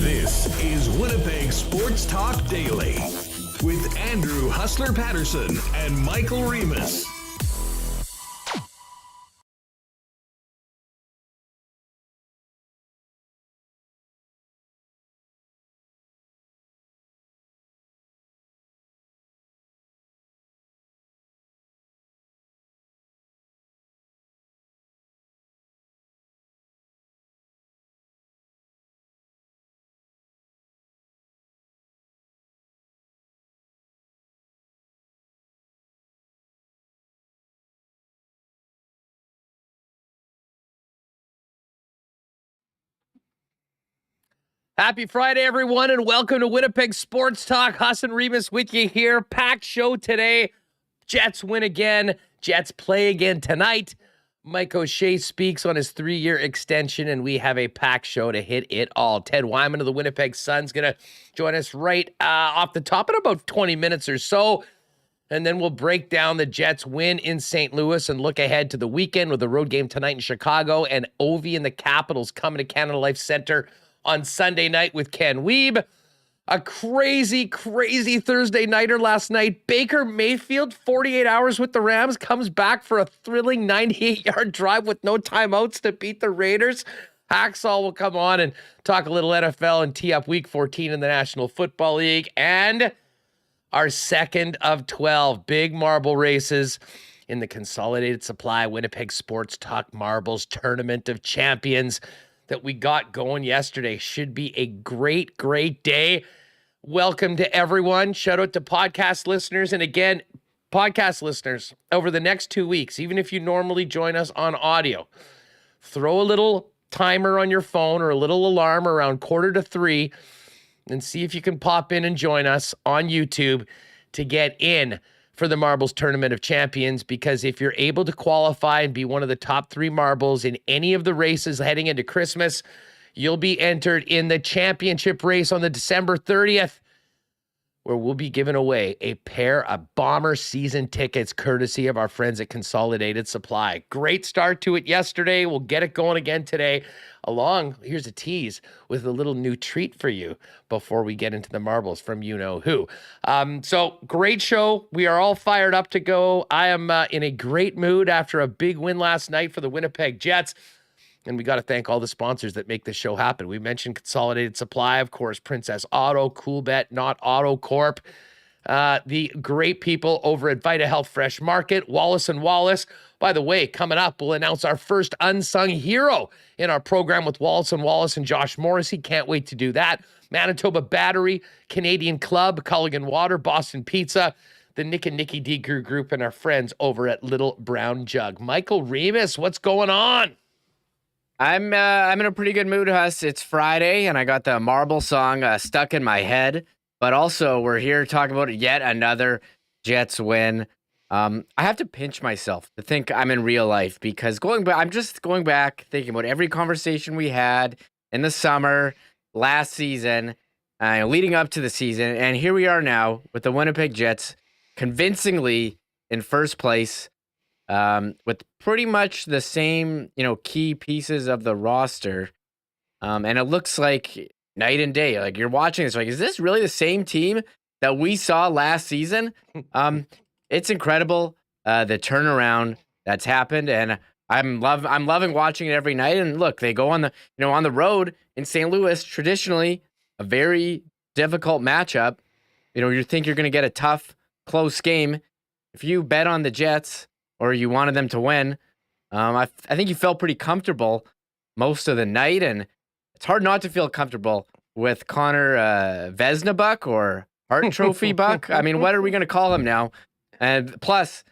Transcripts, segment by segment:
This is Winnipeg Sports Talk Daily with Andrew Hustler Paterson and Michael Remis. Happy Friday, everyone, and welcome to Winnipeg Sports Talk. Hustler Remis with you here. Packed show today. Jets win again. Jets play again tonight. Mike O'Shea speaks on his 3-year extension, and we have a packed show to hit it all. Ted Wyman of the Winnipeg Sun is going to join us right off the top in about 20 minutes or so. And then we'll break down the Jets win in St. Louis and look ahead to the weekend with the road game tonight in Chicago and Ovi and the Capitals coming to Canada Life Center on Sunday night with Ken Wiebe. A crazy, crazy Thursday nighter last night. Baker Mayfield, 48 hours with the Rams, comes back for a thrilling 98-yard drive with no timeouts to beat the Raiders. Hacksaw will come on and talk a little NFL and tee up Week 14 in the National Football League. And our second of 12 big marble races in the Consolidated Supply Winnipeg Sports Talk Marbles Tournament of Champions that we got going yesterday. Should be a great, great day. Welcome to everyone. Shout out to podcast listeners. And again, podcast listeners, over the next 2 weeks, even if you normally join us on audio, throw a little timer on your phone or a little alarm around 2:45 and see if you can pop in and join us on YouTube to get in for the Marbles Tournament of Champions, because if you're able to qualify and be one of the top 3 marbles in any of the races heading into Christmas, you'll be entered in the championship race on the December 30th, where we'll be giving away a pair of Bomber season tickets courtesy of our friends at Consolidated Supply. Great start to it yesterday. We'll get it going again today. Here's a tease with a little new treat for you before we get into the marbles from you-know-who. So great show. We are all fired up to go. I am in a great mood after a big win last night for the Winnipeg Jets. And we got to thank all the sponsors that make this show happen. We mentioned Consolidated Supply, of course, Princess Auto, Coolbet, Not Auto Corp, the great people over at Vita Health Fresh Market, Wallace & Wallace. By the way, coming up, we'll announce our first unsung hero in our program with Wallace & Wallace and Josh Morrissey. Can't wait to do that. Manitoba Battery, Canadian Club, Culligan Water, Boston Pizza, the Nick and Nikki D. Group, and our friends over at Little Brown Jug. Michael Remis, what's going on? I'm in a pretty good mood, Huss. It's Friday, and I got the Marble song stuck in my head. But also, we're here to talk about yet another Jets win. I have to pinch myself to think I'm in real life, because I'm just going back, thinking about every conversation we had in the summer, last season, leading up to the season, and here we are now with the Winnipeg Jets convincingly in first place, with pretty much the same, key pieces of the roster. And it looks like night and day. Like, you're watching this, like, is this really the same team that we saw last season? It's incredible, the turnaround that's happened, and I'm loving watching it every night. And look, they go on the road in St. Louis, traditionally a very difficult matchup. You think you're going to get a tough, close game. If you bet on the Jets or you wanted them to win, I think you felt pretty comfortable most of the night, and it's hard not to feel comfortable with Connor Vesna Buck or Hart Trophy Buck. I mean, what are we going to call him now? And plus,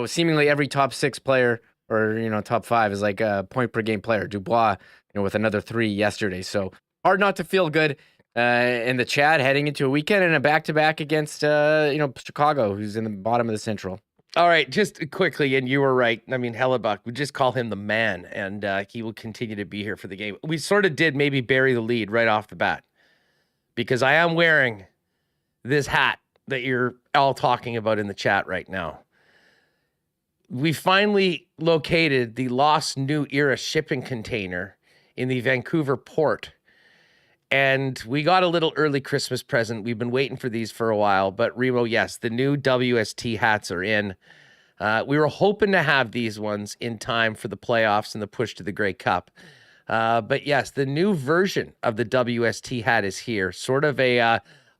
seemingly every top 6 player or, top 5 is like a point per game player. Dubois, with another 3 yesterday. So hard not to feel good in the chat heading into a weekend and a back-to-back against, Chicago, who's in the bottom of the Central. All right, just quickly, and you were right. I mean, Hellebuck, we just call him the man, and he will continue to be here for the game. We sort of did maybe bury the lead right off the bat because I am wearing this hat that you're all talking about in the chat right now. We finally located the lost New Era shipping container in the Vancouver port. And we got a little early Christmas present. We've been waiting for these for a while. But Remo, yes, the new WST hats are in. We were hoping to have these ones in time for the playoffs and the push to the Grey Cup. But yes, the new version of the WST hat is here. Sort of a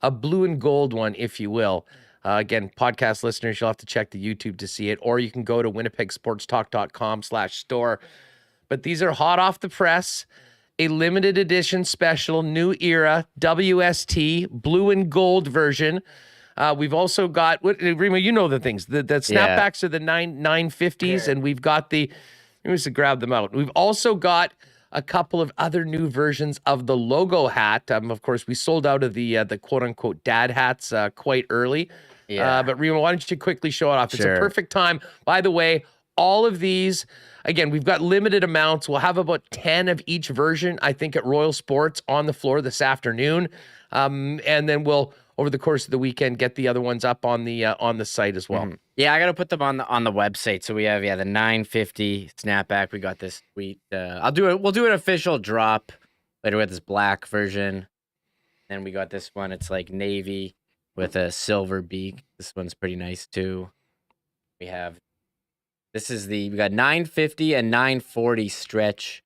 blue and gold one, if you will. Again, podcast listeners, you'll have to check the YouTube to see it. Or you can go to winnipegsportstalk.com/store. But these are hot off the press. A limited edition special, New Era, WST, blue and gold version. We've also got, Remo, you know the things. The snapbacks are the 950s, and we've got let me just grab them out. We've also got a couple of other new versions of the logo hat. Of course, we sold out of the quote-unquote dad hats quite early. Yeah. But Remo, why don't you quickly show it off? Sure. It's a perfect time. By the way, all of these, again, we've got limited amounts. We'll have about 10 of each version, I think, at Royal Sports on the floor this afternoon. And then we'll, over the course of the weekend, get the other ones up on the site as well. Mm-hmm. Yeah, I got to put them on the website. So we have, the 950 snapback. We got this sweet. We'll do an official drop later with this black version. Then we got this one. It's like navy with a silver beak. This one's pretty nice too. We got 950 and 940 stretch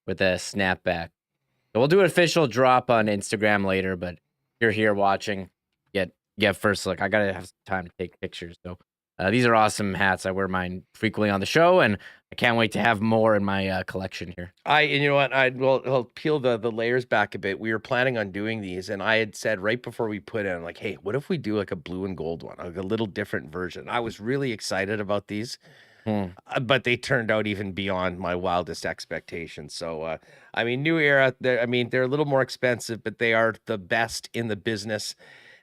with a snapback. So we'll do an official drop on Instagram later, but if you're here watching, get first look. I gotta have some time to take pictures. So these are awesome hats. I wear mine frequently on the show, and I can't wait to have more in my collection here. And you know what? I'll peel the layers back a bit. We were planning on doing these, and I had said right before we put in, like, hey, what if we do like a blue and gold one, like a little different version? I was really excited about these. But they turned out even beyond my wildest expectations. So, New Era, they're a little more expensive, but they are the best in the business.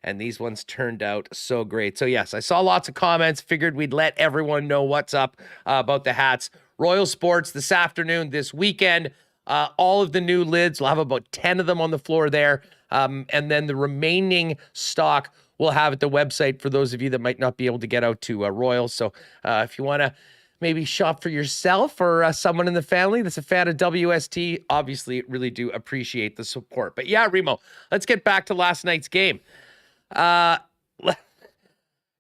And these ones turned out so great. So, yes, I saw lots of comments, figured we'd let everyone know what's up about the hats. Royal Sports this afternoon, this weekend, all of the new lids. We'll have about 10 of them on the floor there. And then the remaining stock we'll have at the website for those of you that might not be able to get out to Royal. So if you want to maybe shop for yourself or someone in the family that's a fan of WST, obviously really do appreciate the support. But yeah, Remo, let's get back to last night's game.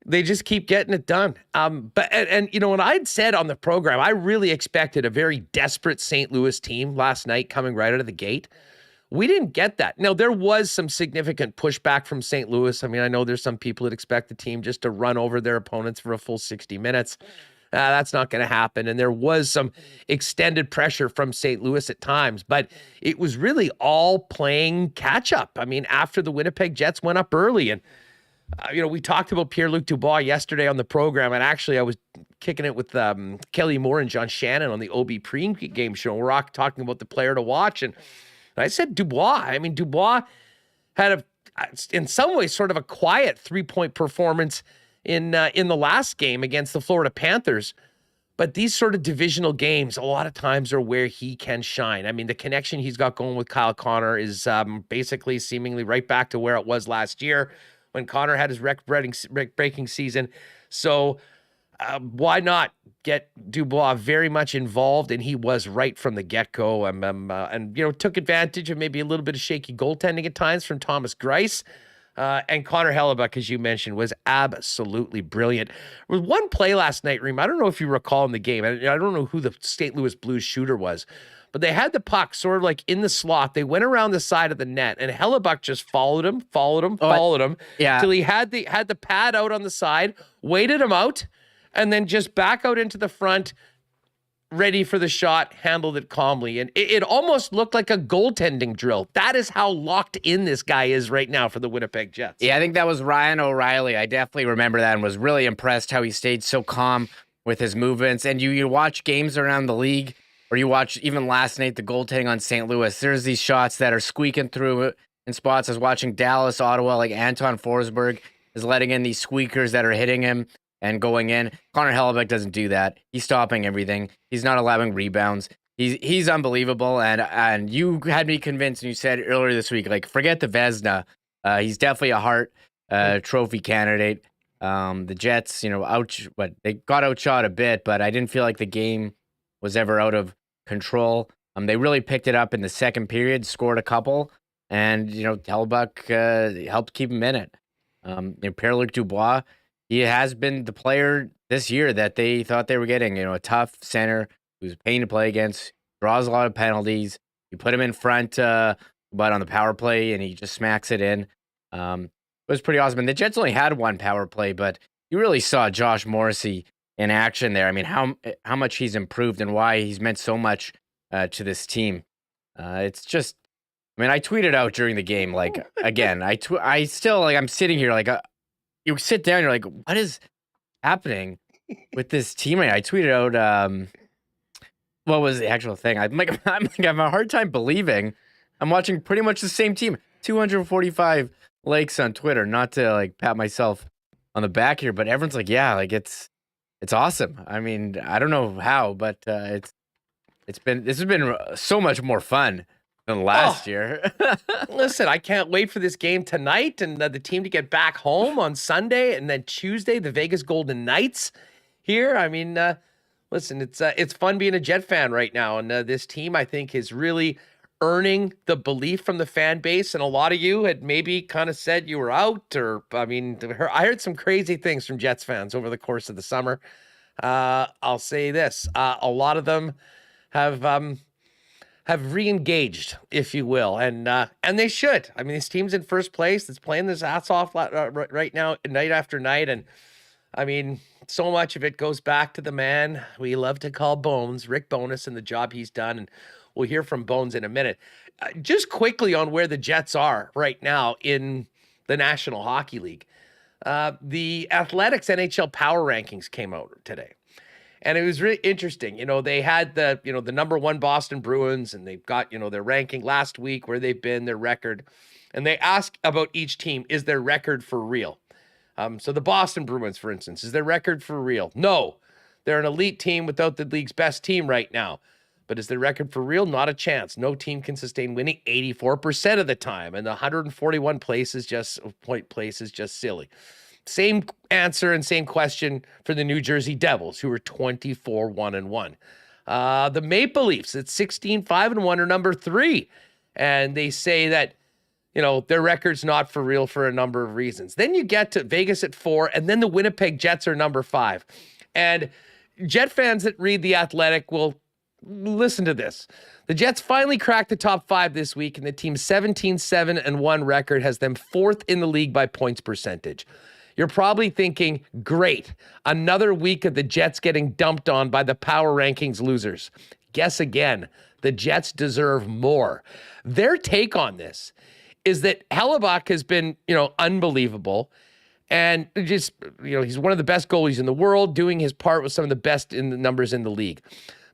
They just keep getting it done. But what I'd said on the program, I really expected a very desperate St. Louis team last night coming right out of the gate. We didn't get that. Now, there was some significant pushback from St. Louis. I know there's some people that expect the team just to run over their opponents for a full 60 minutes. That's not going to happen. And there was some extended pressure from St. Louis at times, but it was really all playing catch up. After the Winnipeg Jets went up early, and we talked about Pierre-Luc Dubois yesterday on the program, and actually I was kicking it with Kelly Moore and John Shannon on the OB pre-game show. We're all talking about the player to watch, and I said Dubois. Dubois had in some ways sort of a quiet 3-point performance in the last game against the Florida Panthers. But these sort of divisional games, a lot of times are where he can shine. The connection he's got going with Kyle Connor is basically seemingly right back to where it was last year when Connor had his record-breaking season. So why not get Dubois very much involved? And he was right from the get-go. And took advantage of maybe a little bit of shaky goaltending at times from Thomas Greiss. And Connor Hellebuck, as you mentioned, was absolutely brilliant. There was one play last night, Reem. I don't know if you recall in the game. I don't know who the St. Louis Blues shooter was, but they had the puck sort of like in the slot. They went around the side of the net, and Hellebuck just followed him till he had the pad out on the side, waited him out, and then just back out into the front, ready for the shot, handled it calmly. And it almost looked like a goaltending drill. That is how locked in this guy is right now for the Winnipeg Jets. Yeah, I think that was Ryan O'Reilly. I definitely remember that and was really impressed how he stayed so calm with his movements. And you watch games around the league, or you watch even last night, the goaltending on St. Louis. There's these shots that are squeaking through in spots. I was watching Dallas, Ottawa, like Anton Forsberg is letting in these squeakers that are hitting him and going in. Connor Hellebuyck doesn't do that. He's stopping everything. He's not allowing rebounds. He's unbelievable. And you had me convinced, and you said earlier this week, like, forget the Vezina. He's definitely a Hart trophy candidate. The Jets, they got outshot a bit, but I didn't feel like the game was ever out of control. They really picked it up in the second period, scored a couple, and Hellebuyck helped keep him in it. Pierre-Luc Dubois, he has been the player this year that they thought they were getting. A tough center who's a pain to play against, draws a lot of penalties. You put him in front, but on the power play, and he just smacks it in. It was pretty awesome. And the Jets only had one power play, but you really saw Josh Morrissey in action there. I mean, how much he's improved and why he's meant so much to this team. It's just, I tweeted out during the game, like, again, I still, like, I'm sitting here, like, you sit down, you're like, what is happening with this team? I tweeted out, what was the actual thing? I'm having a hard time believing I'm watching pretty much the same team. 245 likes on Twitter, not to, like, pat myself on the back here, but everyone's like, yeah, like, it's awesome. I mean, I don't know how, but this has been so much more fun than last year. Listen, I can't wait for this game tonight and the team to get back home on Sunday, and then Tuesday, the Vegas Golden Knights here. I mean, listen, it's fun being a Jet fan right now, and this team, I think, is really earning the belief from the fan base. And a lot of you had maybe kind of said you were out, or I heard some crazy things from Jets fans over the course of the summer. I'll say this: a lot of them have re-engaged, if you will, and they should. I mean, this team's in first place. It's playing this ass off right now, night after night, and I mean, so much of it goes back to the man we love to call Bones, Rick Bowness, and the job he's done. And we'll hear from Bones in a minute. Just quickly on where the Jets are right now in the National Hockey League. The Athletics NHL Power Rankings came out today. And it was really interesting. They had the number one Boston Bruins, and they've got, their ranking last week, where they've been, their record. And they ask about each team, is their record for real? So the Boston Bruins, for instance, is their record for real? No. They're an elite team without the league's best team right now. But is their record for real? Not a chance. No team can sustain winning 84% of the time. And the 141 place is just silly. Same answer and same question for the New Jersey Devils, who are 24-1-1. The Maple Leafs at 16-5-1 are number 3. And they say that, their record's not for real for a number of reasons. Then you get to Vegas at 4, and then the Winnipeg Jets are number 5. And Jet fans that read The Athletic will listen to this. The Jets finally cracked the top 5 this week, and the team's 17-7-1 record has them 4th in the league by points percentage. You're probably thinking, great, another week of the Jets getting dumped on by the power rankings losers. Guess again, the Jets deserve more. Their take on this is that Hellebuyck has been, unbelievable. And just, he's one of the best goalies in the world, doing his part with some of the best in the numbers in the league.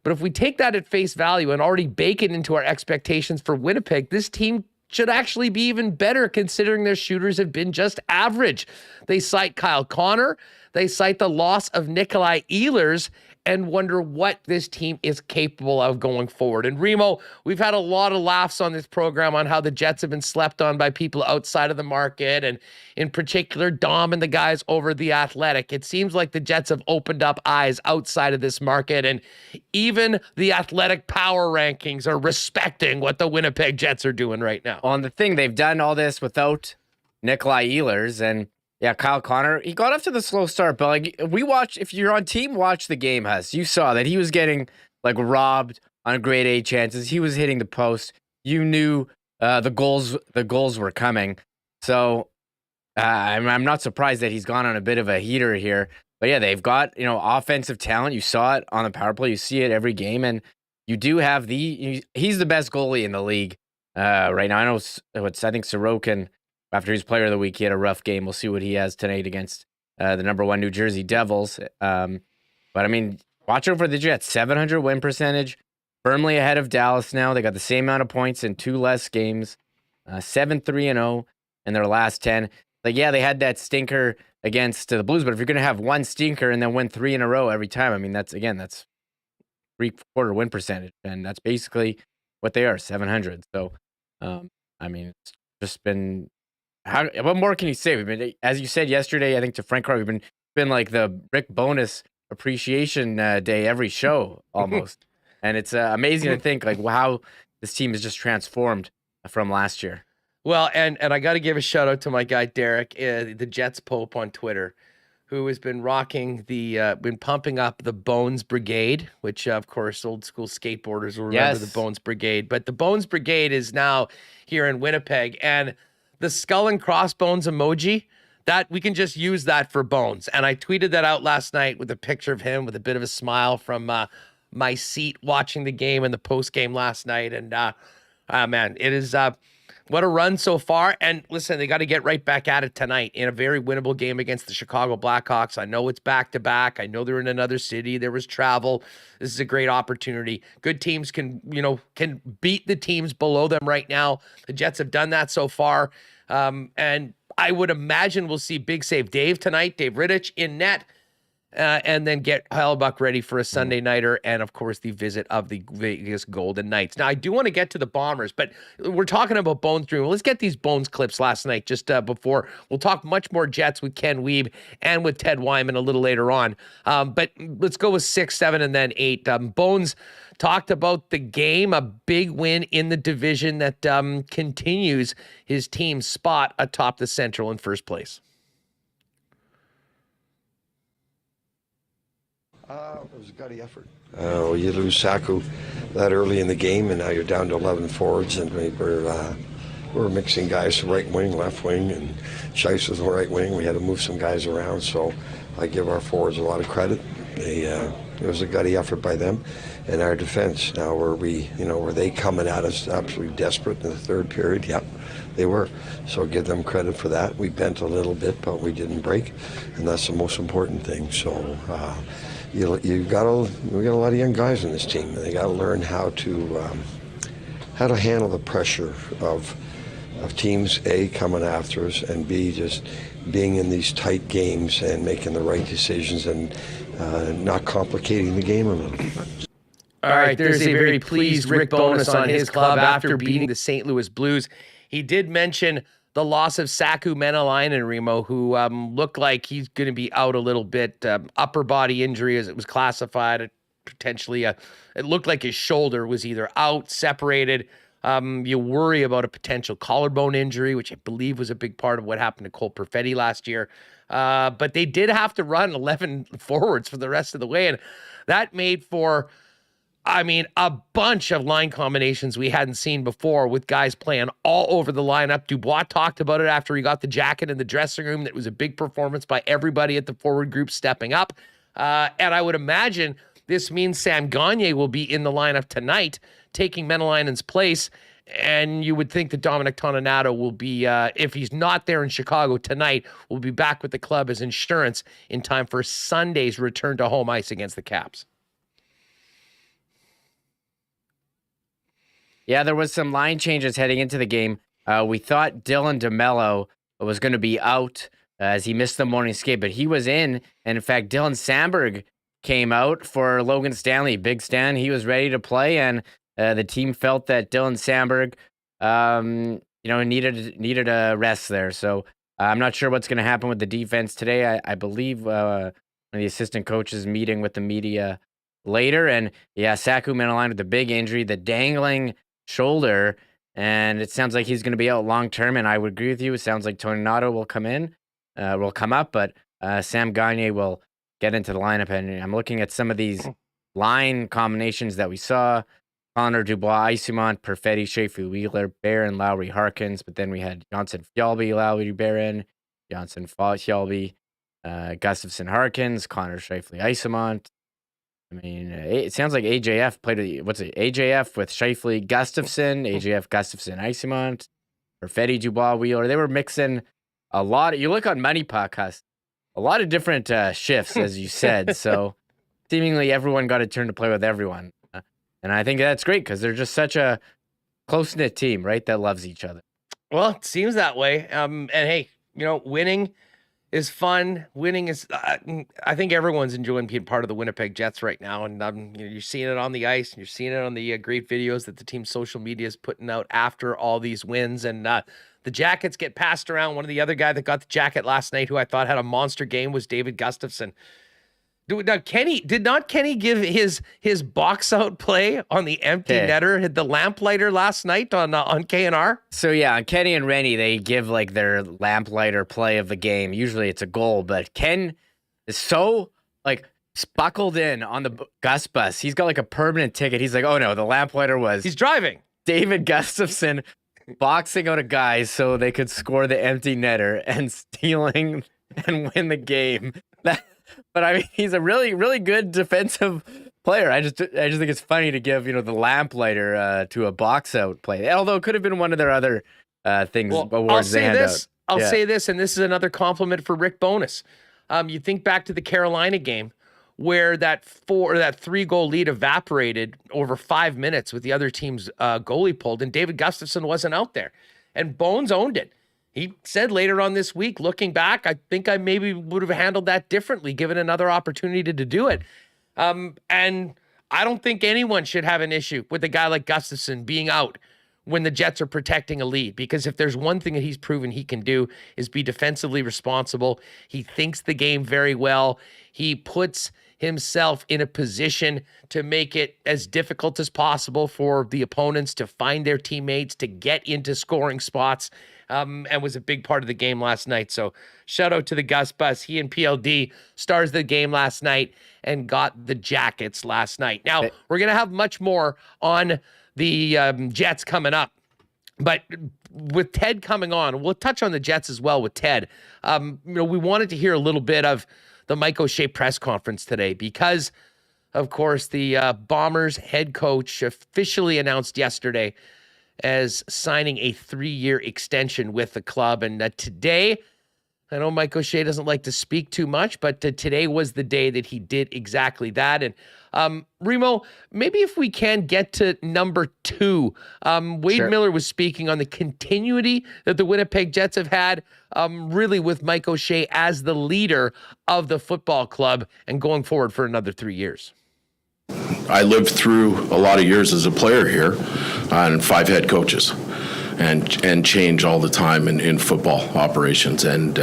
But if we take that at face value and already bake it into our expectations for Winnipeg, this team should actually be even better, considering their shooters have been just average. They cite Kyle Connor. They cite the loss of Nikolai Ehlers, and wonder what this team is capable of going forward. And Remo, we've had a lot of laughs on this program on how the Jets have been slept on by people outside of the market, and in particular, Dom and the guys over The Athletic. It seems like the Jets have opened up eyes outside of this market, and even The Athletic power rankings are respecting what the Winnipeg Jets are doing right now. On the thing, they've done all this without Nikolai Ehlers, and yeah, Kyle Connor, he got off to the slow start, but like, if you're on team, watch the game, Huss. You saw that he was getting like robbed on grade A chances. He was hitting the post. You knew the goals were coming. So I'm not surprised that he's gone on a bit of a heater here. But yeah, they've got, offensive talent. You saw it on the power play. You see it every game, and you do have he's the best goalie in the league right now. I think Sorokin, after he's player of the week, he had a rough game. We'll see what he has tonight against the number 1 New Jersey Devils. But I mean, watch out for the Jets. 700 win percentage, firmly ahead of Dallas now. They got the same amount of points in 2 less games. 7-3-0 in their last 10. Like, yeah, they had that stinker against the Blues, but if you're going to have one stinker and then win 3 in a row every time, I mean, that's 3/4 win percentage, and that's basically what they are, 700. So, I mean, it's just been what more can you say? We've been, as you said yesterday, I think to Frank Carter, we've been like the Rick Bonus appreciation day every show almost, and it's amazing to think like how this team is just transformed from last year. Well, and I got to give a shout out to my guy Derek, the Jets Pope on Twitter, who has been been pumping up the Bones Brigade, which of course old school skateboarders will remember the Bones Brigade. But the Bones Brigade is now here in Winnipeg, and the skull and crossbones emoji, that we can just use that for Bones. And I tweeted that out last night with a picture of him with a bit of a smile from my seat watching the game and the post game last night. And man, it is what a run so far. And listen, they got to get right back at it tonight in a very winnable game against the Chicago Blackhawks. I know it's back-to-back. I know they're in another city. There was travel. This is a great opportunity. Good teams can beat the teams below them right now. The Jets have done that so far. And I would imagine we'll see big save Dave tonight, Dave Rittich in net. And then get Hellbuck ready for a Sunday nighter, and of course the visit of the Vegas Golden Knights. Now I do want to get to the Bombers, but we're talking about Bones Dream. Let's get these Bones clips last night just before. We'll talk much more Jets with Ken Wiebe and with Ted Wyman a little later on. But let's go with 6, 7, and then 8. Bones talked about the game, a big win in the division that continues his team's spot atop the Central in first place. It was a gutty effort. You lose Saku that early in the game, and now you're down to 11 forwards, and we're mixing guys to right wing, left wing, and Scheisse was the right wing. We had to move some guys around, so I give our forwards a lot of credit. It was a gutty effort by them, and our defense. Now, were they coming at us absolutely desperate in the third period? Yep, they were. So give them credit for that. We bent a little bit, but we didn't break, and that's the most important thing. So. We got a lot of young guys in this team, and they got to learn how to handle the pressure of teams, A, coming after us, and B, just being in these tight games and making the right decisions and not complicating the game a little. All right, there's a very pleased Rick Bonus on his club after beating the St. Louis Blues. He did mention the loss of Saku Menelainen, Remo, who looked like he's going to be out a little bit. Upper body injury, as it was classified. Potentially, it looked like his shoulder was either out, separated. You worry about a potential collarbone injury, which I believe was a big part of what happened to Cole Perfetti last year. But they did have to run 11 forwards for the rest of the way, and that made for, a bunch of line combinations we hadn't seen before with guys playing all over the lineup. Dubois talked about it after he got the jacket in the dressing room. That was a big performance by everybody at the forward group stepping up. And I would imagine this means Sam Gagner will be in the lineup tonight, taking Menelainen's place. And you would think that Dominic Toninato will be, if he's not there in Chicago tonight, will be back with the club as insurance in time for Sunday's return to home ice against the Caps. Yeah, there was some line changes heading into the game. We thought Dylan DeMello was going to be out as he missed the morning skate, but he was in. And in fact, Dylan Sandberg came out for Logan Stanley. Big Stan, he was ready to play, and the team felt that Dylan Sandberg, needed a rest there. So I'm not sure what's going to happen with the defense today. I believe one of the assistant coaches meeting with the media later, and yeah, Saku Menelainen with the big injury, the dangling shoulder, and it sounds like he's going to be out long term. And I would agree with you. It sounds like Toninato will come up, but Sam Gagner will get into the lineup. And I'm looking at some of these line combinations that we saw: Connor, Dubois, Isimont, Perfetti, Sheffield, Wheeler, Barron, Lowry, Harkins. But then we had Johnson, Fjallby, Lowry, Barron, Johnson, Fjallby, Gustafson, Harkins, Connor, Sheffield, Isimont. It sounds like AJF played AJF with Shifley, Gustafson, AJF, Gustafson, Isimont, Perfetti, Dubois, Wheeler. They were mixing a lot. You look on Money Podcast, a lot of different shifts, as you said. So seemingly everyone got a turn to play with everyone. And I think that's great because they're just such a close-knit team, right, that loves each other. Well, it seems that way. And hey, winning is fun. Winning is, I think everyone's enjoying being part of the Winnipeg Jets right now. And you're seeing it on the ice, and you're seeing it on the great videos that the team's social media is putting out after all these wins. And the jackets get passed around. One of the other guy that got the jacket last night, who I thought had a monster game, was David Gustafsson. Now, did not Kenny give his box out play on the empty netter, hit the lamplighter last night on KNR? So yeah, on Kenny and Rennie, they give like their lamplighter play of the game. Usually it's a goal, but Ken is so like buckled in on the Gus bus. He's got like a permanent ticket. He's like, oh no, the lamplighter was he's driving. David Gustafsson boxing out a guy so they could score the empty netter and stealing and win the game. But I mean, he's a really, really good defensive player. I just think it's funny to give the lamplighter to a box out play. Although it could have been one of their other things. Well, awards I'll say this, and this is another compliment for Rick Bowness. You think back to the Carolina game where that 3-goal lead evaporated over 5 minutes with the other team's goalie pulled, and David Gustafsson wasn't out there, and Bones owned it. He said later on this week, looking back, I think I maybe would have handled that differently, given another opportunity to do it. And I don't think anyone should have an issue with a guy like Gustafsson being out when the Jets are protecting a lead, because if there's one thing that he's proven he can do is be defensively responsible. He thinks the game very well. He puts himself in a position to make it as difficult as possible for the opponents to find their teammates, to get into scoring spots, and was a big part of the game last night. So shout out to the Gus Bus. He and PLD stars the game last night and got the jackets last night. Now, we're going to have much more on the Jets coming up. But with Ted coming on, we'll touch on the Jets as well with Ted. We wanted to hear a little bit of the Mike O'Shea press conference today because, of course, the Bombers head coach officially announced yesterday as signing a 3-year extension with the club. And today, I know Mike O'Shea doesn't like to speak too much, but today was the day that he did exactly that. And Remo, maybe if we can get to number 2, Wade Sure. Miller was speaking on the continuity that the Winnipeg Jets have had, really with Mike O'Shea as the leader of the football club and going forward for another 3 years. I lived through a lot of years as a player here and 5 head coaches and change all the time in football operations. And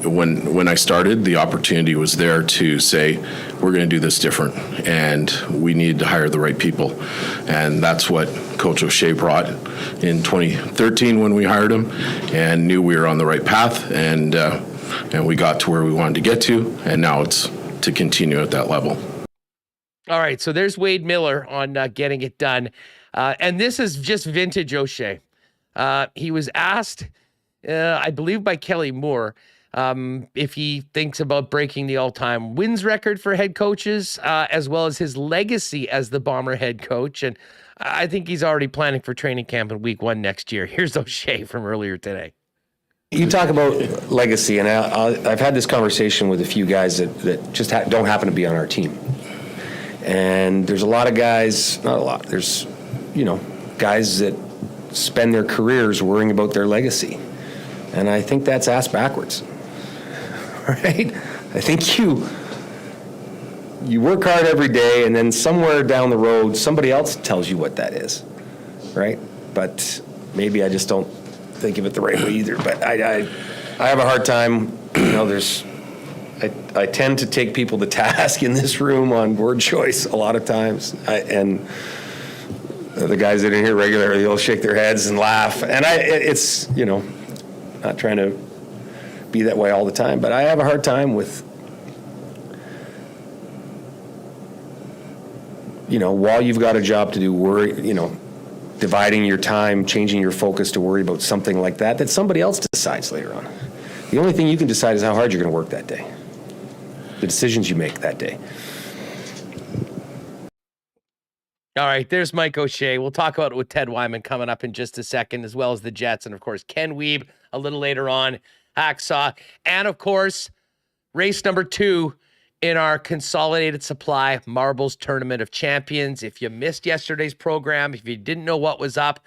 when I started, the opportunity was there to say, we're going to do this different and we need to hire the right people. And that's what Coach O'Shea brought in 2013 when we hired him and knew we were on the right path. And we got to where we wanted to get to. And now it's to continue at that level. All right, so there's Wade Miller on getting it done. And this is just vintage O'Shea. He was asked, I believe by Kelly Moore, if he thinks about breaking the all-time wins record for head coaches, as well as his legacy as the Bomber head coach. And I think he's already planning for training camp in week 1 next year. Here's O'Shea from earlier today. You talk about legacy, and I've had this conversation with a few guys that just don't happen to be on our team. And there's a lot of guys, not a lot, there's, guys that spend their careers worrying about their legacy. And I think that's ass backwards, right? I think you work hard every day, and then somewhere down the road, somebody else tells you what that is, right? But maybe I just don't think of it the right way either. But I have a hard time, I tend to take people to task in this room on word choice a lot of times. And the guys that are here regularly, they'll shake their heads and laugh. And it's not trying to be that way all the time, but I have a hard time with, while you've got a job to do, dividing your time, changing your focus to worry about something like that somebody else decides later on. The only thing you can decide is how hard you're going to work that day. The decisions you make that day. All right, there's Mike O'Shea. We'll talk about it with Ted Wyman coming up in just a second, as well as the Jets, and of course Ken Wiebe a little later on, Hacksaw, and of course race number 2 in our consolidated supply marbles tournament of champions. If you missed yesterday's program, if you didn't know what was up,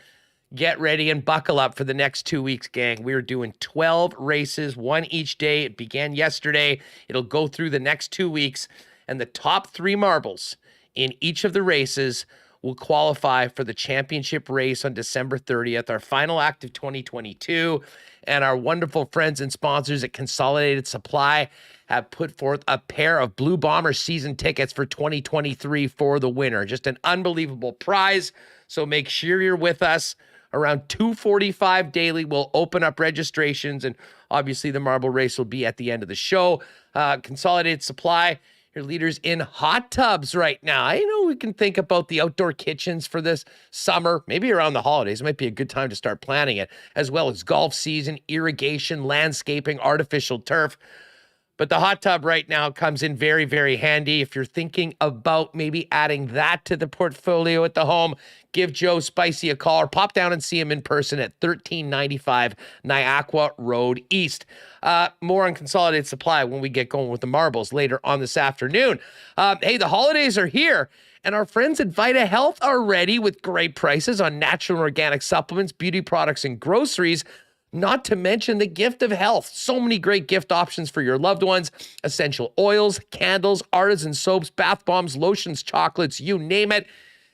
get ready and buckle up for the next 2 weeks, gang. We're doing 12 races, one each day. It began yesterday. It'll go through the next 2 weeks, and the top 3 marbles in each of the races will qualify for the championship race on December 30th, our final act of 2022. And our wonderful friends and sponsors at Consolidated Supply have put forth a pair of Blue Bomber season tickets for 2023 for the winner. Just an unbelievable prize. So make sure you're with us. Around 2:45 daily, we'll open up registrations, and obviously the marble race will be at the end of the show. Consolidated Supply, your leaders in hot tubs right now. I know we can think about the outdoor kitchens for this summer, maybe around the holidays. It might be a good time to start planning it, as well as golf season, irrigation, landscaping, artificial turf. But the hot tub right now comes in very, very handy. If you're thinking about maybe adding that to the portfolio at the home, give Joe Spicy a call or pop down and see him in person at 1395 Niagara Road East. More on Consolidated Supply when we get going with the marbles later on this afternoon. Hey, the holidays are here, and our friends at Vita Health are ready with great prices on natural and organic supplements, beauty products, and groceries. Not to mention the gift of health. So many great gift options for your loved ones. Essential oils, candles, artisan soaps, bath bombs, lotions, chocolates, you name it.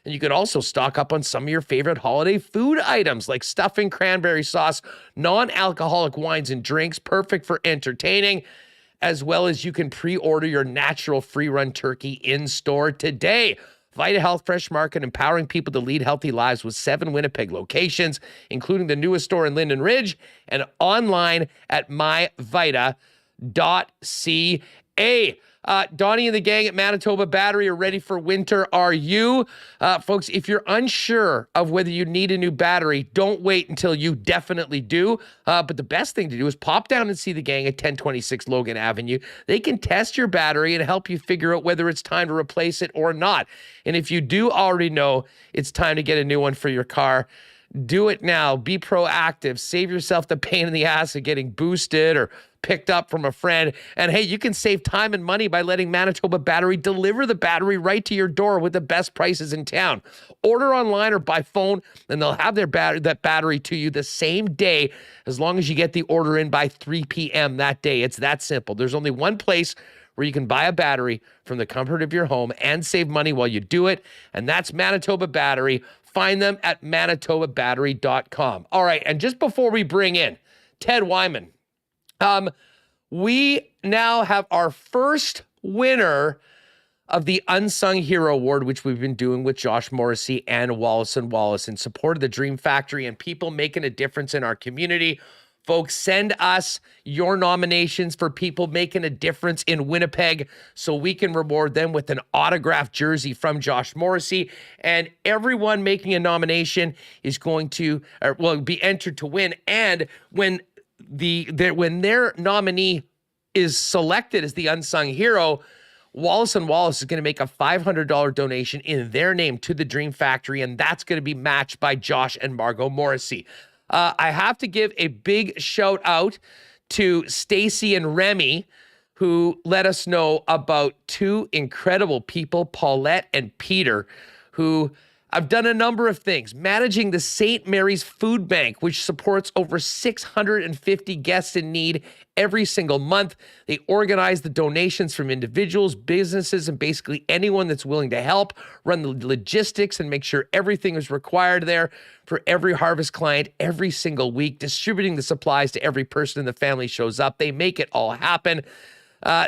And you can also stock up on some of your favorite holiday food items like stuffing, cranberry sauce, non-alcoholic wines and drinks, perfect for entertaining, as well as you can pre-order your natural free-run turkey in-store today. Vita Health Fresh Market, empowering people to lead healthy lives with 7 Winnipeg locations, including the newest store in Linden Ridge and online at myvita.ca. Donnie and the gang at Manitoba Battery are ready for winter. Are you? Folks, if you're unsure of whether you need a new battery, don't wait until you definitely do. But the best thing to do is pop down and see the gang at 1026 Logan Avenue. They can test your battery and help you figure out whether it's time to replace it or not. And if you do already know it's time to get a new one for your car, do it now. Be proactive. Save yourself the pain in the ass of getting boosted or picked up from a friend. And hey, you can save time and money by letting Manitoba Battery deliver the battery right to your door with the best prices in town. Order online or by phone, and they'll have that battery to you the same day, as long as you get the order in by 3 p.m. that day. It's that simple. There's only one place where you can buy a battery from the comfort of your home and save money while you do it, and that's Manitoba Battery. Find them at manitobabattery.com. All right, and just before we bring in Ted Wyman, we now have our first winner of the Unsung Hero Award, which we've been doing with Josh Morrissey and Wallace & Wallace in support of the Dream Factory and people making a difference in our community. Folks, send us your nominations for people making a difference in Winnipeg so we can reward them with an autographed jersey from Josh Morrissey. And everyone making a nomination is going to, be entered to win. And when their nominee is selected as the unsung hero, Wallace & Wallace is going to make a $500 donation in their name to the Dream Factory, and that's going to be matched by Josh and Margot Morrissey. I have to give a big shout out to Stacy and Remy, who let us know about 2 incredible people, Paulette and Peter, who have done a number of things, managing the St. Mary's Food Bank, which supports over 650 guests in need every single month. They organize the donations from individuals, businesses, and basically anyone that's willing to help, run the logistics and make sure everything is required there for every harvest client every single week, distributing the supplies to every person in the family shows up. They make it all happen.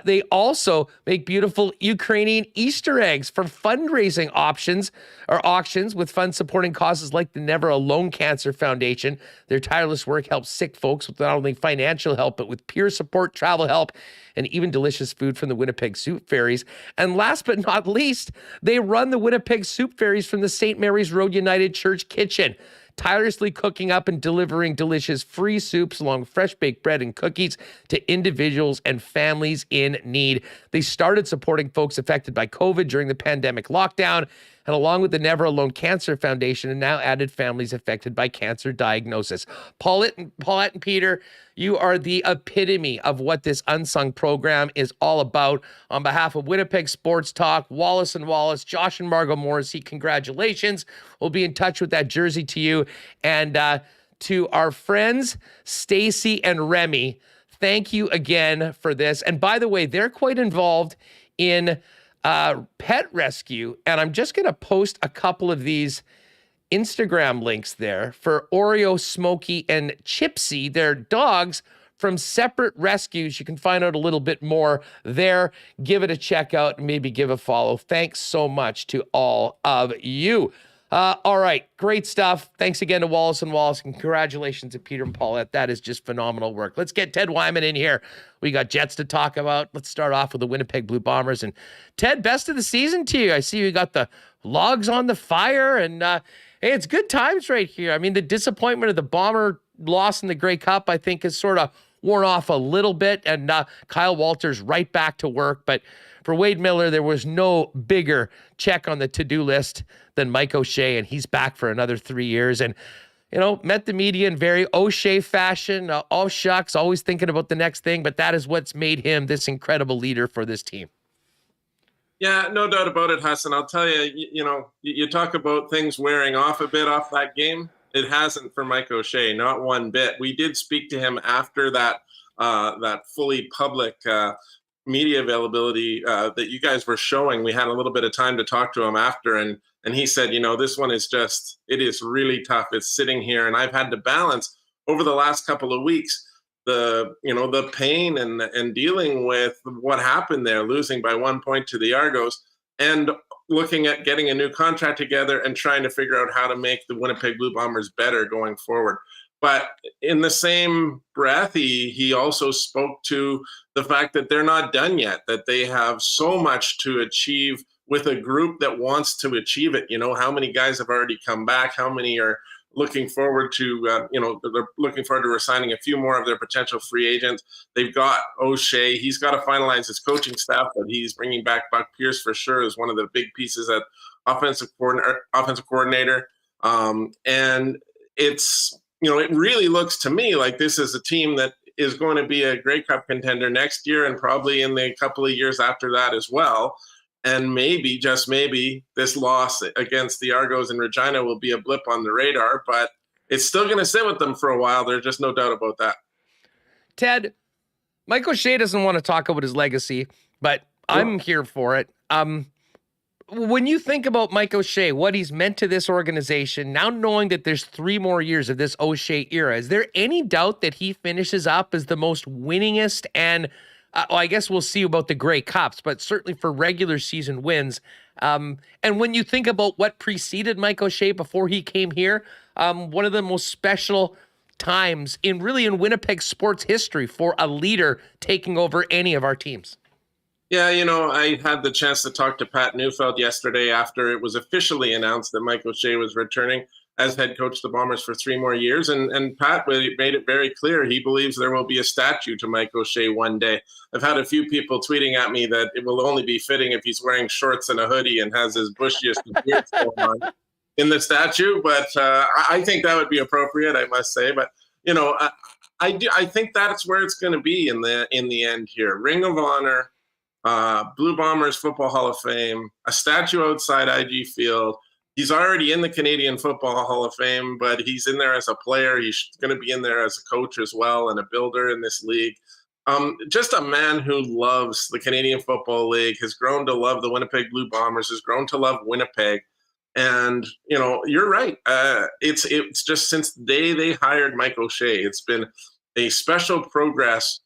They also make beautiful Ukrainian Easter eggs for fundraising options or auctions with funds supporting causes like the Never Alone Cancer Foundation. Their tireless work helps sick folks with not only financial help, but with peer support, travel help, and even delicious food from the Winnipeg Soup Fairies. And last but not least, they run the Winnipeg Soup Fairies from the St. Mary's Road United Church Kitchen, tirelessly cooking up and delivering delicious free soups along with fresh baked bread and cookies to individuals and families in need. They started supporting folks affected by COVID during the pandemic lockdown, and along with the Never Alone Cancer Foundation, and now added families affected by cancer diagnosis. Paulette and Peter, you are the epitome of what this unsung program is all about. On behalf of Winnipeg Sports Talk, Wallace and Wallace, Josh and Margot Morrissey, congratulations. We'll be in touch with that jersey to you. And to our friends, Stacy and Remy, thank you again for this. And by the way, they're quite involved in pet rescue. And I'm just going to post a couple of these Instagram links there for Oreo, Smokey, and Chipsy, their dogs from separate rescues. You can find out a little bit more there. Give it a check out and maybe give a follow. Thanks so much to all of you. All right, great stuff. Thanks again to Wallace and Wallace. Congratulations to Peter and Paulette. That is just phenomenal work. Let's get Ted Wyman in here. We got Jets to talk about. Let's start off with the Winnipeg Blue Bombers. And Ted, best of the season to you. I see you got the logs on the fire, and hey, it's good times right here. I mean, the disappointment of the Bomber loss in the Grey Cup, I think, has sort of worn off a little bit, and Kyle Walter's right back to work. But for Wade Miller, there was no bigger check on the to-do list than Mike O'Shea, and he's back for another 3 years. And, you know, met the media in very O'Shea fashion. Oh, shucks, always thinking about the next thing, but that is what's made him this incredible leader for this team. Yeah, no doubt about it, Hassan. I'll tell you, you talk about things wearing off a bit off that game. It hasn't for Mike O'Shea, not one bit. We did speak to him after that fully public media availability that you guys were showing. We had a little bit of time to talk to him after, and he said, this one is it is really tough. It's sitting here, and I've had to balance over the last couple of weeks the pain and dealing with what happened there, losing by 1 point to the Argos, and looking at getting a new contract together and trying to figure out how to make the Winnipeg Blue Bombers better going forward. But in the same breath, he also spoke to the fact that they're not done yet, that they have so much to achieve with a group that wants to achieve it. How many guys have already come back? How many are looking forward to, they're looking forward to resigning a few more of their potential free agents. They've got O'Shea. He's got to finalize his coaching staff, but he's bringing back Buck Pierce for sure as one of the big pieces at offensive coordinator. And it's, it really looks to me like this is a team that is going to be a Grey Cup contender next year and probably in the couple of years after that as well. And maybe, just maybe, this loss against the Argos in Regina will be a blip on the radar, but it's still going to sit with them for a while. There's just no doubt about that. Ted, Mike O'Shea doesn't want to talk about his legacy, but I'm here for it. When you think about Mike O'Shea, what he's meant to this organization, now knowing that there's 3 more years of this O'Shea era, is there any doubt that he finishes up as the most winningest and I guess we'll see about the Grey Cups, but certainly for regular season wins. And when you think about what preceded Mike O'Shea before he came here, one of the most special times in Winnipeg sports history for a leader taking over any of our teams. Yeah, I had the chance to talk to Pat Neufeld yesterday after it was officially announced that Mike O'Shea was returning as head coach of the Bombers for 3 more years. And Pat made it very clear he believes there will be a statue to Mike O'Shea one day. I've had a few people tweeting at me that it will only be fitting if he's wearing shorts and a hoodie and has his bushiest beard going on in the statue. But I think that would be appropriate, I must say. But, I think that's where it's going to be in the end here. Ring of Honor, Blue Bombers Football Hall of Fame, a statue outside IG Field. He's already in the Canadian Football Hall of Fame, but he's in there as a player. He's going to be in there as a coach as well and a builder in this league. Just a man who loves the Canadian Football League, has grown to love the Winnipeg Blue Bombers, has grown to love Winnipeg. And, you're right. It's just since the day they hired Mike O'Shea, it's been a special progress,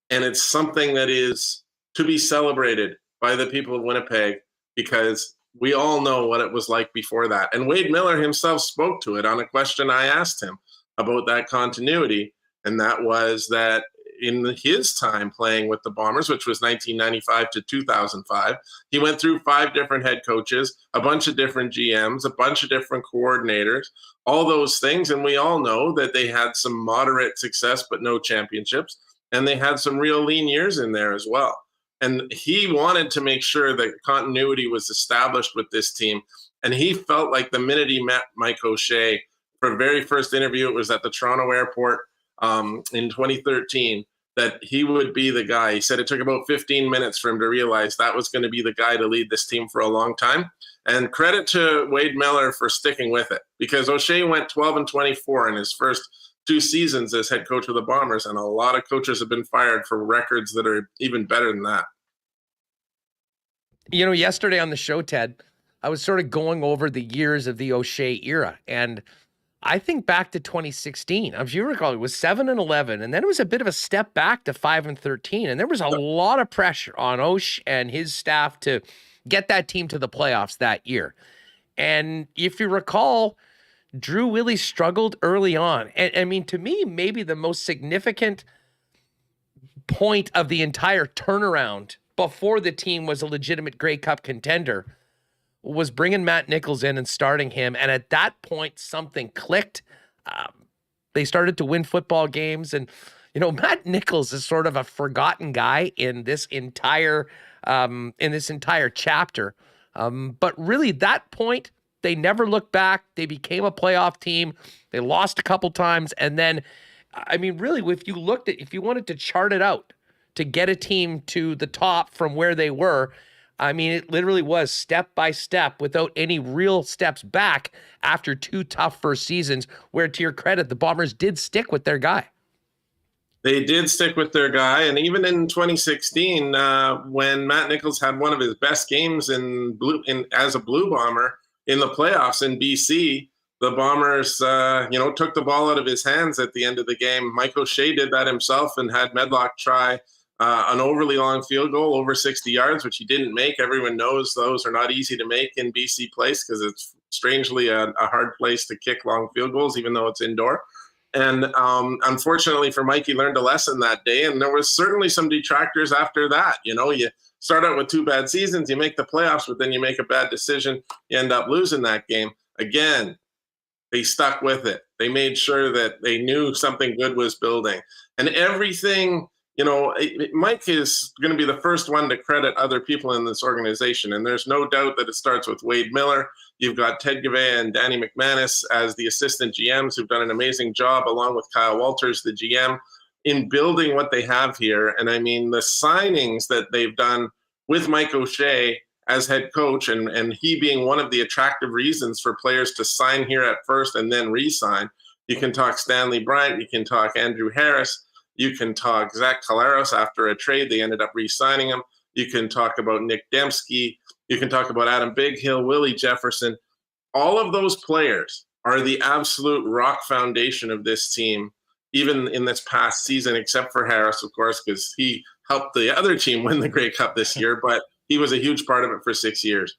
and it's something that is to be celebrated by the people of Winnipeg because we all know what it was like before that. And Wade Miller himself spoke to it on a question I asked him about that continuity. And that was that in his time playing with the Bombers, which was 1995 to 2005, he went through 5 different head coaches, a bunch of different GMs, a bunch of different coordinators, all those things. And we all know that they had some moderate success, but no championships. And they had some real lean years in there as well. And he wanted to make sure that continuity was established with this team. And he felt like the minute he met Mike O'Shea, for the very first interview, it was at the Toronto airport in 2013, that he would be the guy. He said it took about 15 minutes for him to realize that was going to be the guy to lead this team for a long time. And credit to Wade Miller for sticking with it, because O'Shea went 12-24 in his first 2 seasons as head coach of the Bombers, and a lot of coaches have been fired for records that are even better than that. You know, yesterday on the show, Ted, I was sort of going over the years of the O'Shea era, and I think back to 2016. If you recall, it was 7-11, and then it was a bit of a step back to 5-13, and there was a lot of pressure on O'Shea and his staff to get that team to the playoffs that year. And if you recall, Drew Willie struggled early on. And I mean, to me, maybe the most significant point of the entire turnaround before the team was a legitimate Grey Cup contender was bringing Matt Nichols in and starting him. And at that point, something clicked. They started to win football games. And, you know, Matt Nichols is sort of a forgotten guy in this entire chapter. But really, that point, they never looked back. They became a playoff team. They lost a couple times. And then, I mean, really, if you wanted to chart it out to get a team to the top from where they were, I mean, it literally was step by step without any real steps back after 2 tough first seasons, where, to your credit, the Bombers did stick with their guy. They did stick with their guy. And even in 2016, when Matt Nichols had one of his best games as a Blue Bomber in the playoffs in BC, the Bombers, took the ball out of his hands at the end of the game. Mike O'Shea did that himself and had Medlock try an overly long field goal over 60 yards, which he didn't make. Everyone knows those are not easy to make in BC Place because it's strangely a hard place to kick long field goals, even though it's indoor. And unfortunately for Mike, he learned a lesson that day. And there was certainly some detractors after that. You know, you start out with 2 bad seasons, you make the playoffs, but then you make a bad decision, you end up losing that game. Again, they stuck with it. They made sure that they knew something good was building. And everything, you know, Mike is going to be the first one to credit other people in this organization. And there's no doubt that it starts with Wade Miller. You've got Ted Gavea and Danny McManus as the assistant GMs who've done an amazing job, along with Kyle Walters, the GM, in building what they have here. And I mean, the signings that they've done with Mike O'Shea as head coach, and he being one of the attractive reasons for players to sign here at first and then re-sign. You can talk Stanley Bryant, you can talk Andrew Harris, you can talk Zach Collaros after a trade. They ended up re-signing him. You can talk about Nick Dembski. You can talk about Adam Bighill, Willie Jefferson. All of those players are the absolute rock foundation of this team, even in this past season, except for Harris, of course, because he helped the other team win the Grey Cup this year, but he was a huge part of it for 6 years.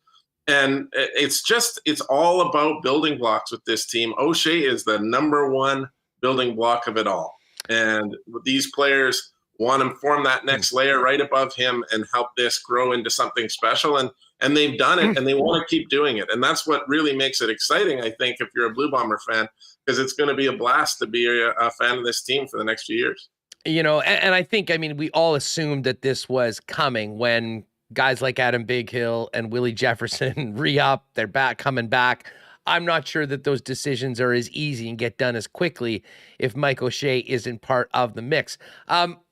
And it's all about building blocks with this team. O'Shea is the number one building block of it all. And these players want to form that next layer right above him and help this grow into something special. And they've done it, and they want to keep doing it. And that's what really makes it exciting, I think, if you're a Blue Bomber fan, because it's going to be a blast to be a fan of this team for the next few years. You know, and I think, I mean, we all assumed that this was coming when guys like Adam Bighill and Willie Jefferson re-up, they're coming back. I'm not sure that those decisions are as easy and get done as quickly if Mike O'Shea isn't part of the mix.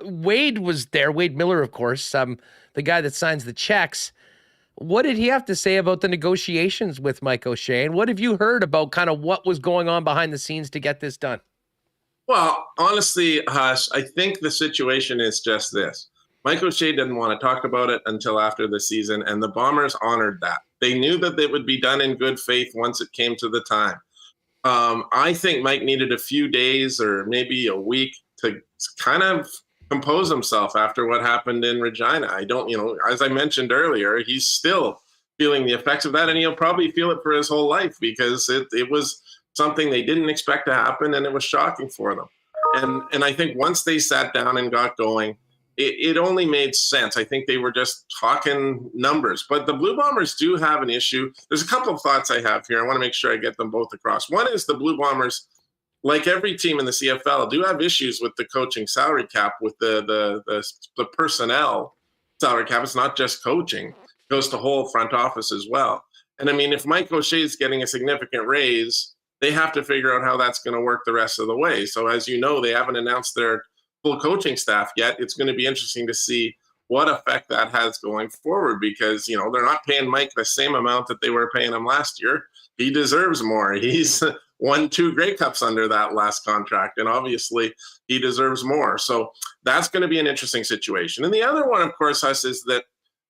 Wade was there, Wade Miller, of course, the guy that signs the checks. What did he have to say about the negotiations with Mike O'Shea? And what have you heard about kind of what was going on behind the scenes to get this done? Well, honestly, Hush, I think the situation is just this. Mike O'Shea didn't want to talk about it until after the season, and the Bombers honored that. They knew that it would be done in good faith once it came to the time. I think Mike needed a few days or maybe a week to kind of compose himself after what happened in Regina. As I mentioned earlier, he's still feeling the effects of that, and he'll probably feel it for his whole life because it was something they didn't expect to happen, and it was shocking for them. And I think once they sat down and got going, it only made sense. I think they were just talking numbers. But the Blue Bombers do have an issue. There's a couple of thoughts I have here. I want to make sure I get them both across. One is the Blue Bombers, like every team in the CFL, do have issues with the coaching salary cap, with the personnel salary cap. It's not just coaching. It goes to whole front office as well. And I mean, if Mike O'Shea is getting a significant raise, they have to figure out how that's going to work the rest of the way. So as you know, they haven't announced their full coaching staff yet. It's going to be interesting to see what effect that has going forward, because, you know, they're not paying Mike the same amount that they were paying him last year. He deserves more. He's won 2 Grey Cups under that last contract, and obviously he deserves more. So that's going to be an interesting situation. And the other one, of course, Huss, is that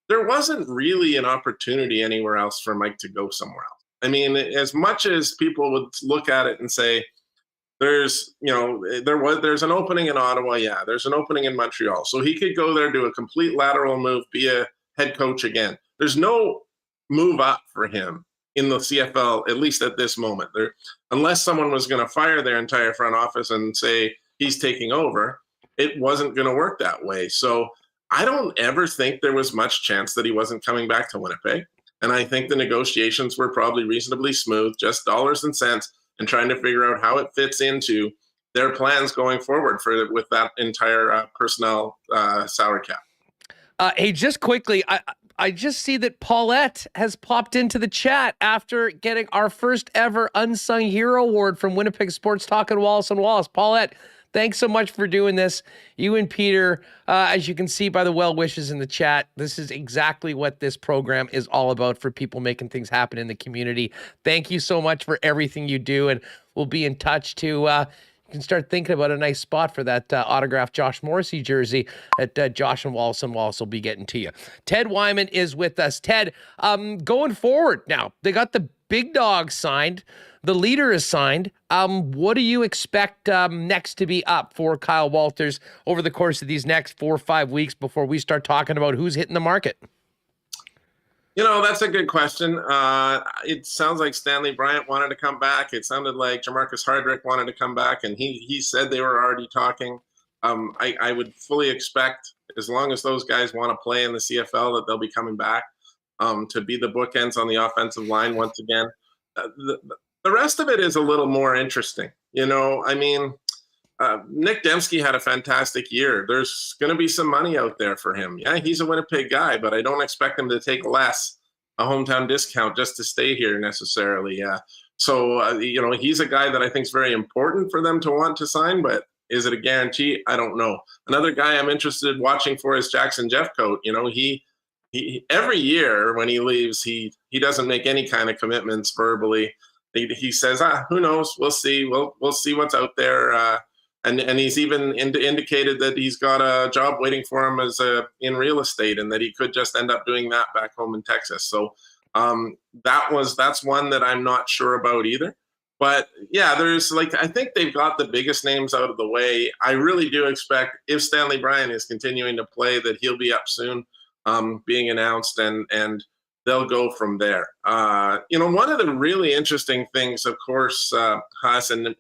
there wasn't really an opportunity anywhere else for Mike to go somewhere else. I mean, as much as people would look at it and say, there's an opening in Ottawa. Yeah, there's an opening in Montreal. So he could go there, do a complete lateral move, be a head coach again. There's no move up for him in the CFL, at least at this moment. Unless someone was going to fire their entire front office and say he's taking over, it wasn't going to work that way. So I don't ever think there was much chance that he wasn't coming back to Winnipeg. And I think the negotiations were probably reasonably smooth, just dollars and cents, and trying to figure out how it fits into their plans going forward with that entire personnel salary cap. Hey, just quickly, I just see that Paulette has popped into the chat after getting our first ever Unsung Hero Award from Winnipeg Sports Talk and Wallace & Wallace. Paulette, thanks so much for doing this. You and Peter, as you can see by the well wishes in the chat, this is exactly what this program is all about, for people making things happen in the community. Thank you so much for everything you do, and we'll be in touch to you can start thinking about a nice spot for that autographed Josh Morrissey jersey that Josh and Wallace will be getting to you. Ted Wyman is with us. Ted, going forward now, they got the big dog signed. The leader is signed. What do you expect next to be up for Kyle Walters over the course of these next 4 or 5 weeks before we start talking about who's hitting the market? You know, that's a good question. It sounds like Stanley Bryant wanted to come back. It sounded like Jamarcus Hardrick wanted to come back, and he said they were already talking. I would fully expect, as long as those guys want to play in the CFL, that they'll be coming back to be the bookends on the offensive line once again. The rest of it is a little more interesting. You know, I mean, Nick Dembski had a fantastic year. There's going to be some money out there for him. Yeah, he's a Winnipeg guy, but I don't expect him to take less, a hometown discount, just to stay here necessarily. Yeah. So, you know, he's a guy that I think is very important for them to want to sign, but is it a guarantee? I don't know. Another guy I'm interested in watching for is Jackson Jeffcoat. You know, he every year when he leaves, he doesn't make any kind of commitments verbally. He says, who knows? We'll see. We'll see what's out there. And he's even indicated that he's got a job waiting for him in real estate, and that he could just end up doing that back home in Texas. So that's one that I'm not sure about either. But yeah, I think they've got the biggest names out of the way. I really do expect, if Stanley Bryant is continuing to play, that he'll be up soon, being announced, and they'll go from there. You know, one of the really interesting things, of course, Haas, and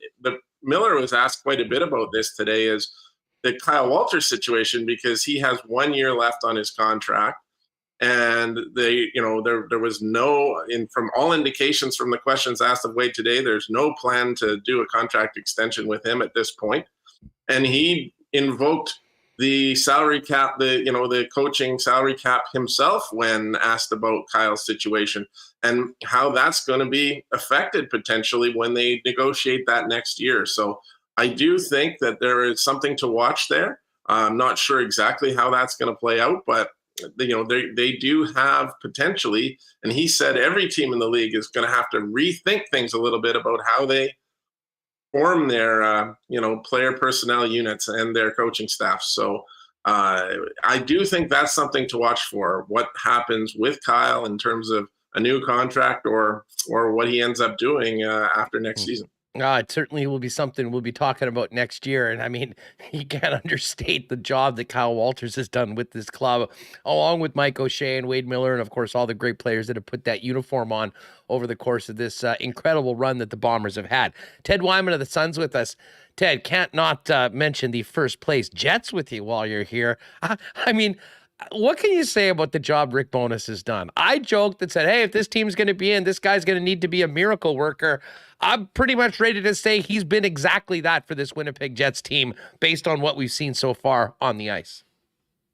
Miller was asked quite a bit about this today, is the Kyle Walters situation, because he has 1 year left on his contract. And there was from all indications from the questions asked of Wade today, there's no plan to do a contract extension with him at this point. And he invoked the salary cap, the coaching salary cap himself when asked about Kyle's situation and how that's going to be affected potentially when they negotiate that next year. So I do think that there is something to watch there. I'm not sure exactly how that's going to play out, but they do have potentially, and he said every team in the league is going to have to rethink things a little bit about how they form their player personnel units and their coaching staff. So I do think that's something to watch for, what happens with Kyle in terms of a new contract or what he ends up doing after next season. It certainly will be something we'll be talking about next year. And I mean, you can't understate the job that Kyle Walters has done with this club, along with Mike O'Shea and Wade Miller, and of course, all the great players that have put that uniform on over the course of this incredible run that the Bombers have had. Ted Wyman of the Suns with us. Ted, can't not mention the first place Jets with you while you're here. I mean, what can you say about the job Rick Bowness has done? I joked and said, hey, if this team's going to be in, this guy's going to need to be a miracle worker. I'm pretty much ready to say he's been exactly that for this Winnipeg Jets team based on what we've seen so far on the ice.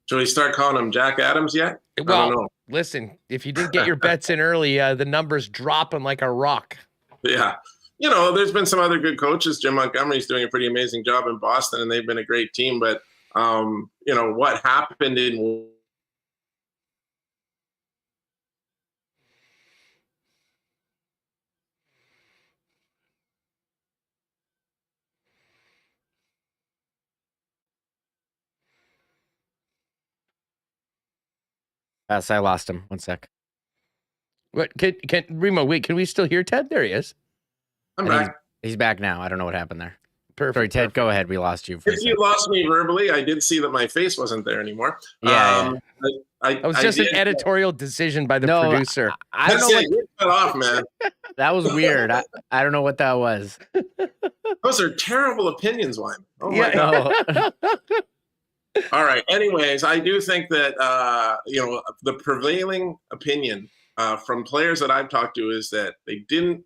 Should we start calling him Jack Adams yet? I don't Well, know. listen, if you didn't get your bets in early, the numbers dropping like a rock. Yeah. There's been some other good coaches. Jim Montgomery's doing a pretty amazing job in Boston, and they've been a great team. But, what happened in Yes, I lost him. One sec. What can Remo? Wait, can we still hear Ted? There he is. I'm And back. He's back now. I don't know what happened there. Perfect. Sorry, Ted, go ahead. We lost you for a If you second. lost me verbally, I did see that my face wasn't there anymore. Yeah, That was just an editorial decision by the producer. I don't know what You cut off, man. that was weird. I don't know what that was. Those are terrible opinions, Wyman. Oh my Yeah. God. No. All right. Anyways, I do think that the prevailing opinion from players that I've talked to is that they didn't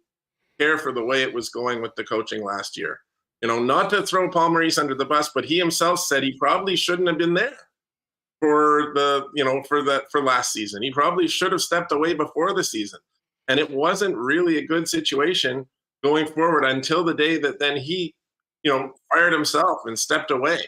care for the way it was going with the coaching last year. Not to throw Paul Maurice under the bus, but he himself said he probably shouldn't have been there for last season. He probably should have stepped away before the season, and it wasn't really a good situation going forward until the day that then he, fired himself and stepped away.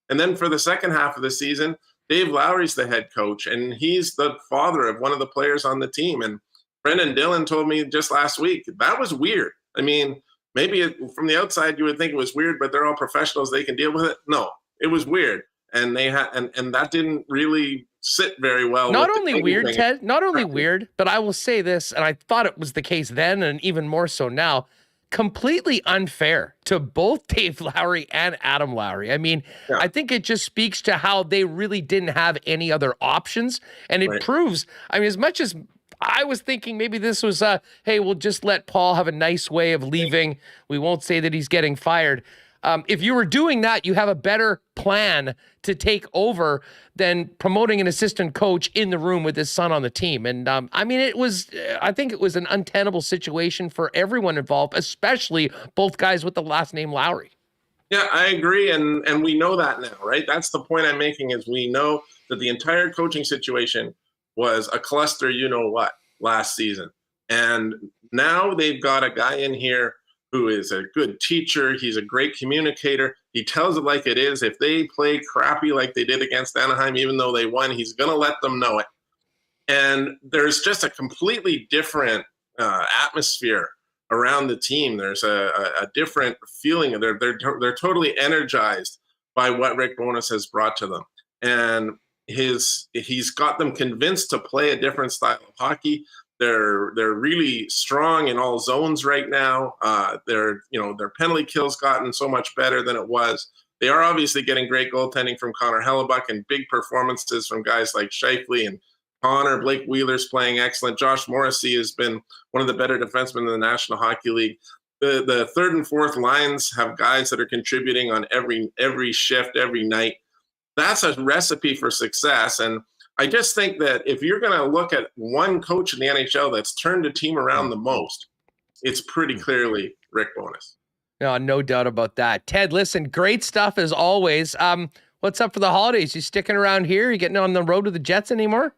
And then for the second half of the season, Dave Lowry's the head coach, and he's the father of one of the players on the team. And Brendan Dillon told me just last week, that was weird. I mean, maybe from the outside you would think it was weird, but they're all professionals. They can deal with it. No, it was weird. And they had, and that didn't really sit very well. Not only weird, Ted, not only weird, but I will say this, and I thought it was the case then and even more so now, completely unfair to both Dave Lowry and Adam Lowry. I mean, Yeah. I think it just speaks to how they really didn't have any other options. And it Right. proves, I mean, as much as I was thinking maybe this was hey, we'll just let Paul have a nice way of leaving. We won't say that he's getting fired. If you were doing that, you have a better plan to take over than promoting an assistant coach in the room with his son on the team. And I mean, I think it was an untenable situation for everyone involved, especially both guys with the last name Lowry. Yeah, I agree. And we know that now, right? That's the point I'm making is we know that the entire coaching situation was a cluster, last season. And now they've got a guy in here who is a good teacher. He's a great communicator. He tells it like it is. If they play crappy like they did against Anaheim, even though they won, he's going to let them know it. And there's just a completely different atmosphere around the team. There's a different feeling. They're totally energized by what Rick Bowness has brought to them. And he's got them convinced to play a different style of hockey. They're really strong in all zones right now. Their penalty kill's gotten so much better than it was. They are obviously getting great goaltending from Connor Hellebuck and big performances from guys like Scheifele and Connor. Blake Wheeler's playing excellent. Josh Morrissey has been one of the better defensemen in the National Hockey League. The third and fourth lines have guys that are contributing on every shift, every night. That's a recipe for success. And I just think that if you're going to look at one coach in the NHL that's turned a team around the most, it's pretty clearly Rick Bowness. No doubt about that. Ted, listen, great stuff as always. What's up for the holidays? You sticking around here? You getting on the road with the Jets anymore?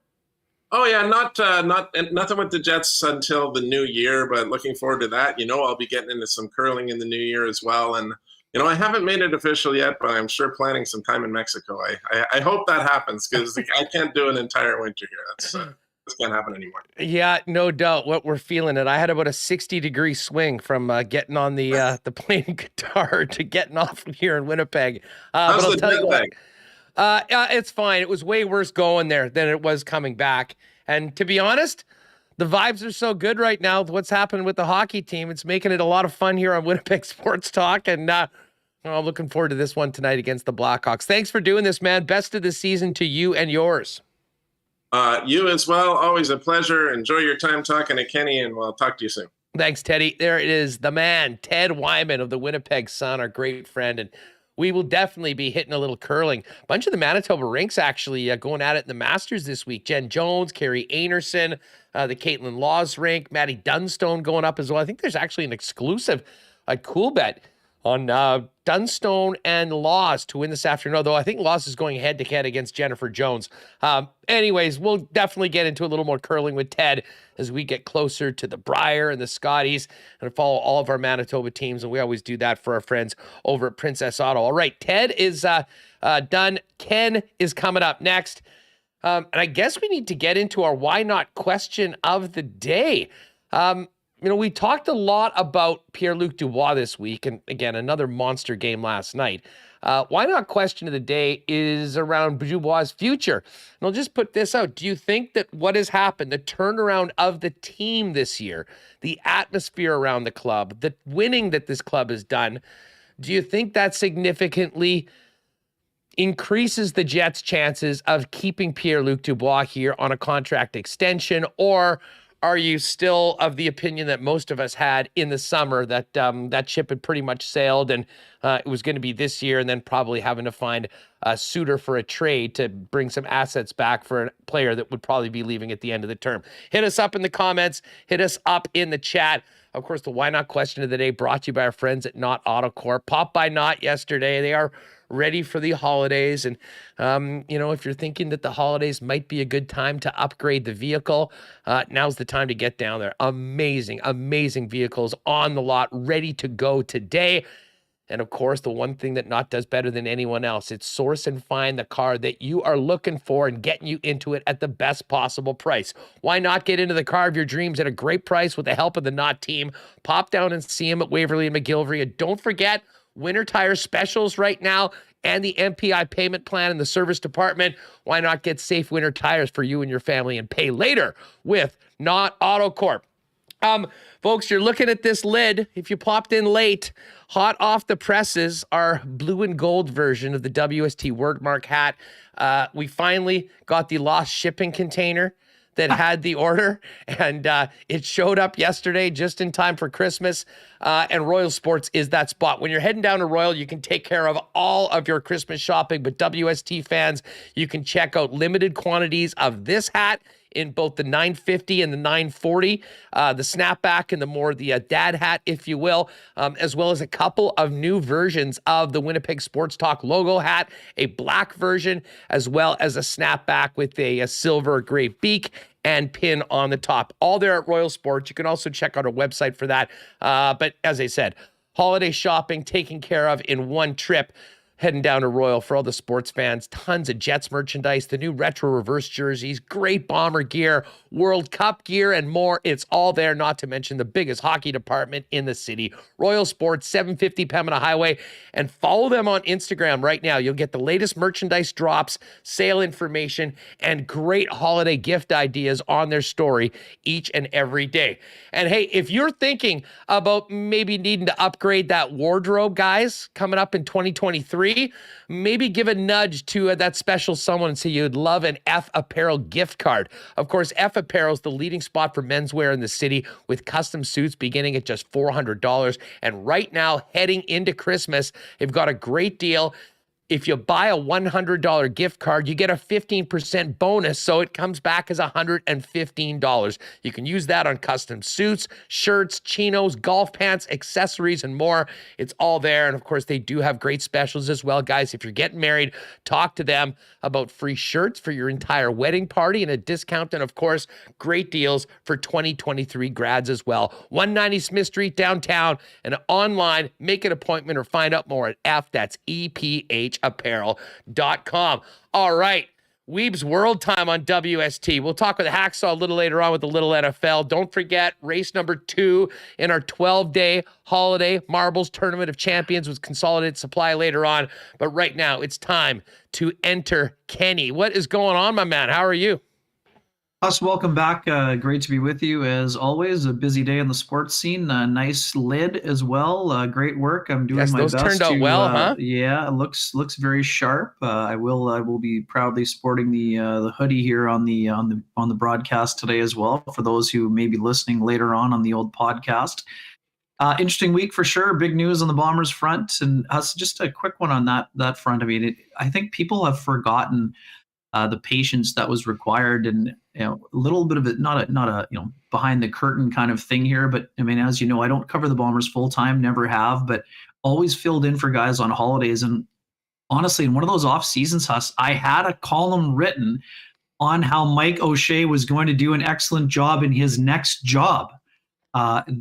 Oh yeah, nothing with the Jets until the new year, but looking forward to that. I'll be getting into some curling in the new year as well. And I haven't made it official yet, but I'm sure planning some time in Mexico. I hope that happens because I can't do an entire winter here. This can't happen anymore. Yeah, no doubt. What we're feeling it. I had about a 60-degree swing from getting on the playing guitar to getting off here in Winnipeg. But I'll tell you what, it's fine. It was way worse going there than it was coming back. And to be honest, the vibes are so good right now with what's happening with the hockey team. It's making it a lot of fun here on Winnipeg Sports Talk. And I'm looking forward to this one tonight against the Blackhawks. Thanks for doing this, man. Best of the season to you and yours. You as well. Always a pleasure. Enjoy your time talking to Kenny, and we'll talk to you soon. Thanks, Teddy. There it is, the man, Ted Wyman of the Winnipeg Sun, our great friend. And we will definitely be hitting a little curling. A bunch of the Manitoba rinks actually going at it in the Masters this week. Jen Jones, Carrie Anerson, the Caitlin Laws rink, Maddie Dunstone going up as well. I think there's actually an exclusive at Coolbet on Dunstone and Laws to win this afternoon, although I think Laws is going head-to-head against Jennifer Jones. Anyways, we'll definitely get into a little more curling with Ted as we get closer to the Brier and the Scotties and follow all of our Manitoba teams, and we always do that for our friends over at Princess Auto. All right, Ted is done. Ken is coming up next. And I guess we need to get into our why not question of the day. We talked a lot about Pierre-Luc Dubois this week, and again, another monster game last night. Why not question of the day is around Dubois' future. And I'll just put this out. Do you think that what has happened, the turnaround of the team this year, the atmosphere around the club, the winning that this club has done, do you think that significantly increases the Jets' chances of keeping Pierre-Luc Dubois here on a contract extension, or are you still of the opinion that most of us had in the summer that that ship had pretty much sailed and it was going to be this year, and then probably having to find a suitor for a trade to bring some assets back for a player that would probably be leaving at the end of the term? Hit us up in the comments. Hit us up in the chat. Of course, the why not question of the day brought to you by our friends at Knott Autocorp. Popped by Knott yesterday. They are ready for the holidays. And, if you're thinking that the holidays might be a good time to upgrade the vehicle, now's the time to get down there. Amazing, amazing vehicles on the lot, ready to go today. And of course, the one thing that Knott does better than anyone else, it's source and find the car that you are looking for and getting you into it at the best possible price. Why not get into the car of your dreams at a great price with the help of the Knott team? Pop down and see them at Waverly and McGillivray. And don't forget, winter tire specials right now and the MPI payment plan in the service department. Why not get safe winter tires for you and your family and pay later with Knott Autocorp? Folks, you're looking at this lid. If you popped in late, hot off the presses, our blue and gold version of the WST Wordmark hat. We finally got the lost shipping container that had the order, and it showed up yesterday just in time for Christmas, and Royal Sports is that spot. When you're heading down to Royal, you can take care of all of your Christmas shopping, but WST fans, you can check out limited quantities of this hat in both the 950 and the 940, the snapback and the dad hat, if you will, as well as a couple of new versions of the Winnipeg Sports Talk logo hat, a black version, as well as a snapback with a silver gray beak and pin on the top. All there at Royal Sports. You can also check out our website for that. But as I said, holiday shopping taken care of in one trip. Heading down to Royal for all the sports fans. Tons of Jets merchandise, the new retro reverse jerseys, great Bomber gear, World Cup gear, and more. It's all there, not to mention the biggest hockey department in the city. Royal Sports, 750 Pembina Highway. And follow them on Instagram right now. You'll get the latest merchandise drops, sale information, and great holiday gift ideas on their story each and every day. And hey, if you're thinking about maybe needing to upgrade that wardrobe, guys, coming up in 2023, maybe give a nudge to that special someone and say you'd love an F Apparel gift card. Of course, F Apparel is the leading spot for menswear in the city, with custom suits beginning at just $400. And right now, heading into Christmas, they've got a great deal. If you buy a $100 gift card, you get a 15% bonus, so it comes back as $115. You can use that on custom suits, shirts, chinos, golf pants, accessories, and more. It's all there, and of course, they do have great specials as well, guys. If you're getting married, talk to them about free shirts for your entire wedding party and a discount, and of course, great deals for 2023 grads as well. 190 Smith Street downtown, and online. Make an appointment or find out more at F, that's EPHapparel.com. All right. Weeb's World Time on WST. We'll talk with Hacksaw a little later on with the Little NFL. Don't forget, race number 2 in our 12-day holiday Marbles Tournament of Champions with Consolidated Supply later on. But right now, it's time to enter Kenny. What is going on, my man? How are you? Us, welcome back. Great to be with you as always. A busy day in the sports scene. Nice lid as well. Great work. I'm doing my best. Those turned out well, huh? Yeah, it looks very sharp. I will be proudly sporting the hoodie here on the broadcast today as well. For those who may be listening later on the old podcast. Interesting week for sure. Big news on the Bombers front, and us just a quick one on that front. I mean, I think people have forgotten the patience that was required and a little bit of it, not a behind the curtain kind of thing here, but I mean, as you know, I don't cover the Bombers full time, never have, but always filled in for guys on holidays. And honestly, in one of those off seasons, Huss, I had a column written on how Mike O'Shea was going to do an excellent job in his next job.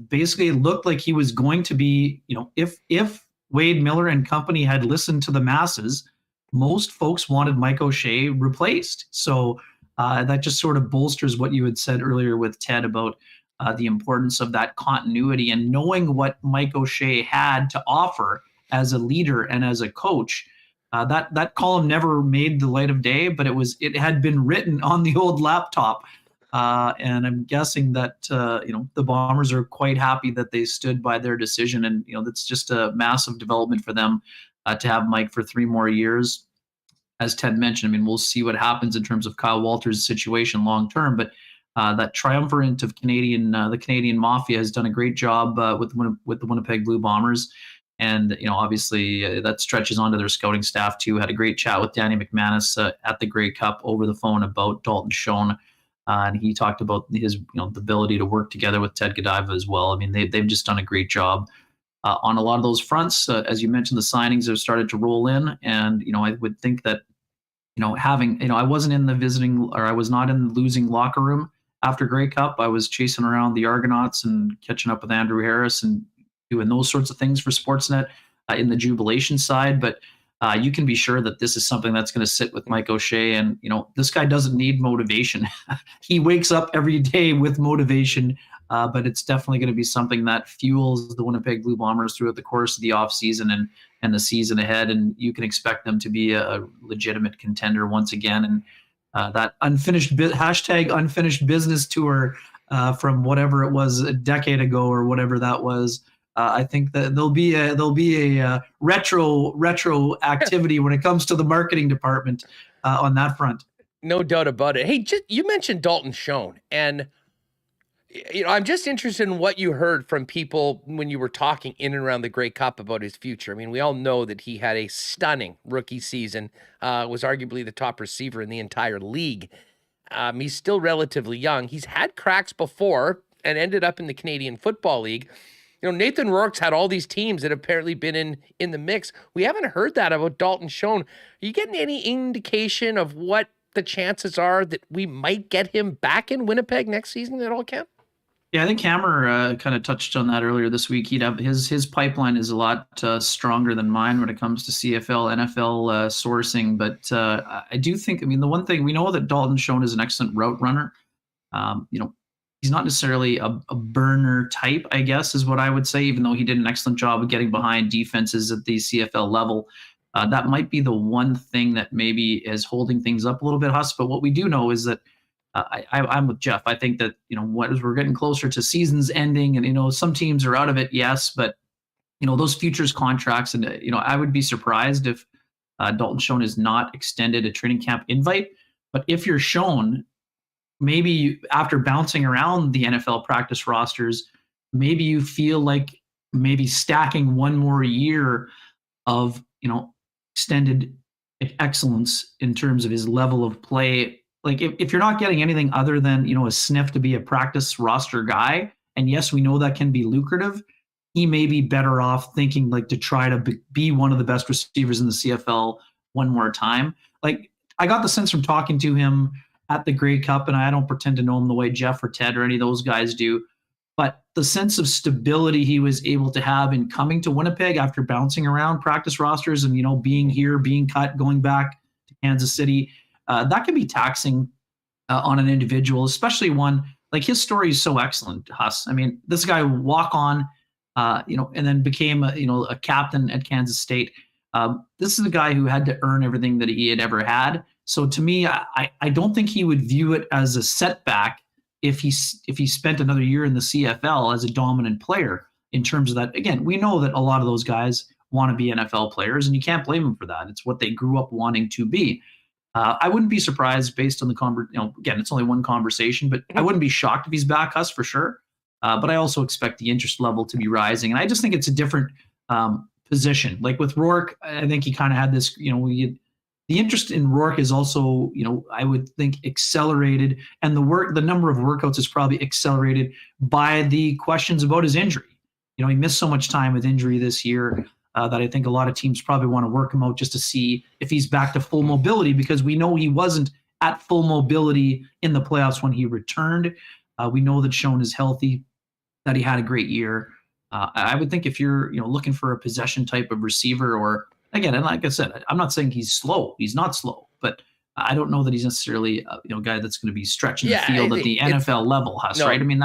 Basically, it looked like he was going to be, if Wade Miller and company had listened to the masses, most folks wanted Mike O'Shea replaced. So that just sort of bolsters what you had said earlier with Ted about the importance of that continuity and knowing what Mike O'Shea had to offer as a leader and as a coach. That column never made the light of day, but it had been written on the old laptop. And I'm guessing that, the Bombers are quite happy that they stood by their decision. And, that's just a massive development for them to have Mike for 3 more years. As Ted mentioned, I mean, we'll see what happens in terms of Kyle Walters' situation long term. But that triumvirate of the Canadian Mafia has done a great job with the Winnipeg Blue Bombers. And, obviously that stretches onto their scouting staff too. Had a great chat with Danny McManus at the Grey Cup over the phone about Dalton Schoen. And he talked about his, the ability to work together with Ted Godiva as well. I mean, they've just done a great job on a lot of those fronts. As you mentioned, the signings have started to roll in. And, I would think that, I wasn't in the visiting, or I was not in the losing locker room after Grey Cup. I was chasing around the Argonauts and catching up with Andrew Harris and doing those sorts of things for Sportsnet in the jubilation side. But you can be sure that this is something that's going to sit with Mike O'Shea. And, this guy doesn't need motivation. He wakes up every day with motivation, but it's definitely going to be something that fuels the Winnipeg Blue Bombers throughout the course of the offseason and the season ahead. And you can expect them to be a legitimate contender once again. And that unfinished business tour from whatever it was a decade ago or whatever that was, I think that there'll be a retro activity when it comes to the marketing department on that front. No doubt about it. Hey, you mentioned Dalton Schoen, and I'm just interested in what you heard from people when you were talking in and around the Grey Cup about his future. I mean, we all know that he had a stunning rookie season, was arguably the top receiver in the entire league. He's still relatively young. He's had cracks before and ended up in the Canadian Football League. Nathan Rourke's had all these teams that have apparently been in the mix. We haven't heard that about Dalton Schoen. Are you getting any indication of what the chances are that we might get him back in Winnipeg next season at all, Cam? Yeah, I think Hammer kind of touched on that earlier this week. He'd have his pipeline is a lot stronger than mine when it comes to CFL, NFL sourcing. But I do think, the one thing we know that Dalton Schoen is an excellent route runner. He's not necessarily a burner type, I guess, is what I would say, even though he did an excellent job of getting behind defenses at the CFL level. That might be the one thing that maybe is holding things up a little bit, Huss. But what we do know is that I'm with Jeff. I think that, as we're getting closer to seasons ending and, some teams are out of it, yes, but, those futures contracts and, I would be surprised if Dalton Schoen is not extended a training camp invite. But if you're shown, maybe after bouncing around the NFL practice rosters, maybe you feel like maybe stacking one more year of, extended excellence in terms of his level of play. Like if you're not getting anything other than, a sniff to be a practice roster guy, and yes, we know that can be lucrative, he may be better off thinking to try to be one of the best receivers in the CFL one more time. Like I got the sense from talking to him at the Grey Cup, and I don't pretend to know him the way Jeff or Ted or any of those guys do, but the sense of stability he was able to have in coming to Winnipeg after bouncing around practice rosters and, being here, being cut, going back to Kansas City, that can be taxing on an individual, especially one like his story is so excellent, Huss. This guy walk on, and then became a captain at Kansas State. This is a guy who had to earn everything that he had ever had. So to me, I don't think he would view it as a setback if he spent another year in the CFL as a dominant player. In terms of that, again, we know that a lot of those guys want to be NFL players, and you can't blame them for that. It's what they grew up wanting to be. I wouldn't be surprised based on the again, it's only one conversation, but I wouldn't be shocked if he's back, Huss, for sure. But I also expect the interest level to be rising, and I just think it's a different position. Like with Rourke, I think he kind of had this, The interest in Rourke is also, I would think accelerated, and the number of workouts is probably accelerated by the questions about his injury. He missed so much time with injury this year that I think a lot of teams probably want to work him out just to see if he's back to full mobility, because we know he wasn't at full mobility in the playoffs when he returned. We know that Schoen is healthy, that he had a great year. I would think if you're looking for a possession type of receiver, or again, and like I said, I'm not saying he's slow. He's not slow, but I don't know that he's necessarily a guy that's going to be stretching the field at the NFL level, right? I mean,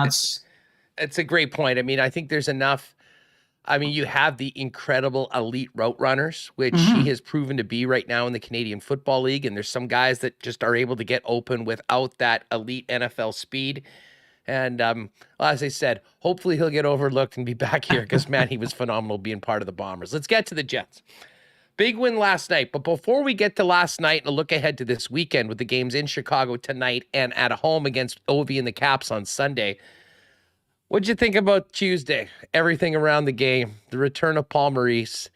it's a great point. I mean, I think there's enough. I mean, you have the incredible elite route runners, which he has proven to be right now in the Canadian Football League. And there's some guys that just are able to get open without that elite NFL speed. And as I said, hopefully he'll get overlooked and be back here, because, man, he was phenomenal being part of the Bombers. Let's get to the Jets. Big win last night. But before we get to last night and a look ahead to this weekend with the games in Chicago tonight and at home against Ovi and the Caps on Sunday, what'd you think about Tuesday? Everything around the game, the return of Paul Maurice,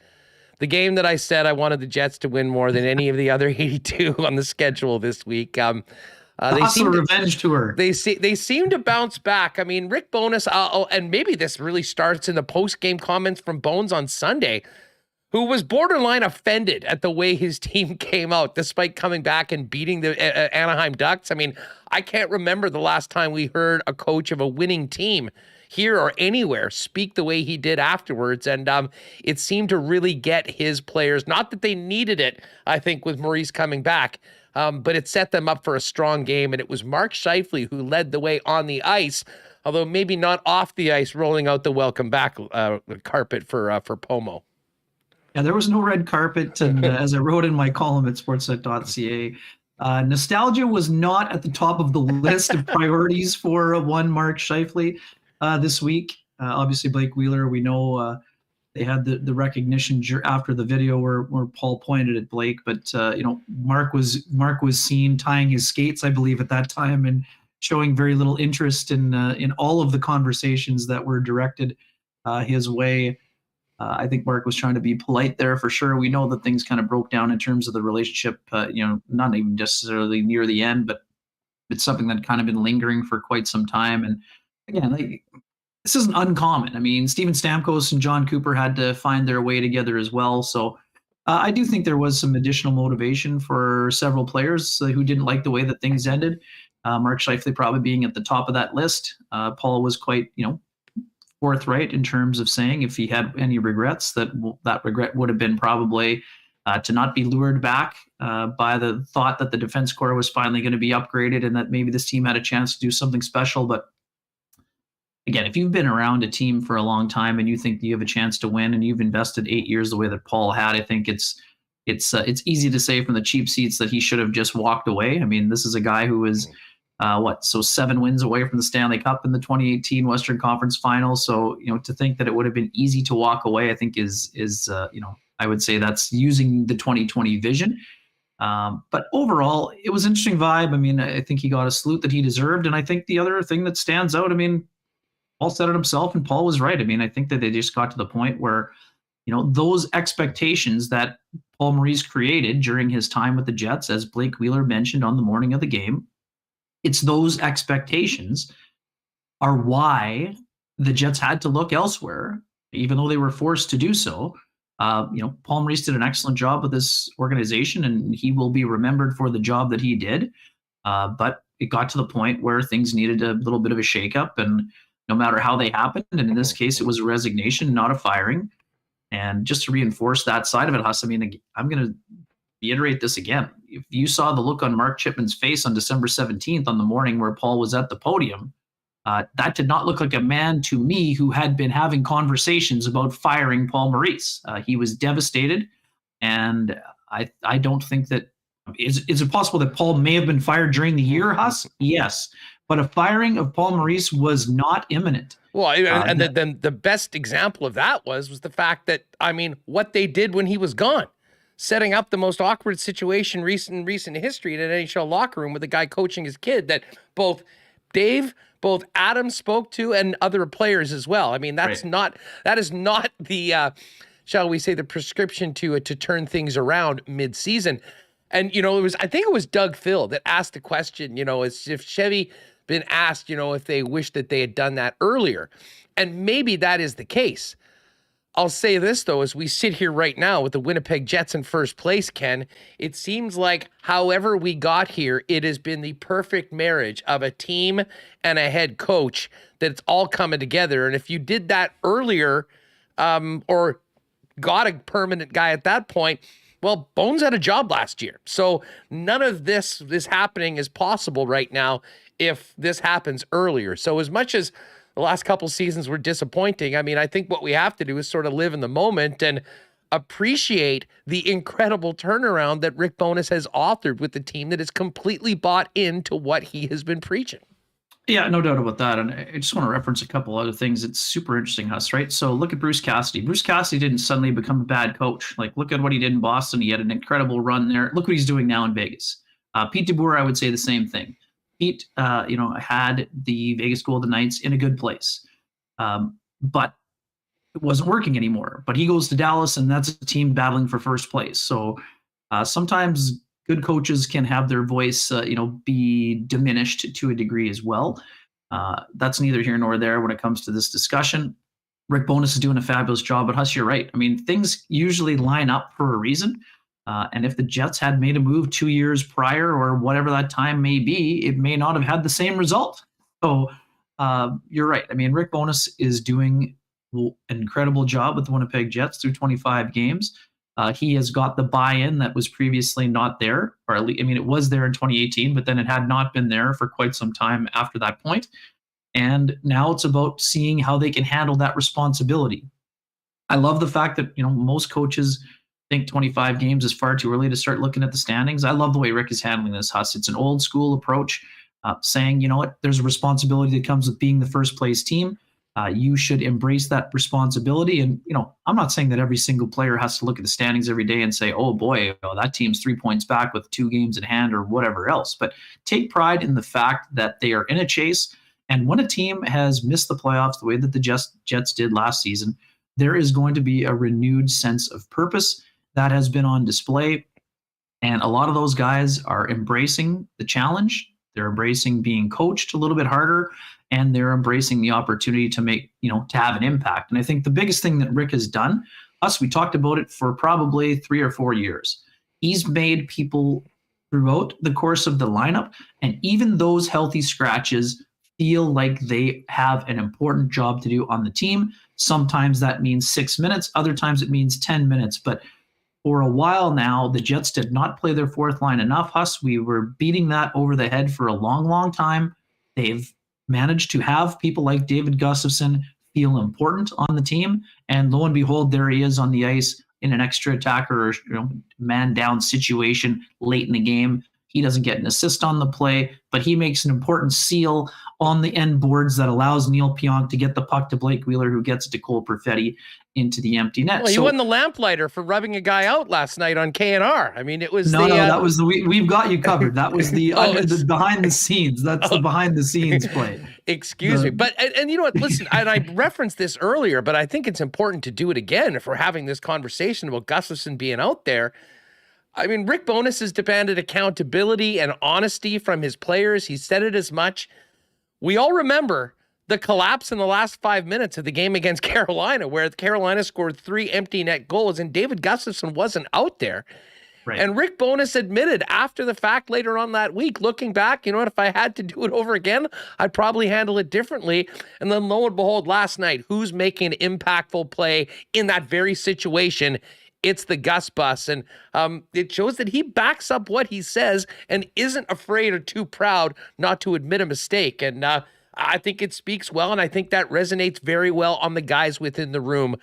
the game that I said I wanted the Jets to win more than any of the other 82 on the schedule this week. They seem revenge tour. They seem to bounce back. I mean, Rick Bowness, and maybe this really starts in the post-game comments from Bones on Sunday, who was borderline offended at the way his team came out, despite coming back and beating the Anaheim Ducks. I mean, I can't remember the last time we heard a coach of a winning team here or anywhere speak the way he did afterwards. And it seemed to really get his players, not that they needed it, I think, with Maurice coming back, but it set them up for a strong game. And it was Mark Scheifele who led the way on the ice, although maybe not off the ice, rolling out the welcome back carpet for Pomo. Yeah, there was no red carpet, and as I wrote in my column at sportsnet.ca, nostalgia was not at the top of the list of priorities for one Mark Scheifele this week. Obviously, Blake Wheeler, we know they had the recognition after the video where Paul pointed at Blake, but Mark was seen tying his skates, I believe, at that time, and showing very little interest in all of the conversations that were directed his way. I think Mark was trying to be polite there for sure. We know that things kind of broke down in terms of the relationship, not even necessarily near the end, but it's something that kind of been lingering for quite some time. And again, this isn't uncommon. I mean, Steven Stamkos and John Cooper had to find their way together as well. So I do think there was some additional motivation for several players who didn't like the way that things ended. Mark Scheifele probably being at the top of that list. Paul was quite, forthright in terms of saying if he had any regrets, that regret would have been probably to not be lured back by the thought that the defense corps was finally going to be upgraded and that maybe this team had a chance to do something special. But again, if you've been around a team for a long time and you think you have a chance to win and you've invested 8 years the way that Paul had, I think it's easy to say from the cheap seats that he should have just walked away. I mean, this is a guy who is 7 wins away from the Stanley Cup in the 2018 Western Conference Finals. So, to think that it would have been easy to walk away, I think is I would say that's using the 2020 vision. But overall, it was an interesting vibe. I mean, I think he got a salute that he deserved. And I think the other thing that stands out, I mean, Paul said it himself and Paul was right. I mean, I think that they just got to the point where, those expectations that Paul Maurice created during his time with the Jets, as Blake Wheeler mentioned on the morning of the game, it's those expectations are why the Jets had to look elsewhere, even though they were forced to do so. Paul Maurice did an excellent job with this organization, and he will be remembered for the job that he did. But it got to the point where things needed a little bit of a shakeup, and no matter how they happened, and in this case, it was a resignation, not a firing. And just to reinforce that side of it, Huss, I mean, I'm going to reiterate this again. If you saw the look on Mark Chipman's face on December 17th on the morning where Paul was at the podium, that did not look like a man to me who had been having conversations about firing Paul Maurice. He was devastated, and I don't think that is it possible that Paul may have been fired during the year, Huss? Yes, but a firing of Paul Maurice was not imminent. Well, and then the best example of that was the fact that, I mean, what they did when he was gone, setting up the most awkward situation in recent history in an NHL locker room with a guy coaching his kid that both Adam spoke to and other players as well. I mean, that is not the, shall we say, the prescription to turn things around mid-season. And, I think it was Doug Phil that asked the question, as if Chevy been asked, if they wish that they had done that earlier. And maybe that is the case. I'll say this, though, as we sit here right now with the Winnipeg Jets in first place, Ken, it seems like however we got here, it has been the perfect marriage of a team and a head coach that it's all coming together. And if you did that earlier or got a permanent guy at that point, well, Bones had a job last year. So none of this happening is possible right now if this happens earlier. So as much as the last couple seasons were disappointing, I think what we have to do is sort of live in the moment and appreciate the incredible turnaround that Rick Bowness has authored with the team that is completely bought into what he has been preaching. Yeah, no doubt about that. And I just want to reference a couple other things. It's super interesting, Huss, right? So look at Bruce Cassidy. Bruce Cassidy didn't suddenly become a bad coach. Like, look at what he did in Boston. He had an incredible run there. Look what he's doing now in Vegas. Pete DeBoer, I would say the same thing. Pete, had the Vegas Golden Knights in a good place, but it wasn't working anymore. But he goes to Dallas, and that's a team battling for first place. So sometimes good coaches can have their voice, be diminished to a degree as well. That's neither here nor there when it comes to this discussion. Rick Bowness is doing a fabulous job, but Huss, you're right. Things usually line up for a reason. And if the Jets had made a move 2 years prior or whatever that time may be, it may not have had the same result. So you're right. Rick Bowness is doing an incredible job with the Winnipeg Jets through 25 games. He has got the buy-in that was previously not there, or at least, it was there in 2018, but then it had not been there for quite some time after that point. And now it's about seeing how they can handle that responsibility. I love the fact that, most coaches think 25 games is far too early to start looking at the standings. I love the way Rick is handling this, Huss. It's an old school approach, saying, there's a responsibility that comes with being the first place team. You should embrace that responsibility. And, I'm not saying that every single player has to look at the standings every day and say, oh boy, that team's 3 points back with 2 games in hand or whatever else. But take pride in the fact that they are in a chase. And when a team has missed the playoffs the way that the Jets did last season, there is going to be a renewed sense of purpose that has been on display. And a lot of those guys are embracing the challenge. They're embracing being coached a little bit harder, and they're embracing the opportunity to make, to have an impact. And I think the biggest thing that Rick has done, we talked about it for probably 3 or 4 years. He's made people throughout the course of the lineup, and even those healthy scratches, feel like they have an important job to do on the team. Sometimes that means 6 minutes. Other times it means 10 minutes. But for a while now, the Jets did not play their fourth line enough, Huss. We were beating that over the head for a long, long time. They've managed to have people like David Gustafsson feel important on the team. And lo and behold, there he is on the ice in an extra attacker or man down situation late in the game. He doesn't get an assist on the play, but he makes an important seal on the end boards that allows Neil Pionk to get the puck to Blake Wheeler, who gets it to Cole Perfetti into the empty net. Well, he won the lamplighter for rubbing a guy out last night on KNR. It was that was the We've Got You Covered. That was the behind the scenes. That's the behind the scenes play. Excuse me. But, and you know what, listen, and I referenced this earlier, but I think it's important to do it again if we're having this conversation about Gustafsson being out there. Rick Bowness has demanded accountability and honesty from his players. He said it as much. We all remember the collapse in the last 5 minutes of the game against Carolina, where Carolina scored 3 empty net goals and David Gustafsson wasn't out there. Right. And Rick Bowness admitted after the fact later on that week, looking back, if I had to do it over again, I'd probably handle it differently. And then lo and behold, last night, who's making an impactful play in that very situation? It's the Gus Bus. And it shows that he backs up what he says and isn't afraid or too proud not to admit a mistake. And I think it speaks well, and I think that resonates very well on the guys within the room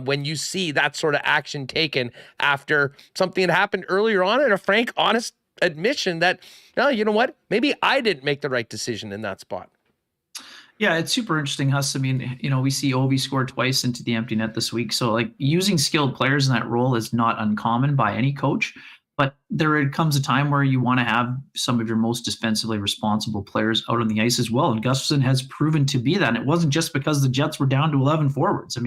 when you see that sort of action taken after something that happened earlier on and a frank, honest admission that, you know what, maybe I didn't make the right decision in that spot. Yeah, it's super interesting, Huss. We see Ovi score twice into the empty net this week. So, using skilled players in that role is not uncommon by any coach. But there comes a time where you want to have some of your most defensively responsible players out on the ice as well. And Gustafsson has proven to be that. And it wasn't just because the Jets were down to 11 forwards.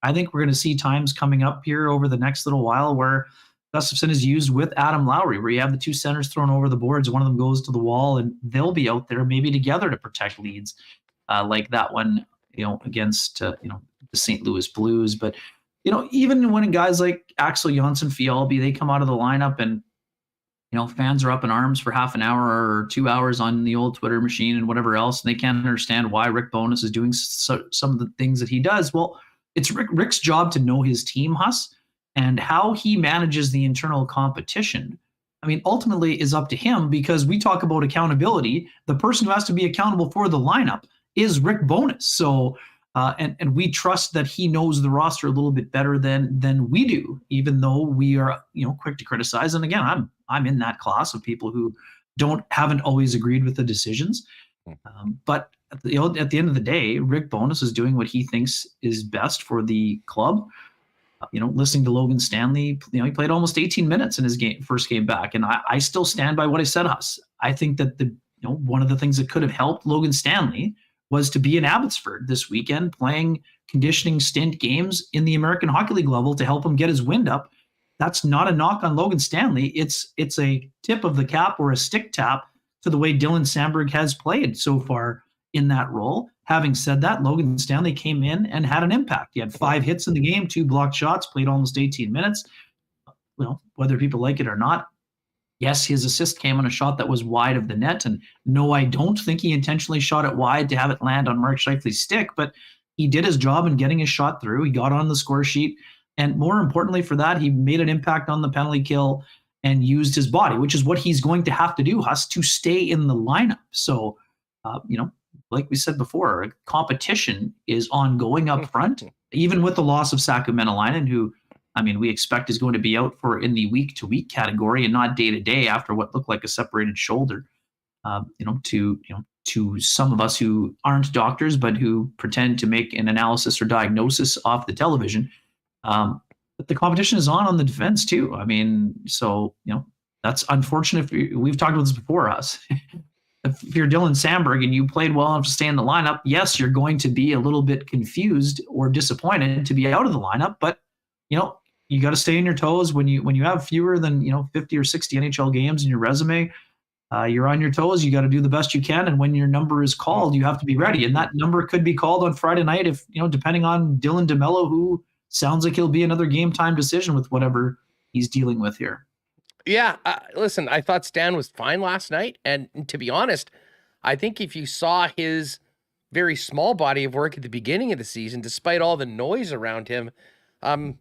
I think we're going to see times coming up here over the next little while where Gustafsson is used with Adam Lowry, where you have the two centers thrown over the boards. One of them goes to the wall, and they'll be out there maybe together to protect leads, like that one, against the St. Louis Blues. But even when guys like Axel Jonsson-Fjällby, they come out of the lineup and fans are up in arms for half an hour or 2 hours on the old Twitter machine and whatever else, and they can't understand why Rick Bowness is doing some of the things that he does. Well, it's Rick's job to know his team, Huss, and how he manages the internal competition. I mean, ultimately is up to him, because we talk about accountability. The person who has to be accountable for the lineup is Rick Bowness. So, and we trust that he knows the roster a little bit better than we do, even though we are, quick to criticize. And again, I'm in that class of people who haven't always agreed with the decisions. But at the end of the day, Rick Bowness is doing what he thinks is best for the club. Listening to Logan Stanley, he played almost 18 minutes in his first game back. And I still stand by what I said, Huss. I think that one of the things that could have helped Logan Stanley was to be in Abbotsford this weekend, playing conditioning stint games in the American Hockey League level to help him get his wind up. That's not a knock on Logan Stanley. It's a tip of the cap or a stick tap to the way Dylan Sandberg has played so far in that role. Having said that, Logan Stanley came in and had an impact. He had 5 hits in the game, 2 blocked shots, played almost 18 minutes. Well, whether people like it or not, yes, his assist came on a shot that was wide of the net. And no, I don't think he intentionally shot it wide to have it land on Mark Scheifele's stick, but he did his job in getting his shot through. He got on the score sheet. And more importantly for that, he made an impact on the penalty kill and used his body, which is what he's going to have to do, Huss, to stay in the lineup. So, like we said before, competition is ongoing up front, even with the loss of Saku Menelainen, who, we expect is going to be out in the week-to-week category and not day-to-day after what looked like a separated shoulder. To some of us who aren't doctors but who pretend to make an analysis or diagnosis off the television. But the competition is on the defense too. That's unfortunate. We've talked about this before, us. If you're Dylan Sandberg and you played well enough to stay in the lineup, yes, you're going to be a little bit confused or disappointed to be out of the lineup. But you got to stay on your toes when you have fewer than 50 or 60 NHL games in your resume. You're on your toes. You got to do the best you can, and when your number is called, you have to be ready. And that number could be called on Friday night if depending on Dylan DeMello, who sounds like he'll be another game time decision with whatever he's dealing with here. Yeah, listen, I thought Stan was fine last night. And to be honest, I think if you saw his very small body of work at the beginning of the season, despite all the noise around him,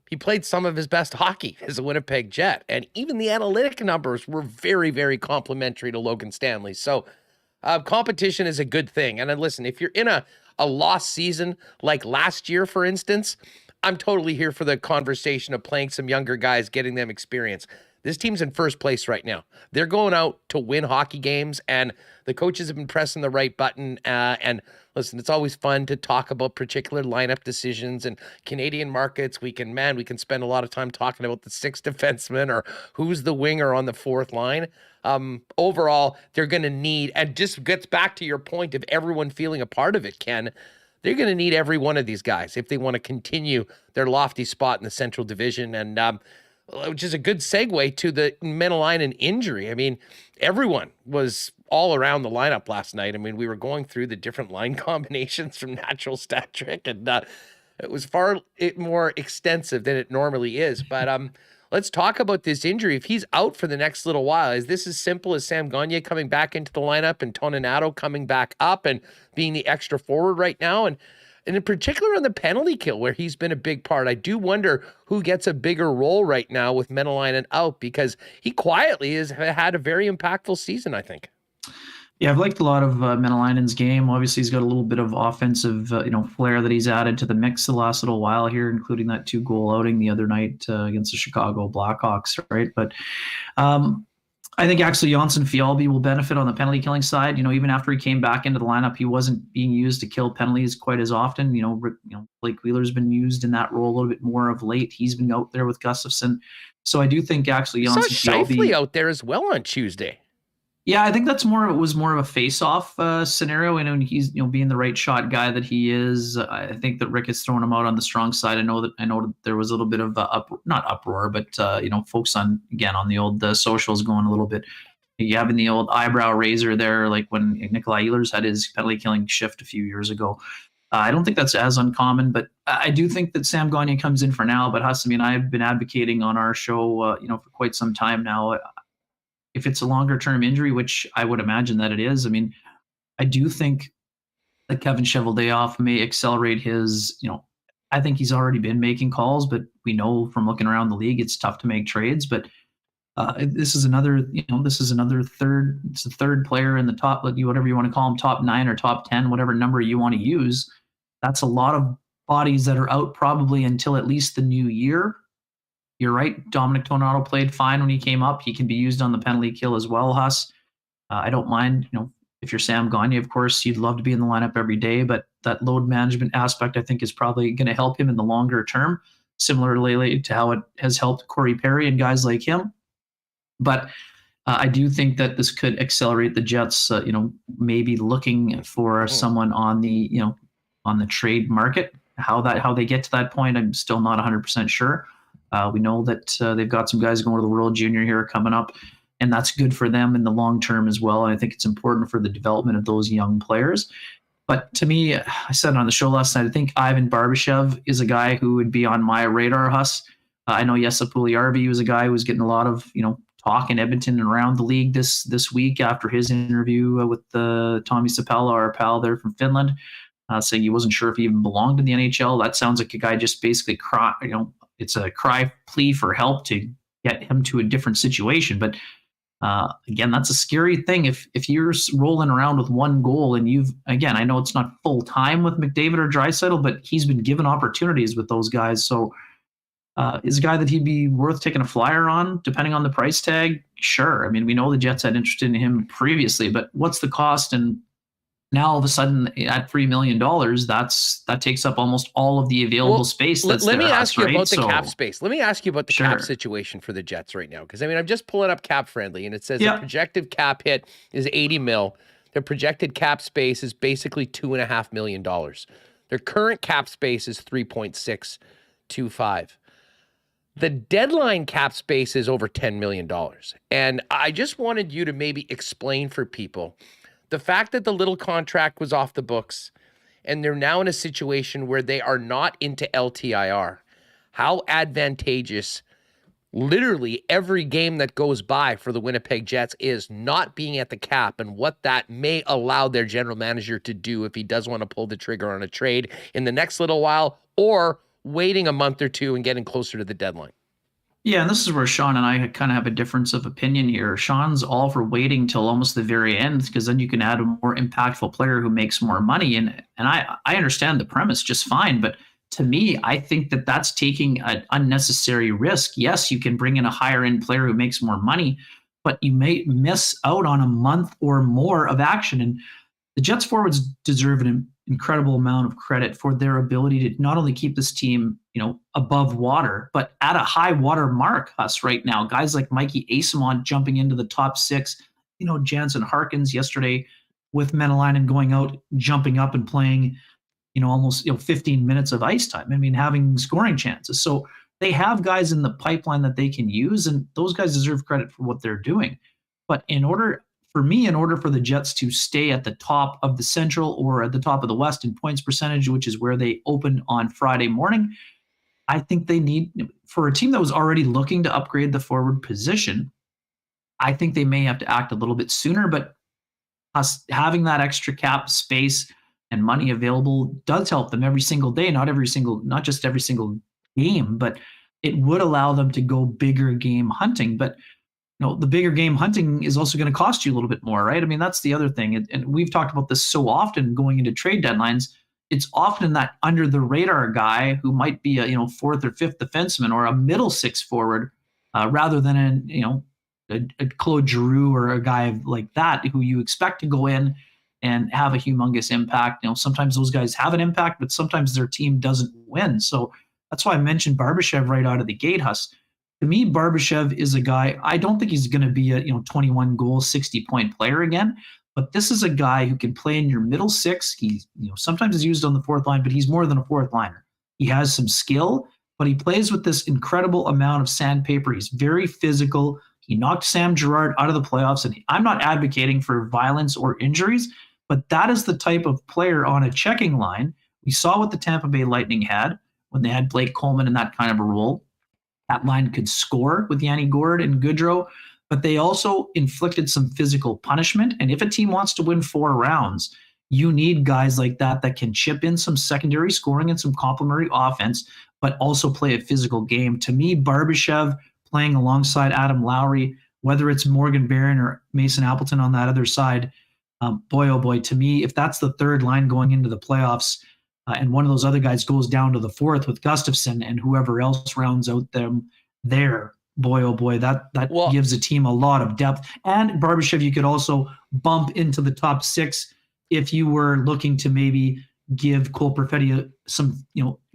he played some of his best hockey as a Winnipeg Jet. And even the analytic numbers were very, very complimentary to Logan Stanley. So competition is a good thing. And then listen, if you're in a lost season like last year, for instance, I'm totally here for the conversation of playing some younger guys, getting them experience. This team's in first place right now. They're going out to win hockey games, and the coaches have been pressing the right button. And listen, it's always fun to talk about particular lineup decisions and Canadian markets. We can spend a lot of time talking about the 6th defenseman or who's the winger on the 4th line. Overall, they're going to need, and just gets back to your point of everyone feeling a part of it, Ken, they're going to need every one of these guys if they want to continue their lofty spot in the Central Division. And which is a good segue to the Menelainen injury. Everyone was all around the lineup last night. We were going through the different line combinations from Natural Stat Trick, and it was far more extensive than it normally is. But let's talk about this injury. If he's out for the next little while, is this as simple as Sam Gagner coming back into the lineup and Toninato coming back up and being the extra forward right now? And in particular on the penalty kill, where he's been a big part, I do wonder who gets a bigger role right now with Menelainen out, because he quietly has had a very impactful season, I think. Yeah, I've liked a lot of Menelainen's game. Obviously, he's got a little bit of offensive, flair that he's added to the mix the last little while here, including that 2-goal outing the other night against the Chicago Blackhawks, right? But I think actually Jonsson-Fjällby will benefit on the penalty killing side. Even after he came back into the lineup, he wasn't being used to kill penalties quite as often. Blake Wheeler's been used in that role a little bit more of late. He's been out there with Gustafsson. So I do think actually Jonsson-Fjällby... Saw Scheifele out there as well on Tuesday. Yeah, I think that's was more of a face-off scenario, and he's being the right shot guy that he is. I think that Rick has thrown him out on the strong side. I know that there was a little bit of not uproar, but folks on the old socials going a little bit. You having the old eyebrow raiser there, like when Nikolai Ehlers had his penalty killing shift a few years ago. I don't think that's as uncommon, but I do think that Sam Gagner comes in for now. But Huss, I've been advocating on our show, for quite some time now. If it's a longer term injury, which I would imagine that it is, I do think that Kevin Cheveldayoff may accelerate his, I think he's already been making calls, but we know from looking around the league, it's tough to make trades. But this is another third, it's the third player in the top, whatever you want to call him, top 9 or top 10, whatever number you want to use. That's a lot of bodies that are out probably until at least the new year. You're right. Dominic Tonnato played fine when he came up. He can be used on the penalty kill as well, Huss. I don't mind, if you're Sam Gagner, of course, you'd love to be in the lineup every day, but that load management aspect, I think, is probably going to help him in the longer term, similarly to how it has helped Corey Perry and guys like him. But I do think that this could accelerate the Jets, maybe looking for someone on the trade market. How they get to that point, I'm still not 100% sure. We know that they've got some guys going to the World Junior here coming up, and that's good for them in the long term as well. And I think it's important for the development of those young players. But to me, I said on the show last night, I think Ivan Barbashev is a guy who would be on my radar, Huss. I know Jesse Puljujärvi was a guy who was getting a lot of talk in Edmonton and around the league this week after his interview with Tommy Sapela, our pal there from Finland, saying he wasn't sure if he even belonged in the NHL. That sounds like a guy just basically it's a plea for help to get him to a different situation. But again, that's a scary thing. If you're rolling around with one goal and I know it's not full time with McDavid or Draisaitl, but he's been given opportunities with those guys. So is a guy that he'd be worth taking a flyer on, depending on the price tag? Sure. We know the Jets had interest in him previously, but what's the cost? And now all of a sudden at $3 million, that takes up almost all of the available space. Let me ask you about the cap space. Let me ask you about the cap situation for the Jets right now. Because I'm just pulling up Cap Friendly, and it says the projected cap hit is $80 million. Their projected cap space is basically $2.5 million. Their current cap space is $3.625. The deadline cap space is over $10 million. And I just wanted you to maybe explain for people the fact that the little contract was off the books and they're now in a situation where they are not into LTIR. How advantageous literally every game that goes by for the Winnipeg Jets is not being at the cap, and what that may allow their general manager to do if he does want to pull the trigger on a trade in the next little while, or waiting a month or two and getting closer to the deadline. Yeah, and this is where Sean and I kind of have a difference of opinion here. Sean's all for waiting till almost the very end, because then you can add a more impactful player who makes more money. And I understand the premise just fine, but to me, I think that that's taking an unnecessary risk. Yes, you can bring in a higher end player who makes more money, but you may miss out on a month or more of action. And the Jets forwards deserve an incredible amount of credit for their ability to not only keep this team, above water, but at a high water mark us right now. Guys like Mikey Asimont jumping into the top 6, Jansen Harkins yesterday with Menelainen going out, jumping up and playing, almost 15 minutes of ice time. Having scoring chances. So they have guys in the pipeline that they can use, and those guys deserve credit for what they're doing. But in order for the Jets to stay at the top of the Central or at the top of the West in points percentage, which is where they opened on Friday morning, I think they need, for a team that was already looking to upgrade the forward position, I think they may have to act a little bit sooner. But us having that extra cap space and money available does help them every single day, not just every single game, but it would allow them to go bigger game hunting. But the bigger game hunting is also going to cost you a little bit more, right? That's the other thing. And we've talked about this so often going into trade deadlines. It's often that under the radar guy who might be a fourth or fifth defenseman or a middle 6 forward, rather than a Claude Giroux or a guy like that who you expect to go in and have a humongous impact. Sometimes those guys have an impact, but sometimes their team doesn't win. So that's why I mentioned Barbashev right out of the gate, Huss. To me, Barbashev is a guy, I don't think he's going to be a 21 goal, 60-point player again, but this is a guy who can play in your middle six. He's sometimes is used on the fourth line, but he's more than a fourth liner. He has some skill, but he plays with this incredible amount of sandpaper. He's very physical. He knocked Sam Girard out of the playoffs, and I'm not advocating for violence or injuries, but that is the type of player on a checking line. We saw what the Tampa Bay Lightning had when they had Blake Coleman in that kind of a role. That line could score with Yanni Gourde and Goodrow, but they also inflicted some physical punishment. And if a team wants to win 4 rounds, you need guys like that can chip in some secondary scoring and some complementary offense, but also play a physical game. To me, Barbashev playing alongside Adam Lowry, whether it's Morgan Barron or Mason Appleton on that other side, boy, oh boy, to me, if that's the third line going into the playoffs, and one of those other guys goes down to the fourth with Gustafson and whoever else rounds out them there, boy, oh boy, that gives a team a lot of depth. And Barbashev, you could also bump into the top 6 if you were looking to maybe give Cole Perfetti some,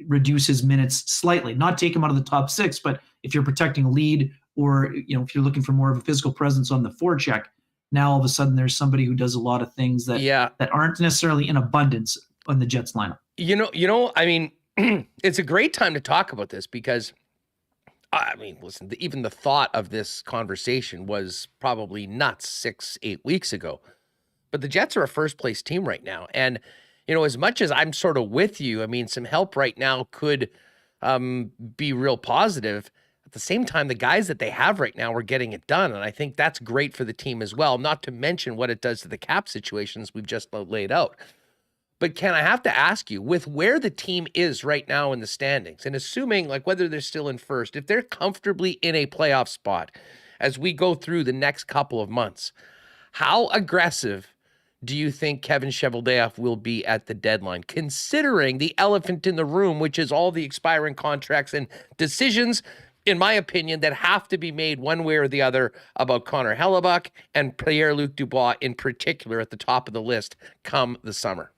reduce his minutes slightly, not take him out of the top 6, but if you're protecting a lead or, if you're looking for more of a physical presence on the forecheck, now all of a sudden there's somebody who does a lot of things that aren't necessarily in abundance on the Jets lineup. I mean, it's a great time to talk about this because, listen, even the thought of this conversation was probably nuts 6-8 weeks ago. But the Jets are a first-place team right now. And, as much as I'm sort of with you, some help right now could be real positive. At the same time, the guys that they have right now are getting it done. And I think that's great for the team as well, not to mention what it does to the cap situations we've just laid out. But Ken, I have to ask you, with where the team is right now in the standings, and assuming whether they're still in first, if they're comfortably in a playoff spot as we go through the next couple of months, how aggressive do you think Kevin Cheveldayoff will be at the deadline, considering the elephant in the room, which is all the expiring contracts and decisions, in my opinion, that have to be made one way or the other about Connor Hellebuyck and Pierre-Luc Dubois in particular at the top of the list come the summer?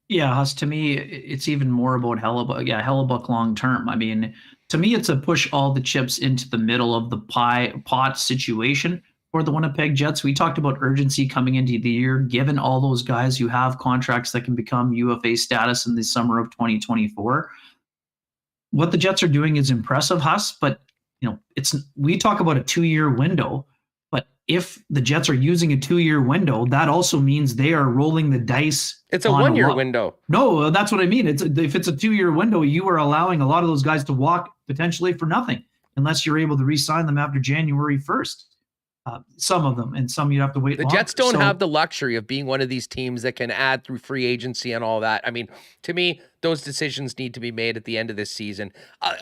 Yeah, Huss, to me, it's even more about Hellebuyck. Yeah, Hellebuyck long term. To me, it's a push all the chips into the middle of the pot situation for the Winnipeg Jets. We talked about urgency coming into the year, given all those guys who have contracts that can become UFA status in the summer of 2024. What the Jets are doing is impressive, Huss, but we talk about a 2-year window. But if the Jets are using a 2-year window, that also means they are rolling the dice. It's a 1-year window. No, that's what I mean. If it's a 2-year window, you are allowing a lot of those guys to walk potentially for nothing, unless you're able to re-sign them after January 1st. Some of them, and some you'd have to wait. The Jets don't have the luxury of being one of these teams that can add through free agency and all that. To me, those decisions need to be made at the end of this season.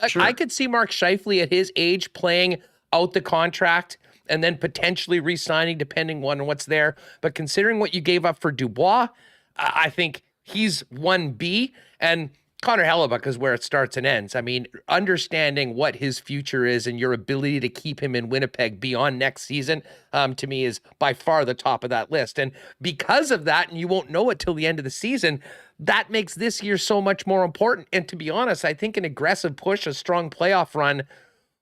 Sure. I could see Mark Scheifele at his age playing out the contract and then potentially re-signing depending on what's there. But considering what you gave up for Dubois, I think he's 1B, and Connor Hellebuyck is where it starts and ends. Understanding what his future is and your ability to keep him in Winnipeg beyond next season, to me, is by far the top of that list. And because of that, and you won't know it till the end of the season, that makes this year so much more important. And to be honest, I think an aggressive push, a strong playoff run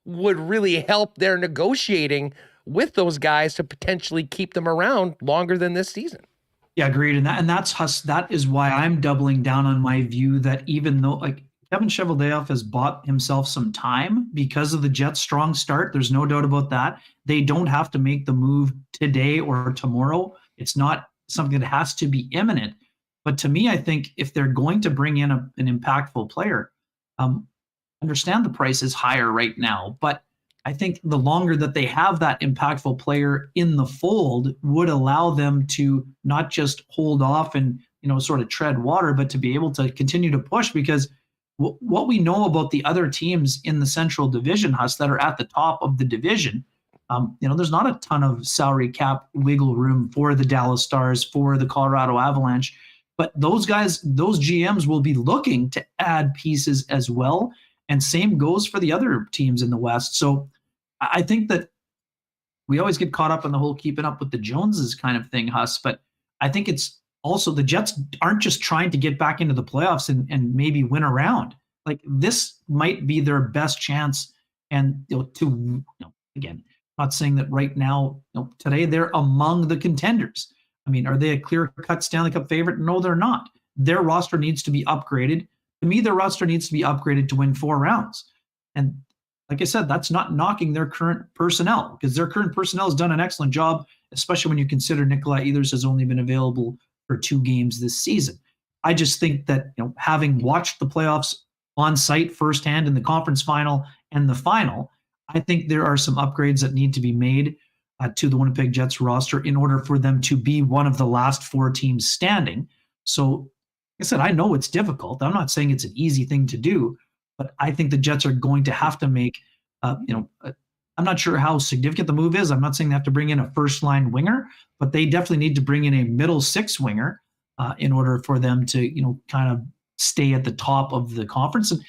would really help their negotiating with those guys to potentially keep them around longer than this season. Yeah, agreed. And that is why I'm doubling down on my view that even though Kevin Cheveldayoff has bought himself some time because of the Jets' strong start, there's no doubt about that. They don't have to make the move today or tomorrow. It's not something that has to be imminent. But to me, I think if they're going to bring in an impactful player, understand the price is higher right now, but I think the longer that they have that impactful player in the fold would allow them to not just hold off and, sort of tread water, but to be able to continue to push, because what we know about the other teams in the Central Division, Huss, that are at the top of the division, there's not a ton of salary cap wiggle room for the Dallas Stars, for the Colorado Avalanche, but those guys, those GMs will be looking to add pieces as well. And same goes for the other teams in the West. So I think that we always get caught up in the whole keeping up with the Joneses kind of thing, Huss. But I think it's also the Jets aren't just trying to get back into the playoffs and maybe win a round. This might be their best chance And again, not saying that right now, today they're among the contenders. I mean, are they a clear-cut Stanley Cup favorite? No, they're not. Their roster needs to be upgraded. To me, their roster needs to be upgraded to win 4 rounds. And like I said, that's not knocking their current personnel, because their current personnel has done an excellent job, especially when you consider Nikolai Ehlers has only been available for 2 games this season. I just think that, having watched the playoffs on site firsthand in the conference final and the final, I think there are some upgrades that need to be made to the Winnipeg Jets roster in order for them to be one of the last 4 teams standing. So, like I said, I know it's difficult. I'm not saying it's an easy thing to do, but I think the Jets are going to have to make, I'm not sure how significant the move is. I'm not saying they have to bring in a first-line winger, but they definitely need to bring in a middle 6 winger in order for them to, kind of stay at the top of the conference. And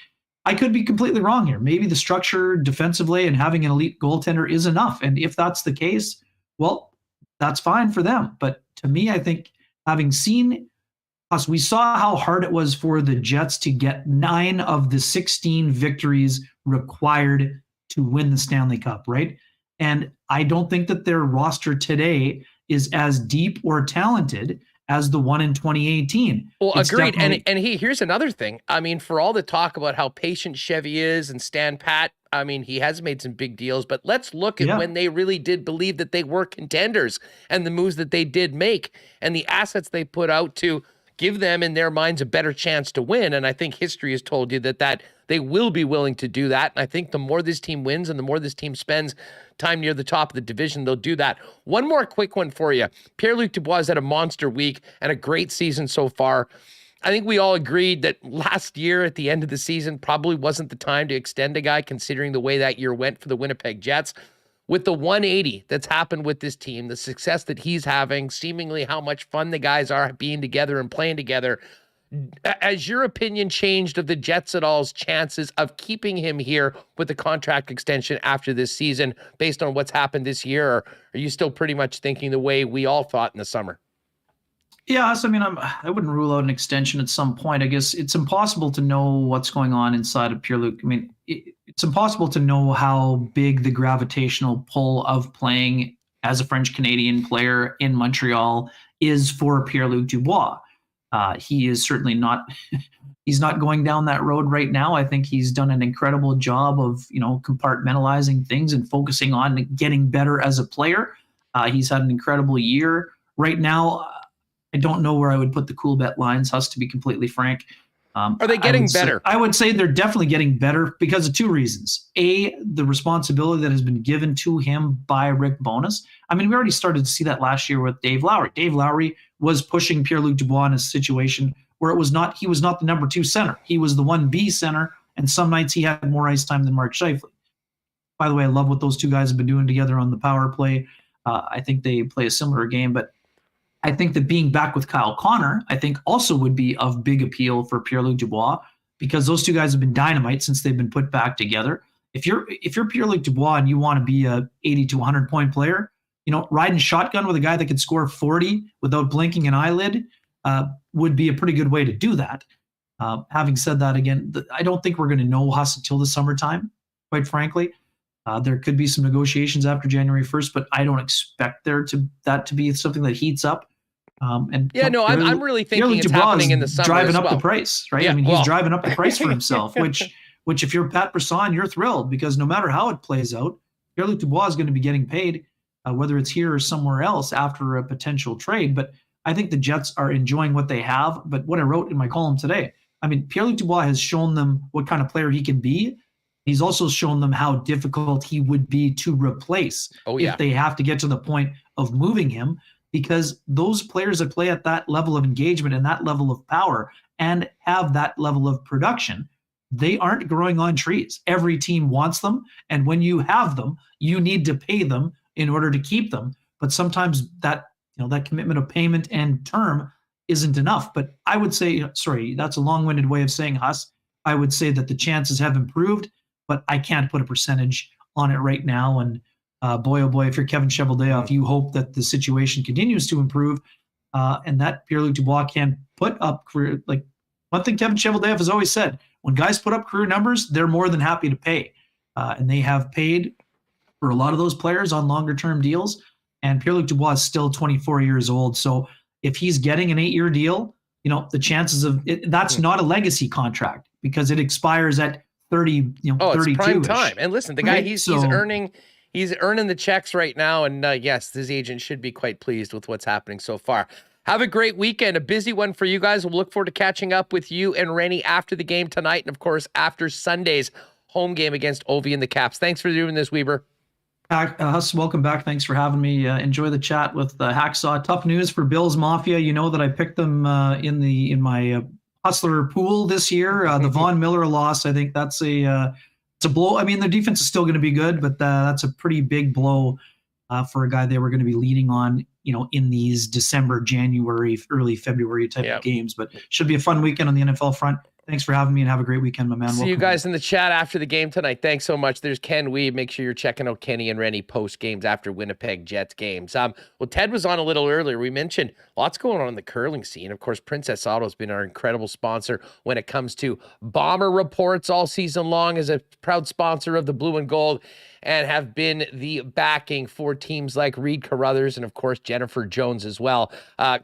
I could be completely wrong here. Maybe the structure defensively and having an elite goaltender is enough. And if that's the case, well, that's fine for them. But to me, I think having seen us, we saw how hard it was for the Jets to get 9 of the 16 victories required to win the Stanley Cup, right? And I don't think that their roster today is as deep or talented as the one in 2018. Well, agreed. And here's another thing. I mean, for all the talk about how patient Chevy is and Stan Pat, I mean, he has made some big deals, but let's look at when they really did believe that they were contenders and the moves that they did make and the assets they put out to give them, in their minds, a better chance to win. And I think history has told you that they will be willing to do that. And I think the more this team wins and the more this team spends time near the top of the division, they'll do that. One more quick one for you. Pierre-Luc Dubois has had a monster week and a great season so far. I think we all agreed that last year at the end of the season probably wasn't the time to extend a guy, considering the way that year went for the Winnipeg Jets. With the 180 that's happened with this team, the success that he's having, seemingly how much fun the guys are being together and playing together, has your opinion changed of the Jets at all's chances of keeping him here with the contract extension after this season based on what's happened this year? Or are you still pretty much thinking the way we all thought in the summer? Yeah, so I mean, I wouldn't rule out an extension at some point. I guess it's impossible to know what's going on inside of Pierre-Luc. I mean, it's impossible to know how big the gravitational pull of playing as a French-Canadian player in Montreal is for Pierre-Luc Dubois. He is certainly not he's not going down that road right now. I think he's done an incredible job of, compartmentalizing things and focusing on getting better as a player. He's had an incredible year. Right now, I don't know where I would put the Coolbet lines, Huss, to be completely frank. Are they getting better? I would say they're definitely getting better because of 2 reasons. A, the responsibility that has been given to him by Rick Bowness. I mean, we already started to see that last year with Dave Lowry. Dave Lowry was pushing Pierre-Luc Dubois in a situation where he was not the number 2 center. He was the 1B center, and some nights he had more ice time than Mark Scheifele. By the way, I love what those 2 guys have been doing together on the power play. I think they play a similar game, but I think that being back with Kyle Connor, I think also would be of big appeal for Pierre-Luc Dubois, because those 2 guys have been dynamite since they've been put back together. If you're Pierre-Luc Dubois and you want to be a 80 to 100 point player, riding shotgun with a guy that could score 40 without blinking an eyelid would be a pretty good way to do that. Having said that, again, I don't think we're going to know Huss until the summertime, quite frankly. There could be some negotiations after January 1st, but I don't expect that to be something that heats up. I'm really thinking it's happening in the summer. Driving up the price, right? Yeah, he's driving up the price for himself, which if you're Pat Brisson, you're thrilled, because no matter how it plays out, Pierre-Luc Dubois is going to be getting paid, whether it's here or somewhere else after a potential trade. But I think the Jets are enjoying what they have. But what I wrote in my column today, I mean, Pierre-Luc Dubois has shown them what kind of player he can be. He's also shown them how difficult he would be to replace if they have to get to the point of moving him, because those players that play at that level of engagement and that level of power and have that level of production, they aren't growing on trees. Every team wants them, and when you have them, you need to pay them in order to keep them. But sometimes that commitment of payment and term isn't enough. But I would say, that's a long-winded way of saying, Huss, I would say that the chances have improved, but I can't put a percentage on it right now. And boy, oh boy, if you're Kevin Cheveldayoff, you hope that the situation continues to improve and that Pierre-Luc Dubois can put up career. Like, one thing Kevin Cheveldayoff has always said, when guys put up career numbers, they're more than happy to pay. and they have paid for a lot of those players on longer-term deals. And Pierre-Luc Dubois is still 24 years old. So if he's getting an 8-year deal, the chances of it, that's not a legacy contract because it expires at 30, 32. It's prime time. And listen, the guy, Right? he's earning the checks right now. And yes, his agent should be quite pleased with what's happening so far. Have a great weekend, a busy one for you guys. We'll look forward to catching up with you and Rennie after the game tonight. And of course, after Sunday's home game against Ovi and the Caps. Thanks for doing this, Wiebe. Huss, welcome back. Thanks for having me. Enjoy the chat with Hacksaw. Tough news for Bills Mafia. You know that I picked them in my Hustler pool this year. The Von Miller loss, I think that's it's a blow. I mean, their defense is still going to be good, but that's a pretty big blow for a guy they were going to be leading on, in these December, January, early February type of games. But should be a fun weekend on the NFL front. Thanks for having me and have a great weekend, my man. See you guys in the chat after the game tonight. Thanks so much. There's Ken Wiebe. Make sure you're checking out Kenny and Rennie post games after Winnipeg Jets games. Well, Ted was on a little earlier. We mentioned lots going on in the curling scene. Of course, Princess Auto has been our incredible sponsor when it comes to Bomber reports all season long, as a proud sponsor of the Blue and Gold, and have been the backing for teams like Reed Carruthers and, of course, Jennifer Jones as well.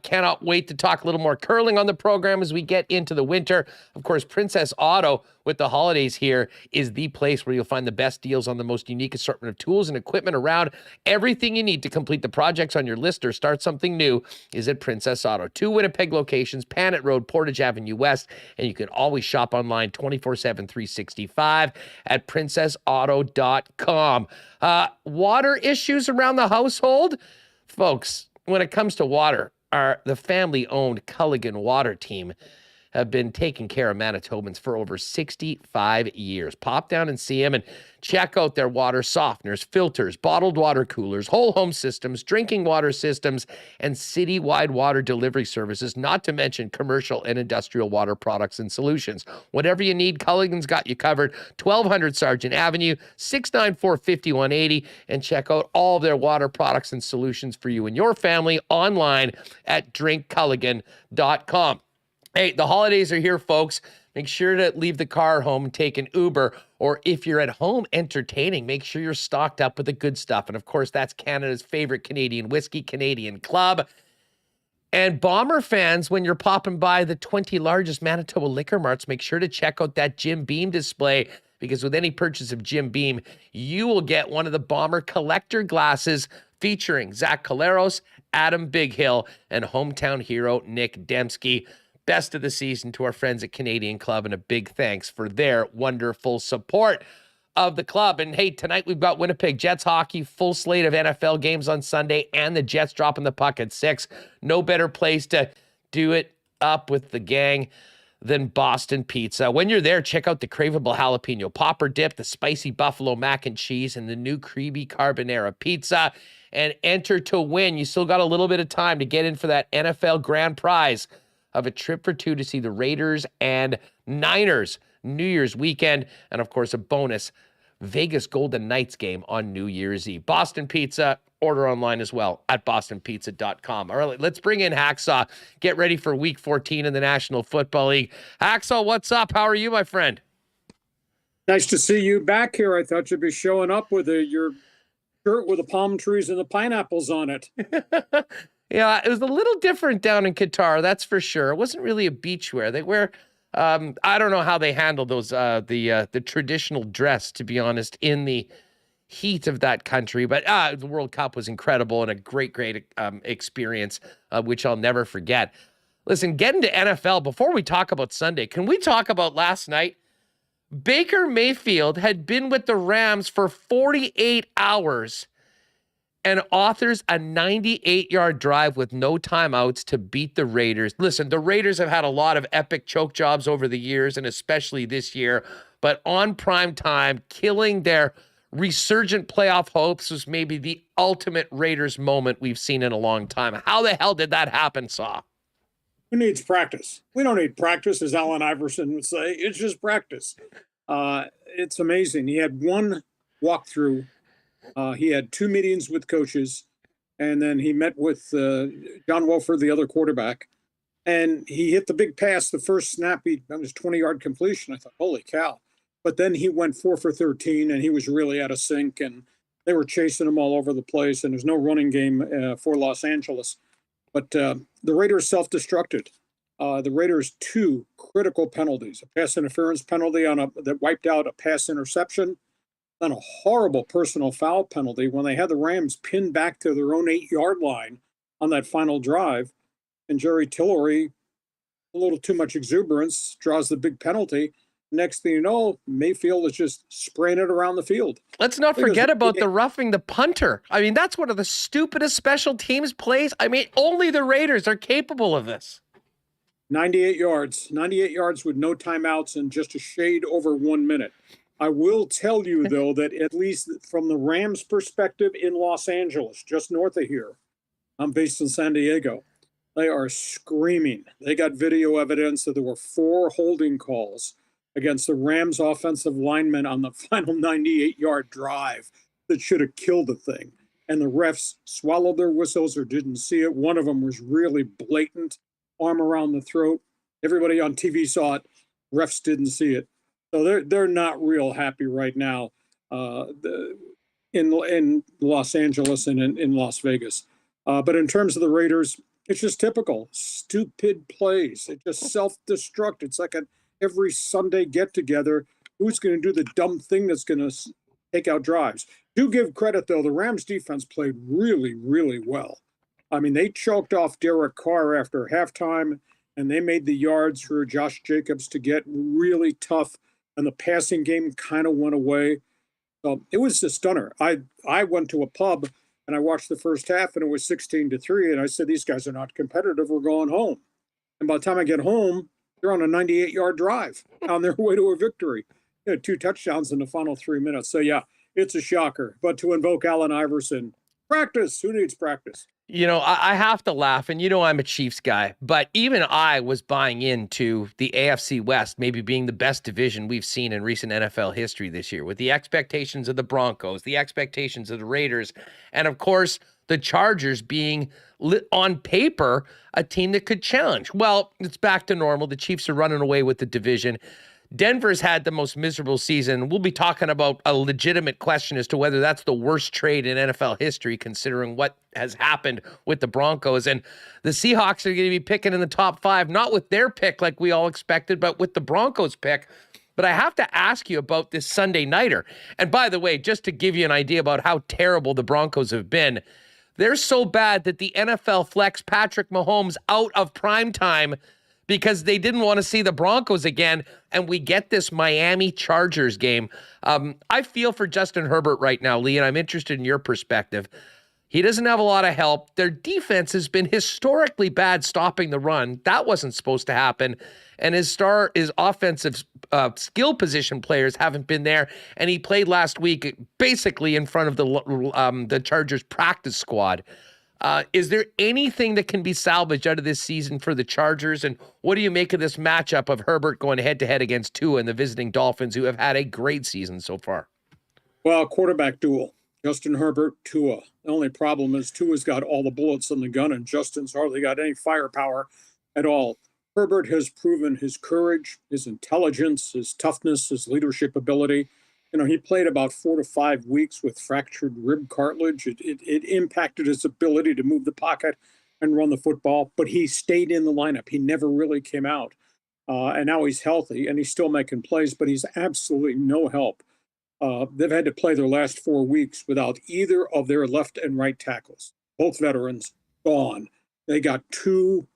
Cannot wait to talk a little more curling on the program as we get into the winter. Of course, Princess Auto, with the holidays here, is the place where you'll find the best deals on the most unique assortment of tools and equipment around. Everything you need to complete the projects on your list or start something new is at Princess Auto. 2 Winnipeg locations, Panet Road, Portage Avenue West, and you can always shop online 24/7, 365 at princessauto.com. Water issues around the household? Folks, when it comes to water, the family-owned Culligan Water Team have been taking care of Manitobans for over 65 years. Pop down and see them and check out their water softeners, filters, bottled water coolers, whole home systems, drinking water systems, and citywide water delivery services, not to mention commercial and industrial water products and solutions. Whatever you need, Culligan's got you covered. 1200 Sargent Avenue, 694-5180, and check out all of their water products and solutions for you and your family online at drinkculligan.com. Hey, the holidays are here, folks. Make sure to leave the car home and take an Uber. Or if you're at home entertaining, make sure you're stocked up with the good stuff. And of course, that's Canada's favorite Canadian whiskey, Canadian Club. And Bomber fans, when you're popping by the 20 largest Manitoba liquor marts, make sure to check out that Jim Beam display, because with any purchase of Jim Beam, you will get one of the Bomber collector glasses featuring Zach Collaros, Adam Bighill, and hometown hero Nick Dembski. Best of the season to our friends at Canadian Club, and a big thanks for their wonderful support of the club. And hey, tonight we've got Winnipeg Jets hockey, full slate of NFL games on Sunday, and the Jets dropping the puck at 6. No better place to do it up with the gang than Boston Pizza. When you're there, check out the craveable jalapeno popper dip, the spicy buffalo mac and cheese, and the new creamy carbonara pizza, and enter to win. You still got a little bit of time to get in for that NFL grand prize of a trip for 2 to see the Raiders and Niners New Year's weekend, and of course a bonus Vegas Golden Knights game on New Year's Eve. Boston Pizza, order online as well at bostonpizza.com. All right, let's bring in Hacksaw. Get ready for Week 14 in the National Football League. Hacksaw, what's up? How are you, my friend? Nice to see you back here. I thought you'd be showing up with your shirt with the palm trees and the pineapples on it. Yeah, it was a little different down in Qatar, that's for sure. It wasn't really a beachwear. They wear, I don't know how they handle those, the traditional dress, to be honest, in the heat of that country. But the World Cup was incredible and a great experience, which I'll never forget. Listen, getting to NFL, before we talk about Sunday, can we talk about last night? Baker Mayfield had been with the Rams for 48 hours and authors a 98-yard drive with no timeouts to beat the Raiders. Listen, the Raiders have had a lot of epic choke jobs over the years, and especially this year, but on prime time, killing their resurgent playoff hopes was maybe the ultimate Raiders moment we've seen in a long time. How the hell did that happen, Saw? Who needs practice? We don't need practice, as Allen Iverson would say. It's just practice. It's amazing. He had one walkthrough. He had 2 meetings with coaches, and then he met with John Wolford, the other quarterback, and he hit the big pass. The first snap, that was 20-yard completion. I thought, holy cow. But then he went 4 for 13, and he was really out of sync, and they were chasing him all over the place, and there's no running game for Los Angeles. But the Raiders self-destructed. The Raiders 2 critical penalties: a pass interference penalty that wiped out a pass interception, then a horrible personal foul penalty when they had the Rams pinned back to their own 8-yard line on that final drive. And Jerry Tillery, a little too much exuberance, draws the big penalty. Next thing you know, Mayfield is just spraying it around the field. Let's not forget about the roughing the punter. I mean, that's one of the stupidest special teams plays. I mean, only the Raiders are capable of this. 98 yards with no timeouts and just a shade over 1 minute. I will tell you, though, that at least from the Rams' perspective in Los Angeles, just north of here, I'm based in San Diego, they are screaming. They got video evidence that there were 4 holding calls against the Rams' offensive linemen on the final 98-yard drive that should have killed the thing. And the refs swallowed their whistles or didn't see it. One of them was really blatant, arm around the throat. Everybody on TV saw it. Refs didn't see it. So they're not real happy right now in Los Angeles and in Las Vegas. But in terms of the Raiders, it's just typical. Stupid plays. It just self-destruct. It's like every Sunday get-together. Who's going to do the dumb thing that's going to take out drives? Do give credit, though. The Rams defense played really, really well. I mean, they choked off Derek Carr after halftime, and they made the yards for Josh Jacobs to get really tough, and the passing game kind of went away. So it was a stunner. I went to a pub, and I watched the first half, and it was 16-3, and I said, these guys are not competitive. We're going home. And by the time I get home, they're on a 98-yard drive on their way to a victory. They had 2 touchdowns in the final 3 minutes. So, yeah, it's a shocker. But to invoke Allen Iverson, practice. Who needs practice? You know, I have to laugh, and you know I'm a Chiefs guy, but even I was buying into the AFC West maybe being the best division we've seen in recent NFL history this year, with the expectations of the Broncos, the expectations of the Raiders, and of course, the Chargers being on paper a team that could challenge. Well, it's back to normal. The Chiefs are running away with the division. Denver's had the most miserable season. We'll be talking about a legitimate question as to whether that's the worst trade in NFL history, considering what has happened with the Broncos. And the Seahawks are going to be picking in the top 5, not with their pick like we all expected, but with the Broncos pick. But I have to ask you about this Sunday nighter. And by the way, just to give you an idea about how terrible the Broncos have been, they're so bad that the NFL flexed Patrick Mahomes out of primetime because they didn't want to see the Broncos again, and we get this Miami Chargers game. I feel for Justin Herbert right now, Lee, and I'm interested in your perspective. He doesn't have a lot of help. Their defense has been historically bad stopping the run. That wasn't supposed to happen. And his offensive skill position players haven't been there. And he played last week basically in front of the Chargers practice squad. Is there anything that can be salvaged out of this season for the Chargers? And what do you make of this matchup of Herbert going head-to-head against Tua and the visiting Dolphins, who have had a great season so far? Well, quarterback duel. Justin Herbert, Tua. The only problem is Tua's got all the bullets in the gun, and Justin's hardly got any firepower at all. Herbert has proven his courage, his intelligence, his toughness, his leadership ability. You know, he played about 4 to 5 weeks with fractured rib cartilage. It impacted his ability to move the pocket and run the football, but he stayed in the lineup. He never really came out. And now he's healthy, and he's still making plays, but he's absolutely no help. They've had to play their last 4 weeks without either of their left and right tackles. Both veterans gone. They got 2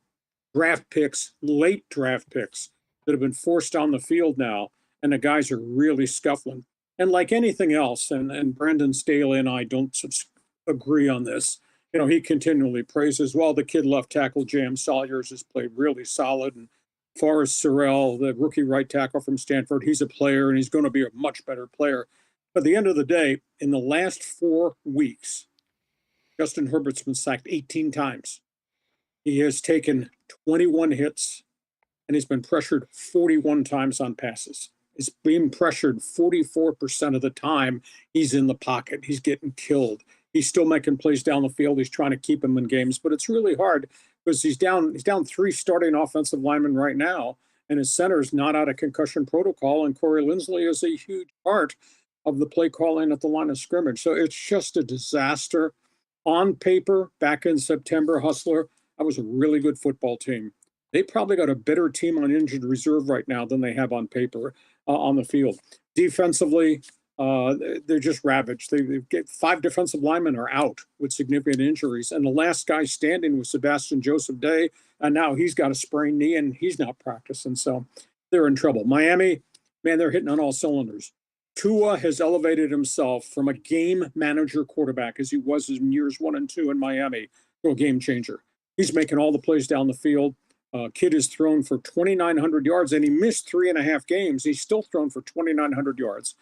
draft picks, late draft picks, that have been forced on the field now, and the guys are really scuffling. And like anything else, and Brandon Staley and I don't agree on this, you know, he continually praises, well, the kid left tackle, J.M. Salyers, has played really solid, and Forrest Sorrell, the rookie right tackle from Stanford, he's a player, and he's going to be a much better player. But at the end of the day, in the last 4 weeks, Justin Herbert's been sacked 18 times. He has taken 21 hits, and he's been pressured 41 times on passes. He's being pressured 44% of the time. He's in the pocket. He's getting killed. He's still making plays down the field. He's trying to keep him in games, but it's really hard because he's down 3 starting offensive linemen right now, and his center is not out of concussion protocol, and Corey Linsley is a huge part of the play calling at the line of scrimmage. So it's just a disaster. On paper, back in September, Hustler, that was a really good football team. They probably got a better team on injured reserve right now than they have on paper on the field. Defensively, they're just ravaged. They get 5 defensive linemen are out with significant injuries, and the last guy standing was Sebastian Joseph Day, and now he's got a sprained knee and he's not practicing, so they're in trouble. Miami, man, they're hitting on all cylinders. Tua has elevated himself from a game manager quarterback, as he was in years 1 and 2 in Miami, to a game changer. He's making all the plays down the field. Kid has thrown for 2,900 yards, and he missed 3.5 games. He's still thrown for 2,900 yards.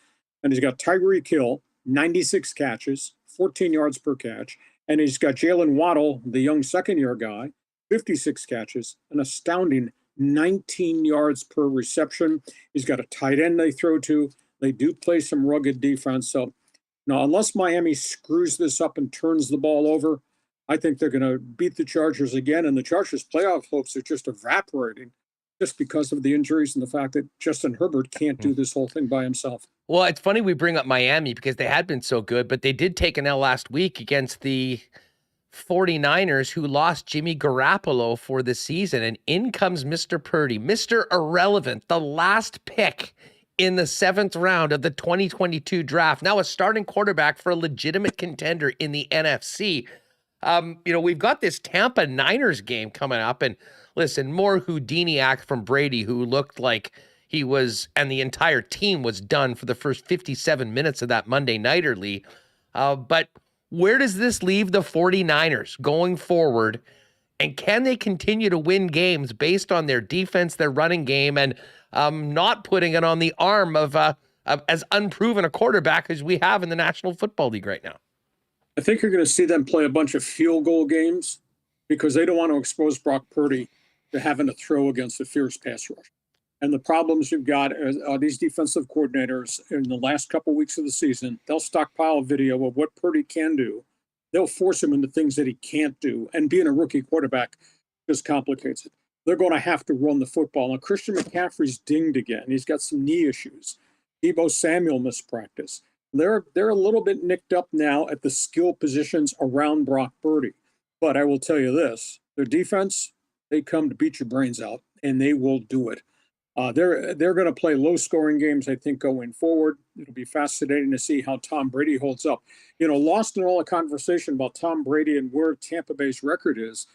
And he's got Tyreek Hill, 96 catches, 14 yards per catch. And he's got Jalen Waddle, the young second-year guy, 56 catches, an astounding 19 yards per reception. He's got a tight end they throw to. They do play some rugged defense. So, now, unless Miami screws this up and turns the ball over, I think they're going to beat the Chargers again. And the Chargers' playoff hopes are just evaporating just because of the injuries and the fact that Justin Herbert can't do this whole thing by himself. Well, it's funny we bring up Miami because they had been so good, but they did take an L last week against the 49ers, who lost Jimmy Garoppolo for the season. And in comes Mr. Purdy, Mr. Irrelevant, the last pick in the 7th round of the 2022 draft. Now a starting quarterback for a legitimate contender in the NFC. We've got this Tampa Niners game coming up, and listen, more Houdini act from Brady, who looked like he was, and the entire team was done for the first 57 minutes of that Monday Nighter, Lee. But where does this leave the 49ers going forward? And can they continue to win games based on their defense, their running game, and not putting it on the arm of as unproven a quarterback as we have in the National Football League right now? I think you're going to see them play a bunch of field goal games because they don't want to expose Brock Purdy to having to throw against a fierce pass rush. And the problems you've got are these defensive coordinators in the last couple weeks of the season. They'll stockpile video of what Purdy can do. They'll force him into things that he can't do. And being a rookie quarterback just complicates it. They're going to have to run the football. Now, Christian McCaffrey's dinged again. He's got some knee issues. Deebo Samuel missed practice. They're a little bit nicked up now at the skill positions around Brock Purdy. But I will tell you this, their defense, they come to beat your brains out, and they will do it. They're going to play low-scoring games, I think, going forward. It'll be fascinating to see how Tom Brady holds up. Lost in all the conversation about Tom Brady and where Tampa Bay's record is,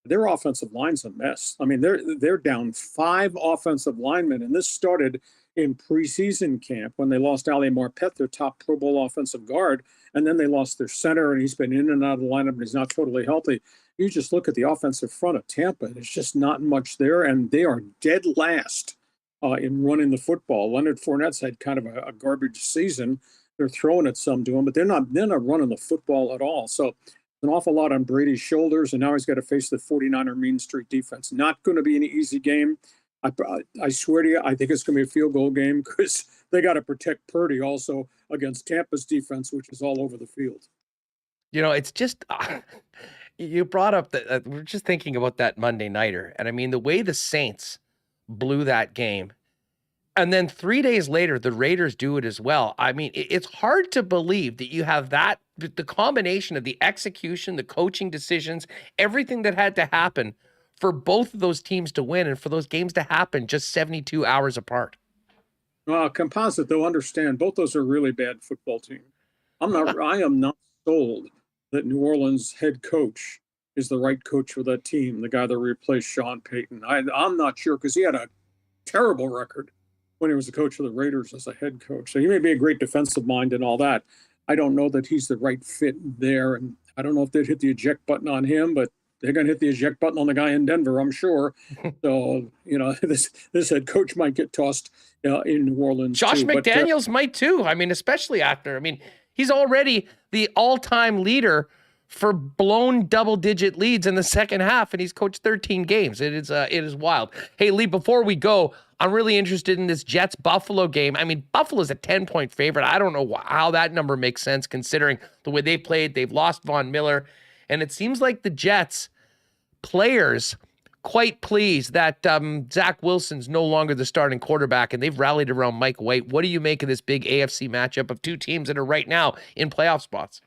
their offensive line's a mess. I mean, they're down 5 offensive linemen, and this started in preseason camp when they lost Ali Marpet, their top Pro Bowl offensive guard, and then they lost their center, and he's been in and out of the lineup, and he's not totally healthy. You just look at the offensive front of Tampa, there's just not much there, and they are dead last in running the football. Leonard Fournette's had kind of a garbage season. They're throwing it some to him, but they're not running the football at all. So an awful lot on Brady's shoulders, and now he's got to face the 49er Mean Street defense. Not going to be an easy game. I swear to you, I think it's going to be a field goal game because they got to protect Purdy also against Tampa's defense, which is all over the field. It's just, you brought up that we're just thinking about that Monday Nighter. And I mean, the way the Saints blew that game, and then 3 days later, the Raiders do it as well. I mean, it's hard to believe that you have that, the combination of the execution, the coaching decisions, everything that had to happen for both of those teams to win and for those games to happen just 72 hours apart. Composite, they'll understand. Both those are really bad football teams. I am not sold that New Orleans head coach is the right coach for that team, the guy that replaced Sean Payton. I'm not sure because he had a terrible record when he was the coach of the Raiders as a head coach. So he may be a great defensive mind and all that. I don't know that he's the right fit there. And I don't know if they'd hit the eject button on him, but they're going to hit the eject button on the guy in Denver, I'm sure. So, this head coach might get tossed in New Orleans. Josh too. McDaniels might too. I mean, especially after, he's already the all-time leader for blown double-digit leads in the second half, and he's coached 13 games. It is wild. Hey, Lee, before we go, I'm really interested in this Jets-Buffalo game. I mean, Buffalo's a 10-point favorite. I don't know how that number makes sense considering the way they played. They've lost Von Miller. And it seems like the Jets players quite pleased that Zach Wilson's no longer the starting quarterback, and they've rallied around Mike White. What do you make of this big AFC matchup of two teams that are right now in playoff spots?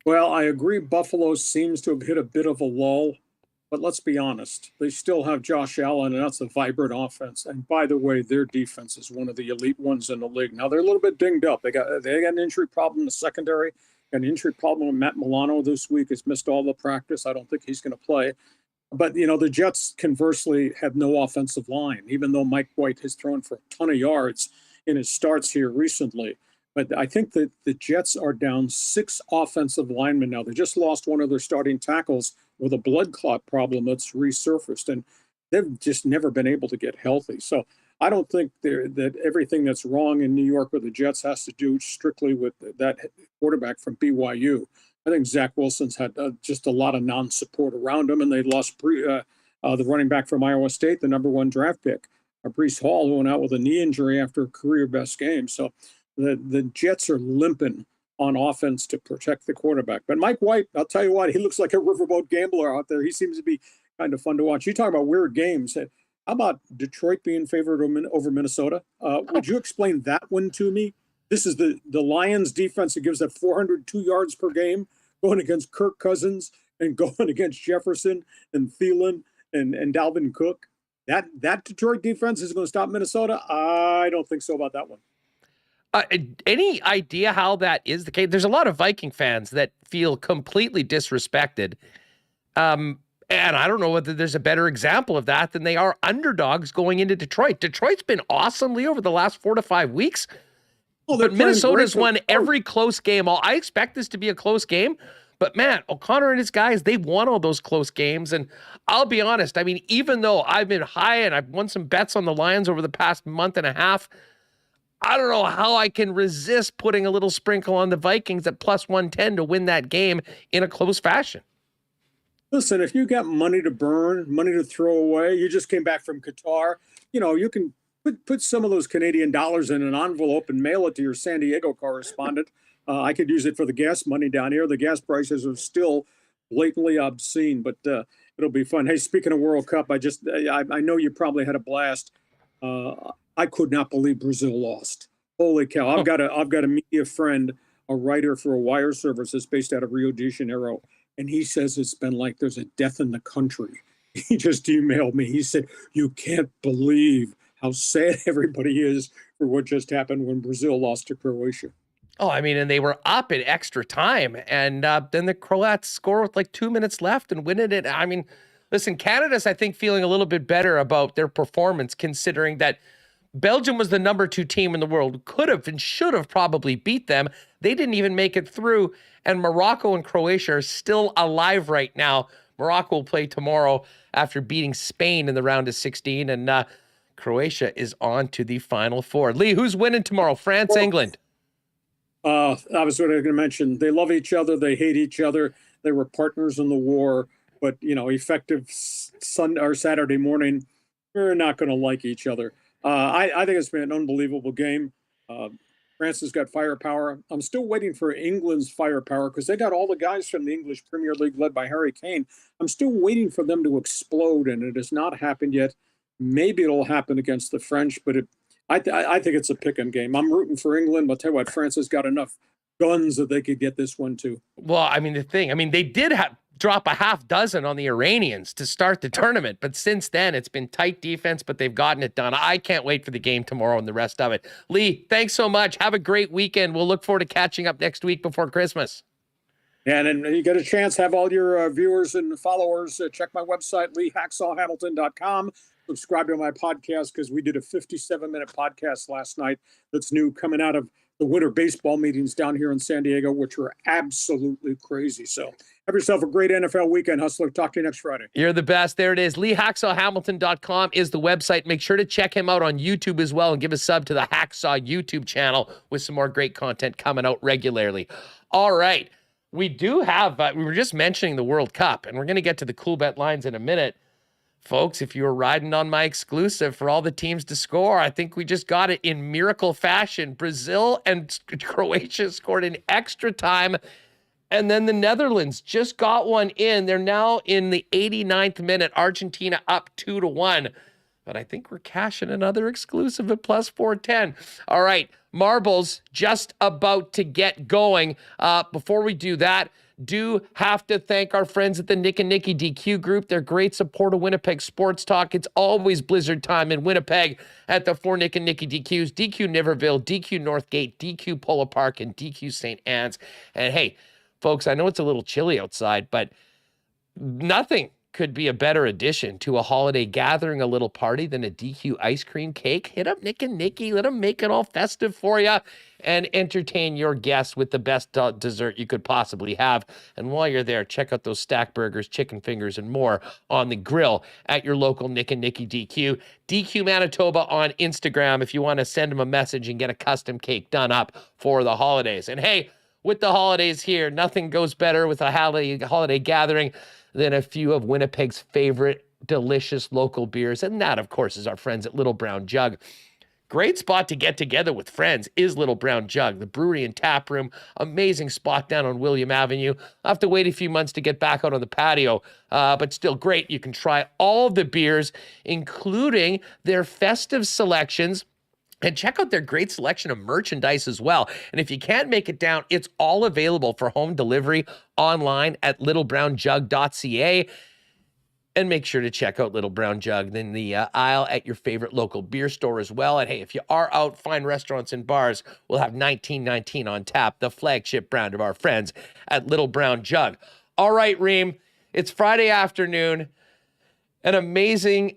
Well, I agree. Buffalo seems to have hit a bit of a lull, but let's be honest. They still have Josh Allen, and that's a vibrant offense. And by the way, their defense is one of the elite ones in the league. Now, they're a little bit dinged up. They got an injury problem in the secondary, got an injury problem with Matt Milano this week. Has missed all the practice. I don't think he's going to play. But, the Jets, conversely, have no offensive line, even though Mike White has thrown for a ton of yards in his starts here recently. But I think that the Jets are down 6 offensive linemen now. They just lost one of their starting tackles with a blood clot problem that's resurfaced, and they've just never been able to get healthy. So I don't think that everything that's wrong in New York with the Jets has to do strictly with that quarterback from BYU. I think Zach Wilson's had just a lot of non-support around him, and they lost the running back from Iowa State, the number 1 draft pick, Breece Hall, who went out with a knee injury after a career-best game. So the Jets are limping on offense to protect the quarterback. But Mike White, I'll tell you what, he looks like a riverboat gambler out there. He seems to be kind of fun to watch. You talk about weird games. How about Detroit being favored over Minnesota? Would you explain that one to me? This is the Lions defense that gives up 402 yards per game, going against Kirk Cousins and going against Jefferson and Thielen and Dalvin Cook. That Detroit defense is going to stop Minnesota? I don't think so about that one. Any idea how that is the case? There's a lot of Viking fans that feel completely disrespected. And I don't know whether there's a better example of that than they are underdogs going into Detroit. Detroit's been awesome, Lee, over the last 4 to 5 weeks. But Minnesota's won every close game. I expect this to be a close game. But, man, O'Connor and his guys, they've won all those close games. And I'll be honest, I mean, even though I've been high and I've won some bets on the Lions over the past month and a half, I don't know how I can resist putting a little sprinkle on the Vikings at plus 110 to win that game in a close fashion. Listen, if you got money to burn, money to throw away, you just came back from Qatar, you can put some of those Canadian dollars in an envelope and mail it to your San Diego correspondent. I could use it for the gas money down here. The gas prices are still blatantly obscene, but it'll be fun. Hey, speaking of World Cup, I know you probably had a blast. I could not believe Brazil lost. Holy cow! I've got a media friend, a writer for a wire service that's based out of Rio de Janeiro, and he says it's been like there's a death in the country. He just emailed me. He said, "You can't believe how sad everybody is for what just happened when Brazil lost to Croatia." Oh, I mean, and they were up in extra time, and then the Croats score with like 2 minutes left and winning it. I mean, listen, Canada's, I think, feeling a little bit better about their performance, considering that Belgium was the number 2 team in the world, could have and should have probably beat them. They didn't even make it through, and Morocco and Croatia are still alive right now. Morocco will play tomorrow after beating Spain in the round of 16, and Croatia is on to the Final Four. Lee, who's winning tomorrow? France, England? That was what I was going to mention. They love each other. They hate each other. They were partners in the war, but effective Sunday or Saturday morning, we're not going to like each other. I think it's been an unbelievable game. France has got firepower. I'm still waiting for England's firepower because they got all the guys from the English Premier League led by Harry Kane. I'm still waiting for them to explode, and it has not happened yet. Maybe it'll happen against the French, but I think it's a pick-em game. I'm rooting for England, but I'll tell you what, France has got enough guns that they could get this one too. Well, I mean, they did drop a half dozen on the Iranians to start the tournament, but since then it's been tight defense, but they've gotten it done. I can't wait for the game tomorrow and the rest of it. Lee, thanks so much. Have a great weekend. We'll look forward to catching up next week before Christmas. And then you get a chance, have all your viewers and followers check my website, leehacksawhamilton.com. Subscribe to my podcast because we did a 57-minute podcast last night that's new, coming out of the winter baseball meetings down here in San Diego, which were absolutely crazy. So have yourself a great NFL weekend, Hustler. Talk to you next Friday. You're the best. There it is. LeeHacksawHamilton.com is the website. Make sure to check him out on YouTube as well and give a sub to the Hacksaw YouTube channel with some more great content coming out regularly. All right. We do have, we were just mentioning the World Cup, and we're going to get to the Coolbet lines in a minute. Folks, if you were riding on my exclusive for all the teams to score, I think we just got it in miracle fashion. Brazil and Croatia scored in extra time, And then the Netherlands just got one in. They're now in the 89th minute. Argentina up 2-1. But I think we're cashing another exclusive at plus 410. All right, marbles just about to get going. Before we do that, do have to thank our friends at the Nick and Nicky DQ group. They're great support of Winnipeg Sports Talk. It's always blizzard time in Winnipeg at the 4 Nick and Nicky DQs. DQ Niverville, DQ Northgate, DQ Polo Park, and DQ St. Anne's. And hey, folks, I know it's a little chilly outside, but nothing could be a better addition to a holiday gathering, a little party, than a DQ ice cream cake. Hit up Nick and Nicky. Let them make it all festive for you and entertain your guests with the best dessert you could possibly have. And while you're there, check out those stack burgers, chicken fingers, and more on the grill at your local Nick and Nicky DQ. DQ Manitoba on Instagram if you want to send them a message and get a custom cake done up for the holidays. And hey, with the holidays here, nothing goes better with a holiday gathering than a few of Winnipeg's favorite delicious local beers. And that, of course, is our friends at Little Brown Jug. Great spot to get together with friends is Little Brown Jug, the brewery and tap room. Amazing spot down on William Avenue. I'll have to wait a few months to get back out on the patio, but still great. You can try all of the beers, including their festive selections. And check out their great selection of merchandise as well. And if you can't make it down, it's all available for home delivery online at littlebrownjug.ca. And make sure to check out Little Brown Jug in the aisle at your favorite local beer store as well. And hey, if you are out, fine restaurants and bars will have 1919 on tap, the flagship brand of our friends at Little Brown Jug. All right, Reem, it's Friday afternoon. An amazing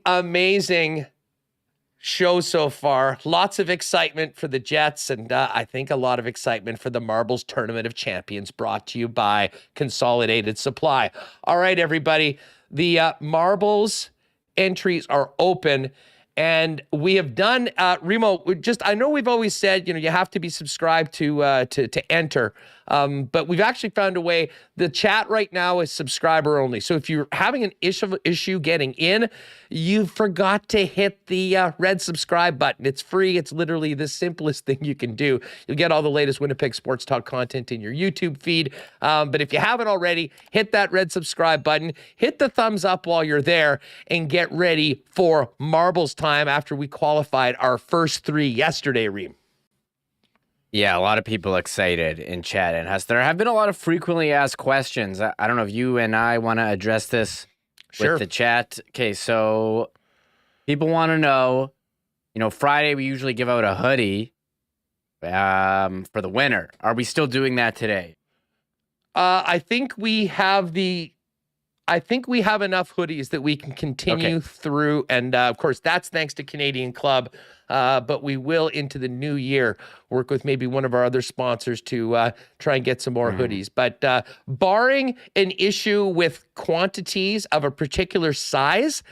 show so far. Lots of excitement for the Jets, and I think a lot of excitement for the Marbles Tournament of Champions, brought to you by Consolidated Supply. All right, everybody, the Marbles entries are open, and we have done, Remo, I know we've always said, you have to be subscribed to enter, but we've actually found a way. The chat right now is subscriber only. So if you're having an issue getting in, you forgot to hit the red subscribe button. It's free. It's literally the simplest thing you can do. You'll get all the latest Winnipeg Sports Talk content in your YouTube feed. But if you haven't already, hit that red subscribe button, hit the thumbs up while you're there, and get ready for Marbles time after we qualified our first three yesterday, Reem. Yeah, a lot of people excited in chat. And there have been a lot of frequently asked questions. I don't know if you and I want to address this with the chat. Okay, so people want to know, Friday we usually give out a hoodie for the winner. Are we still doing that today? I think we have enough hoodies that we can continue through. And of course, that's thanks to Canadian Club. But we will, into the new year, work with maybe one of our other sponsors to try and get some more hoodies. But barring an issue with quantities of a particular size,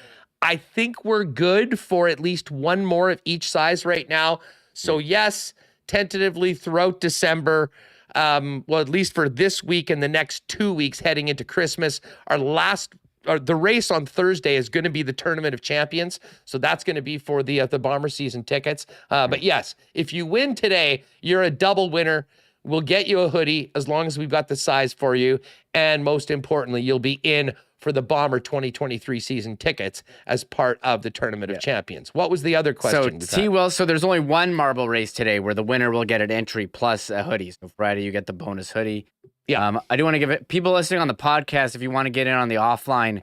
I think we're good for at least one more of each size right now. So yes, tentatively throughout December, well, at least for this week and the next 2 weeks heading into Christmas, the race on Thursday is going to be the Tournament of Champions. So that's going to be for the Bomber season tickets. But yes, if you win today, you're a double winner. We'll get you a hoodie as long as we've got the size for you. And most importantly, you'll be in for the Bomber 2023 season tickets as part of the Tournament of Champions. What was the other question? So there's only one marble race today where the winner will get an entry plus a hoodie. So Friday, you get the bonus hoodie. Yeah. I do want to give it people listening on the podcast, if you want to get in on the offline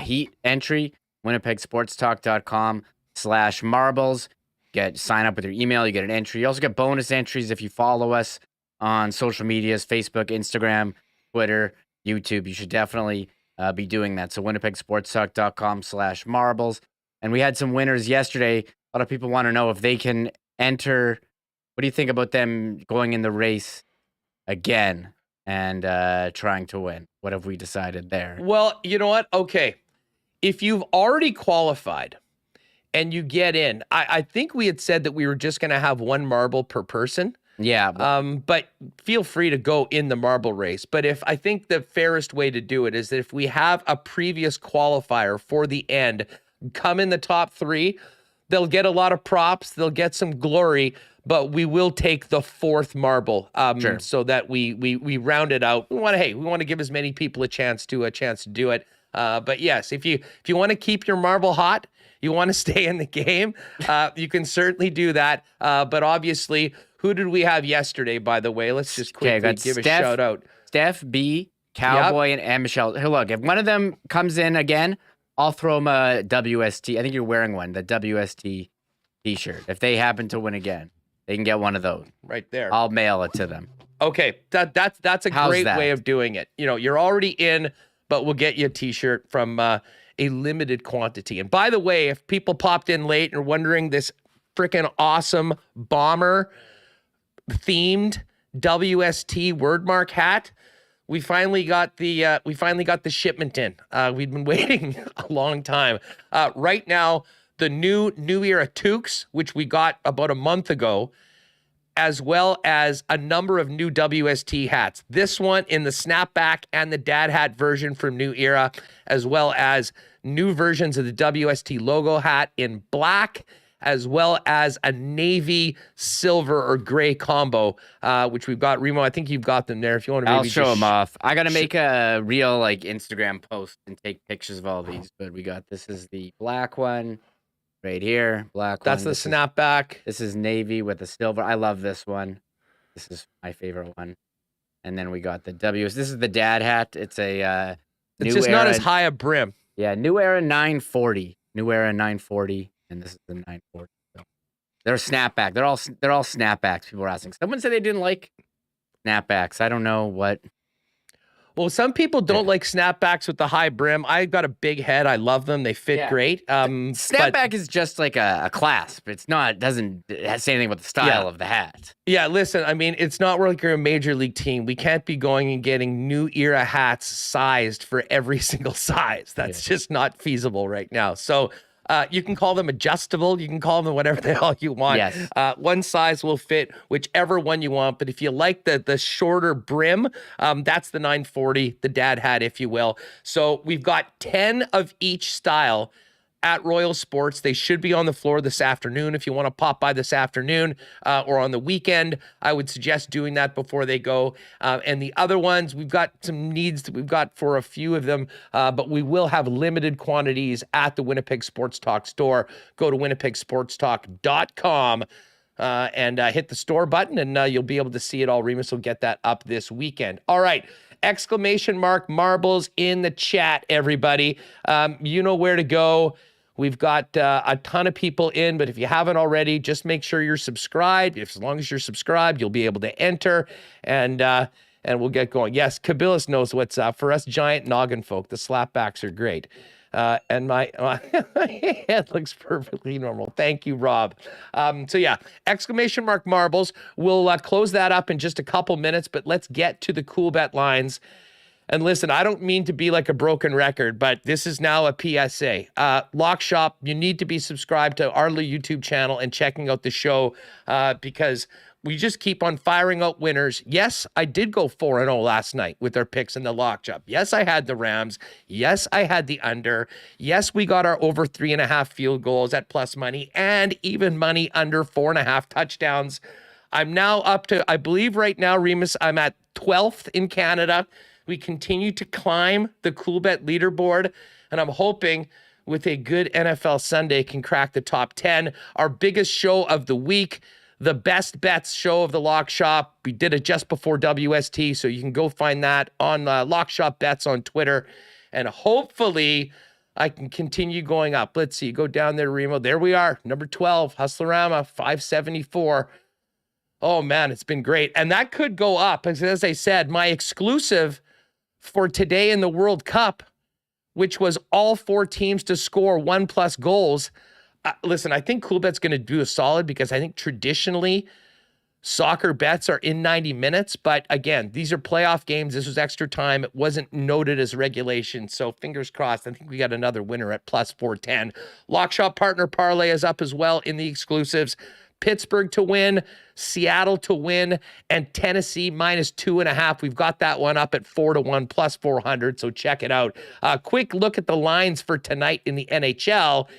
heat entry, winnipegsportstalk.com/marbles. Sign up with your email, you get an entry. You also get bonus entries if you follow us on social medias, Facebook, Instagram, Twitter, YouTube. You should definitely be doing that. So winnipegsportstalk.com/marbles. And we had some winners yesterday. A lot of people want to know if they can enter. What do you think about them going in the race again and trying to win? What have we decided there? Well, you know what? Okay. If you've already qualified and you get in, I think we had said that we were just going to have one marble per person. Yeah. But feel free to go in the marble race. But I think the fairest way to do it is that if we have a previous qualifier for the end come in the top three, they'll get a lot of props. They'll get some glory. but we will take the fourth marble Sure. so that we round it out. We want to give as many people a chance to do it. But yes, if you want to keep your marble hot, you want to stay in the game, you can certainly do that. But obviously, who did we have yesterday, by the way? Let's just quickly give a shout out. Steph B, Cowboy, and Michelle. Here, look, if one of them comes in again, I'll throw them a WST. I think you're wearing one, the WST t-shirt. If they happen to win again, they can get one of those. Right there. I'll mail it to them. Okay, that's a great that? way of doing it. You're already in, but we'll get you a t-shirt from a limited quantity. And by the way, if people popped in late and are wondering, this freaking awesome bomber themed WST wordmark hat, we finally got the shipment in. We've been waiting a long time. Right now, the new era toques, which we got about a month ago, as well as a number of new WST hats. This one in the snapback and the dad hat version from New Era, as well as new versions of the WST logo hat in black, as well as a navy, silver, or gray combo, which we've got. Remo, I think you've got them there. If you want to, I'll show them off. I got to make a real Instagram post and take pictures of all these. But this is the black one right here. Black That's one. the snapback. This is navy with the silver. I love this one. This is my favorite one. And then we got the This is the dad hat. It's a it's just not as high a brim. Yeah, New Era 940. New Era 940. And this is the 940. So they're snapback. They're all snapbacks. People are asking. Someone said they didn't like snapbacks. I don't know what. Well, some people don't like snapbacks with the high brim. I've got a big head. I love them. They fit great. Snapback is just like a clasp. It's not. Doesn't say anything about the style of the hat. Yeah, listen. I mean, it's not like you're a major league team. We can't be going and getting New Era hats sized for every single size. That's just not feasible right now. So. You can call them adjustable. You can call them whatever the hell you want. Yes. One size will fit whichever one you want. But if you like the shorter brim, that's the 940, the dad hat, if you will. So we've got 10 of each style at Royal Sports. They should be on the floor this afternoon. If you want to pop by this afternoon or on the weekend, I would suggest doing that before they go. And the other ones, we've got some needs that we've got for a few of them, but we will have limited quantities at the Winnipeg Sports Talk store. Go to winnipegsportstalk.com and hit the store button, and you'll be able to see it all. Remis will get that up this weekend. All right. ! Marbles in the chat, everybody. You know where to go. We've got a ton of people in, but if you haven't already, just make sure you're subscribed. As long as you're subscribed, you'll be able to enter, and we'll get going. Yes, Kabilis knows what's up. For us giant noggin folk, the slapbacks are great. And my head looks perfectly normal. Thank you, Rob. So yeah, ! Marbles. We'll close that up in just a couple minutes, but let's get to the Coolbet lines. And listen, I don't mean to be like a broken record, but this is now a PSA. Lock Shop, you need to be subscribed to our YouTube channel and checking out the show because we just keep on firing out winners. Yes, I did go 4-0 last night with our picks in the Lock Shop. Yes, I had the Rams. Yes, I had the under. Yes, we got our over 3.5 field goals at plus money and even money under 4.5 touchdowns. I'm now up to, I believe right now, Remis, I'm at 12th in Canada. We continue to climb the Coolbet leaderboard, and I'm hoping with a good NFL Sunday can crack the top 10. Our biggest show of the week, the best bets show of the Lock Shop. We did it just before WST, so you can go find that on Lock Shop Bets on Twitter, and hopefully I can continue going up. Let's see, go down there, Remo. There we are, number 12, Hustlerama, 574. Oh, man, it's been great. And that could go up. As I said, my exclusive for today in the World Cup, which was all 4 teams to score 1+ goals. Listen, I think Coolbet's going to do a solid because I think traditionally soccer bets are in 90 minutes. But again, these are playoff games. This was extra time. It wasn't noted as regulation. So fingers crossed. I think we got another winner at plus 410. Lock Shop Partner Parlay is up as well in the exclusives. Pittsburgh to win, Seattle to win, and Tennessee -2.5. We've got that one up at 4-1 plus 400. So check it out. Quick look at the lines for tonight in the NHL.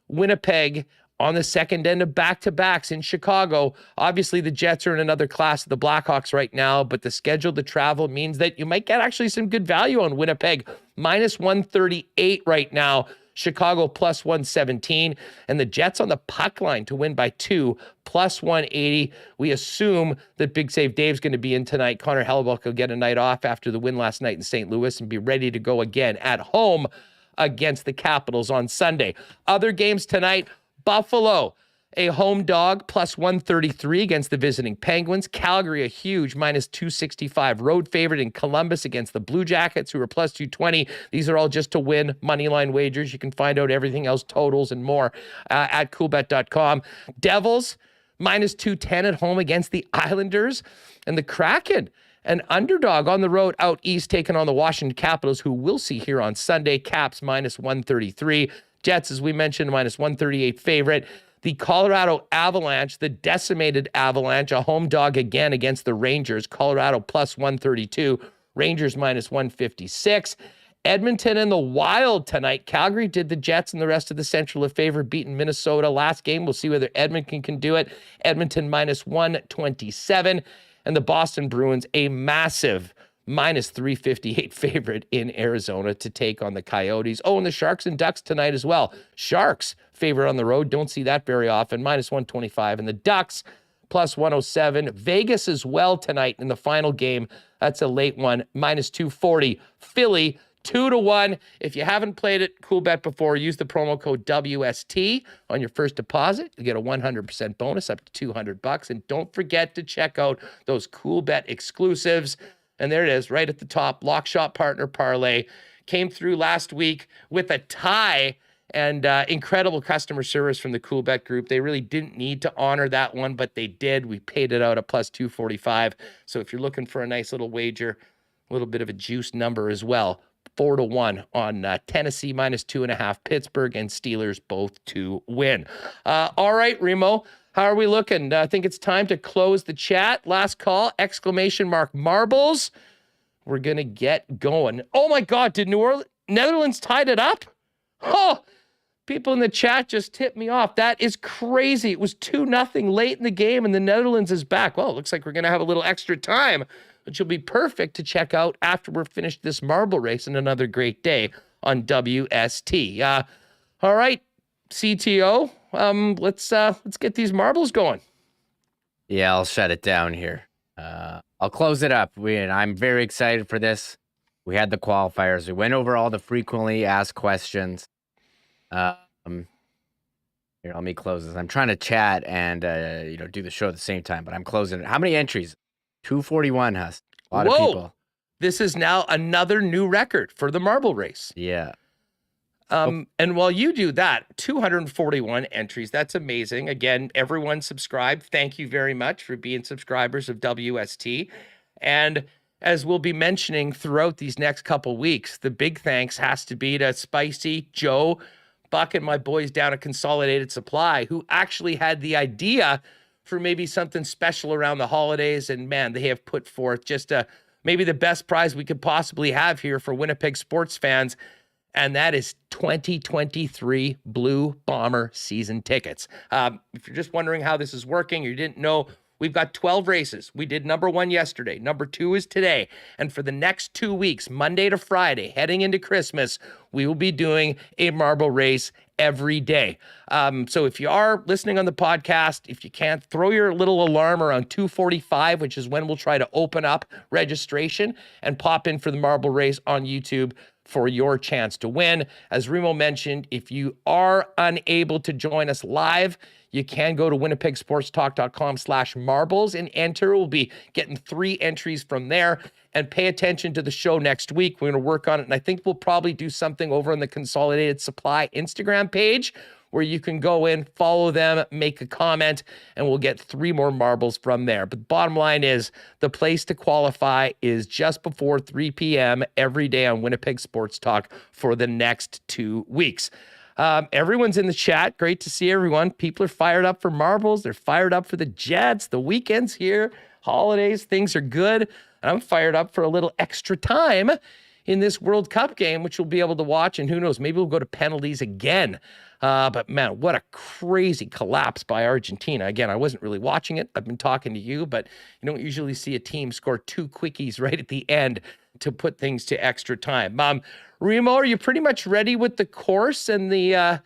Winnipeg on the second end of back-to-backs in Chicago. Obviously, the Jets are in another class of the Blackhawks right now, but the schedule to travel means that you might get actually some good value on Winnipeg. Minus 138 right now. Chicago plus 117, and the Jets on the puck line to win by 2, plus 180. We assume that Big Save Dave's going to be in tonight. Connor Hellebuyck will get a night off after the win last night in St. Louis and be ready to go again at home against the Capitals on Sunday. Other games tonight, Buffalo, a home dog, plus 133 against the visiting Penguins. Calgary, a huge minus 265 road favorite in Columbus against the Blue Jackets, who are plus 220. These are all just to win moneyline wagers. You can find out everything else, totals and more, at coolbet.com. Devils, minus 210 at home against the Islanders. And the Kraken, an underdog on the road out east, taking on the Washington Capitals, who we'll see here on Sunday. Caps, minus 133. Jets, as we mentioned, minus 138 favorite. The Colorado Avalanche, the decimated Avalanche, a home dog again against the Rangers. Colorado plus 132, Rangers minus 156. Edmonton and the Wild tonight. Calgary did the Jets and the rest of the Central a favor, beating Minnesota last game. We'll see whether Edmonton can do it. Edmonton minus 127. And the Boston Bruins, a massive minus 358 favorite in Arizona to take on the Coyotes. Oh, and the Sharks and Ducks tonight as well. Sharks favorite on the road. Don't see that very often. Minus 125. And the Ducks plus 107. Vegas as well tonight in the final game. That's a late one. Minus 240. Philly 2-1. If you haven't played it, Coolbet before, use the promo code WST on your first deposit. You get a 100% bonus up to $200. And don't forget to check out those Coolbet exclusives. And there it is, right at the top. Lock Shot Partner Parlay came through last week with a tie, and incredible customer service from the Coolbet group. They really didn't need to honor that one, but they did. We paid it out at plus 245. So if you're looking for a nice little wager, a little bit of a juice number as well, 4-1 on Tennessee minus 2.5, Pittsburgh and Steelers both to win. All right, Remo. How are we looking? I think it's time to close the chat. Last call, exclamation mark marbles. We're going to get going. Oh my God, did Netherlands tied it up? Oh, people in the chat just tipped me off. That is crazy. It was 2-0 late in the game and the Netherlands is back. Well, it looks like we're going to have a little extra time, which will be perfect to check out after we're finished this marble race and another great day on WST. All right, CTO. Let's get these marbles going. Yeah, I'll shut it down here. I'll close it up. I'm very excited for this. We had the qualifiers. We went over all the frequently asked questions. Here, let me close this. I'm trying to chat and do the show at the same time, but I'm closing it. How many entries? 241, Huss. A lot of people. This is now another new record for the marble race. Yeah. And while you do that, 241 entries. That's amazing. Again, everyone subscribed. Thank you very much for being subscribers of WST. And as we'll be mentioning throughout these next couple weeks, the big thanks has to be to Spicy, Joe, Buck, and my boys down at Consolidated Supply, who actually had the idea for maybe something special around the holidays. And man, they have put forth just maybe the best prize we could possibly have here for Winnipeg sports fans. And that is 2023 Blue Bomber season tickets. If you're just wondering how this is working, or you didn't know, we've got 12 races. We did number 1 yesterday. Number 2 is today. And for the next 2 weeks, Monday to Friday, heading into Christmas, we will be doing a marble race every day. So if you are listening on the podcast, if you can't, throw your little alarm around 2:45, which is when we'll try to open up registration, and pop in for the marble race on YouTube for your chance to win. As Remo mentioned, if you are unable to join us live, you can go to winnipegsportstalk.com/marbles and enter. We'll be getting 3 entries from there. And pay attention to the show next week. We're going to work on it. And I think we'll probably do something over on the Consolidated Supply Instagram page where you can go in, follow them, make a comment, and we'll get 3 more marbles from there. But the bottom line is the place to qualify is just before 3 p.m. every day on Winnipeg Sports Talk for the next 2 weeks. Everyone's in the chat. Great to see everyone. People are fired up for marbles. They're fired up for the Jets. The weekend's here. Holidays, things are good. And I'm fired up for a little extra time in this World Cup game, which we'll be able to watch. And who knows, maybe we'll go to penalties again. But man, what a crazy collapse by Argentina. Again, I wasn't really watching it. I've been talking to you, but you don't usually see a team score 2 quickies right at the end to put things to extra time. Remo, are you pretty much ready with the course and the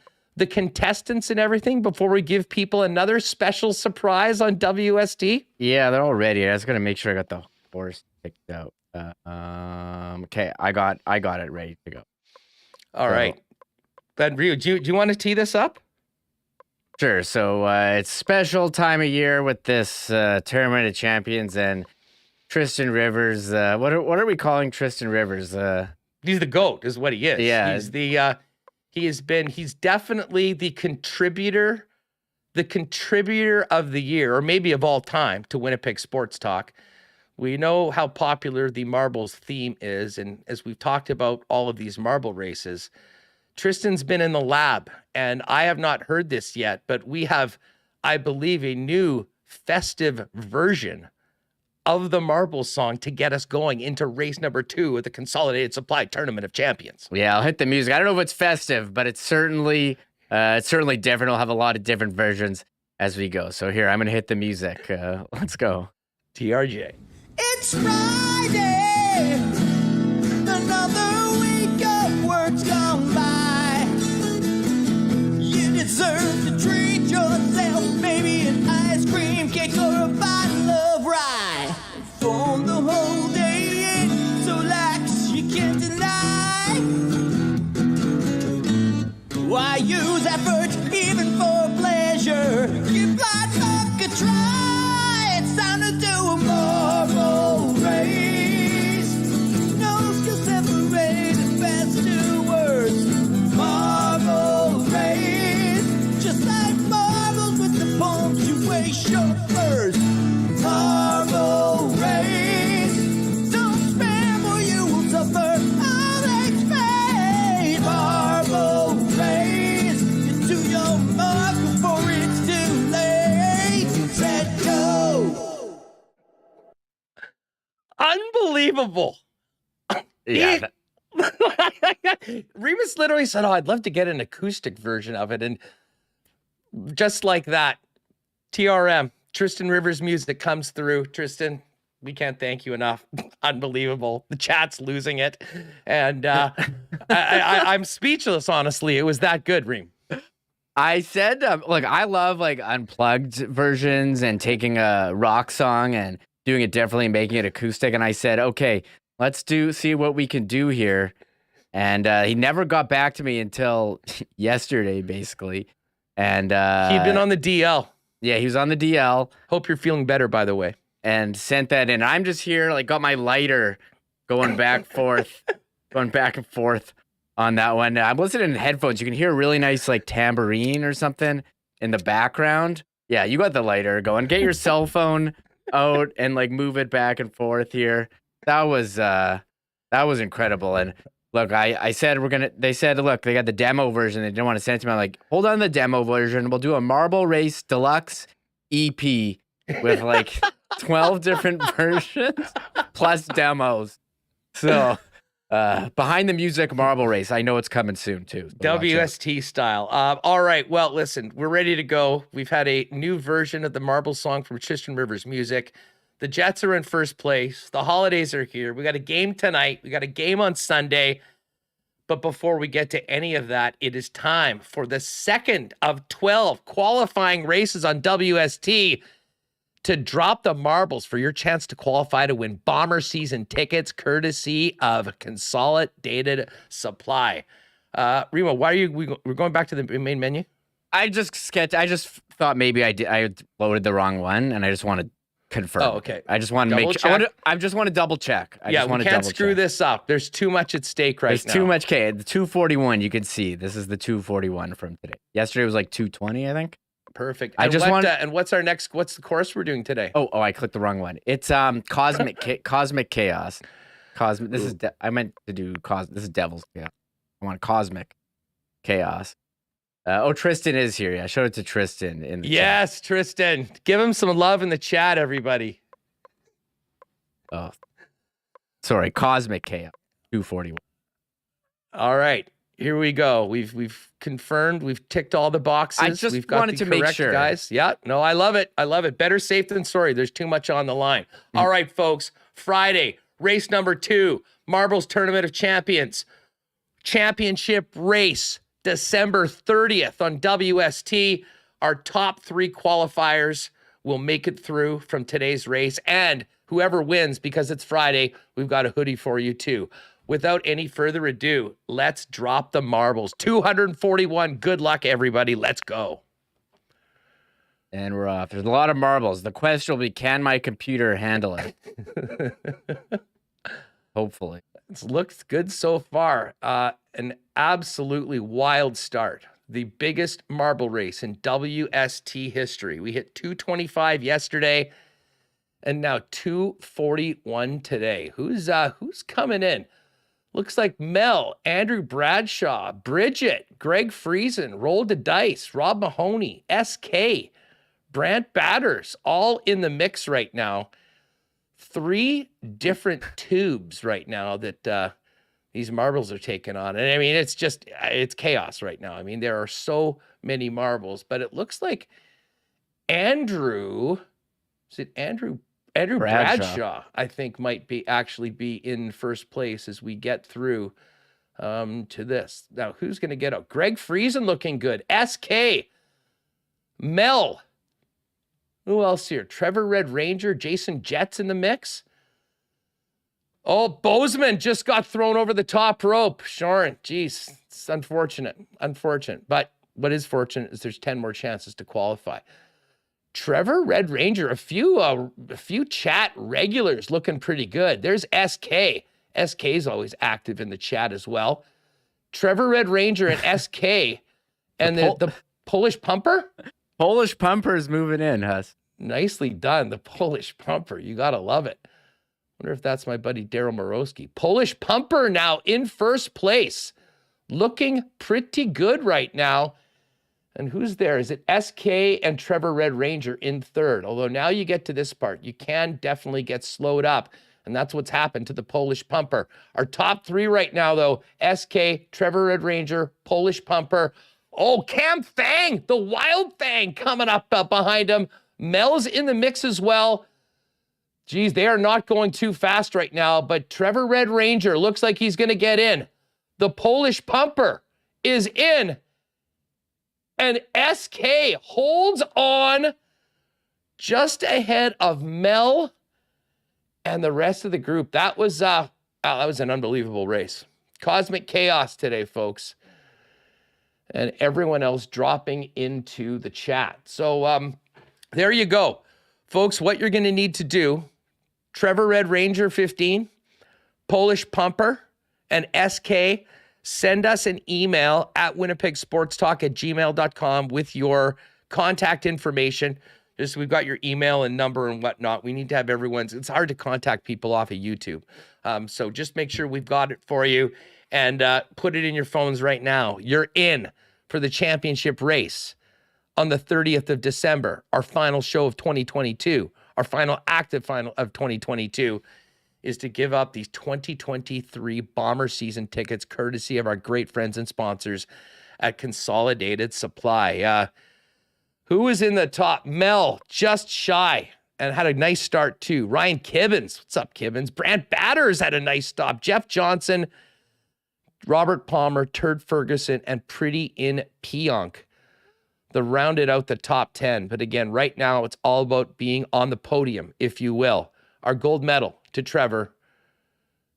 contestants and everything before we give people another special surprise on WST? Yeah, they're all ready. I was gonna make sure I got the horse picked out. Okay, I got it ready to go. All right. Ben Rio, do you want to tee this up? Sure. So it's special time of year with this Tournament of Champions and Tristan Rivers. What are we calling Tristan Rivers? He's the GOAT, is what he is. Yeah. He's definitely the contributor of the year, or maybe of all time, to Winnipeg Sports Talk. We know how popular the marbles theme is, and as we've talked about all of these marble races, Tristan's been in the lab, and I have not heard this yet, but we have, I believe, a new festive version of the marble song to get us going into race number 2 of the Consolidated Supply Tournament of Champions. Yeah, I'll hit the music. I don't know if it's festive, but it's certainly different. We'll have a lot of different versions as we go. So here, I'm going to hit the music. Let's go. TRJ. It's Friday, another week of work's gone by. You deserve to treat yourself, maybe an ice cream cake or a bottle of rye. For the whole day, so lax you can't deny. Why use effort even for pleasure? Give life a try. It's time to do a marble race. No skill separated fast to words. Marble race. Just like marbles with the punctuation first. Marble race. Don't spam or you will suffer. Ulreich made marble race. Get to your mark before it's too late. Set go. Unbelievable. Yeah. Remis literally said, I'd love to get an acoustic version of it. And just like that, TRM, Tristan Rivers music comes through. Tristan, we can't thank you enough. Unbelievable. The chat's losing it. And I'm speechless, honestly. It was that good, Reem. I said, look, I love like unplugged versions and taking a rock song and doing it differently and making it acoustic. And I said, okay, let's see what we can do here. And he never got back to me until yesterday, basically. And he'd been on the DL. Yeah, he was on the DL. Hope you're feeling better, by the way. And sent that in. I'm just here, like, got my lighter going back and forth on that one. I'm listening to headphones. You can hear a really nice, like, tambourine or something in the background. Yeah, you got the lighter going. Get your cell phone out and, like, move it back and forth here. That was incredible. And look, I said they said, look, they got the demo version. They didn't want to send it to me. I'm like, hold on the demo version. We'll do a Marble Race Deluxe EP with like 12 different versions plus demos. So behind the music Marble Race. I know it's coming soon too. So WST style. All right. Well, listen, we're ready to go. We've had a new version of the Marble song from Tristan Rivers Music. The Jets are in first place. The holidays are here. We got a game tonight. We got a game on Sunday. But before we get to any of that, it is time for the second of 12 qualifying races on WST to drop the marbles for your chance to qualify to win Bomber season tickets courtesy of Consolidated Supply. Remo, why are we're going back to the main menu? I just thought maybe I loaded the wrong one, and I just want to confirm. Oh, okay. I just want to make sure. I just want to double check. We can't screw this up. There's too much at stake right now. There's too much. Okay, the 241 you can see. This is the 241 from today. Yesterday was like 220, I think. Perfect. And what's the course we're doing today? Oh, I clicked the wrong one. It's Cosmic Chaos. I meant to do this is Devil's Chaos. I want Cosmic Chaos. Tristan is here. Yeah, I showed it to Tristan in the Yes, chat. Tristan. Give him some love in the chat, everybody. Oh, sorry. Cosmic Chaos 241. All right. Here we go. We've confirmed. We've ticked all the boxes. I just we've got wanted the to make correct sure. guys. Yeah. No, I love it. I love it. Better safe than sorry. There's too much on the line. All right, folks. Friday, race number 2, Marbles Tournament of Champions. Championship race, December 30th on WST. Our top 3 qualifiers will make it through from today's race. And whoever wins, because it's Friday, we've got a hoodie for you too. Without any further ado, let's drop the marbles. 241. Good luck, everybody. Let's go. And we're off. There's a lot of marbles. The question will be, can my computer handle it? Hopefully. It looks good so far. An absolutely wild start. The biggest marble race in WST history. We hit 225 yesterday, and now 241 today. Who's coming in? Looks like Mel, Andrew Bradshaw, Bridget, Greg Friesen, Roll the Dice, Rob Mahoney, SK, Brant Batters, all in the mix right now. 3 different tubes right now that these marbles are taking on. And I mean, it's chaos right now. I mean, there are so many marbles, but it looks like Andrew Bradshaw, I think, might be in first place as we get through to this. Now, who's going to get out? Greg Friesen looking good. SK, Mel. Who else here? Trevor Red Ranger, Jason Jets in the mix. Oh, Bozeman just got thrown over the top rope. Sharon, geez, it's unfortunate. But what is fortunate is there's 10 more chances to qualify. Trevor Red Ranger, a few chat regulars looking pretty good. There's SK. SK is always active in the chat as well. Trevor Red Ranger and SK and the Polish Pumper. Polish Pumper is moving in, Huss. Nicely done, the Polish Pumper. You got to love it. Wonder if that's my buddy Daryl Morosky. Polish Pumper now in first place. Looking pretty good right now. And who's there? Is it SK and Trevor Red Ranger in third? Although now you get to this part, you can definitely get slowed up. And that's what's happened to the Polish Pumper. Our top 3 right now, though, SK, Trevor Red Ranger, Polish Pumper. Oh, Cam Fang, the Wild Fang coming up behind him. Mel's in the mix as well. Geez, they are not going too fast right now, but Trevor Red Ranger looks like he's going to get in. The Polish Pumper is in. And SK holds on just ahead of Mel and the rest of the group. That was an unbelievable race. Cosmic chaos today, folks. And everyone else dropping into the chat. So there you go. Folks, what you're going to need to do, Trevor Red Ranger 15, Polish Pumper, and SK, send us an email at winnipegsportstalk@gmail.com with your contact information. Just we've got your email and number and whatnot. We need to have everyone's. It's hard to contact people off of YouTube. So just make sure we've got it for you and put it in your phones right now. You're in for the championship race on the 30th of December, our final show of 2022, our final active final of 2022, is to give up these 2023 Bomber season tickets, courtesy of our great friends and sponsors at Consolidated Supply. Who is in the top? Mel, just shy, and had a nice start too. Ryan Kibbins, what's up, Kibbins? Brant Batters had a nice stop. Jeff Johnson, Robert Palmer, Turd Ferguson, and Pretty in Pionk. The rounded out the top 10. But again, right now, it's all about being on the podium, if you will. Our gold medal to Trevor,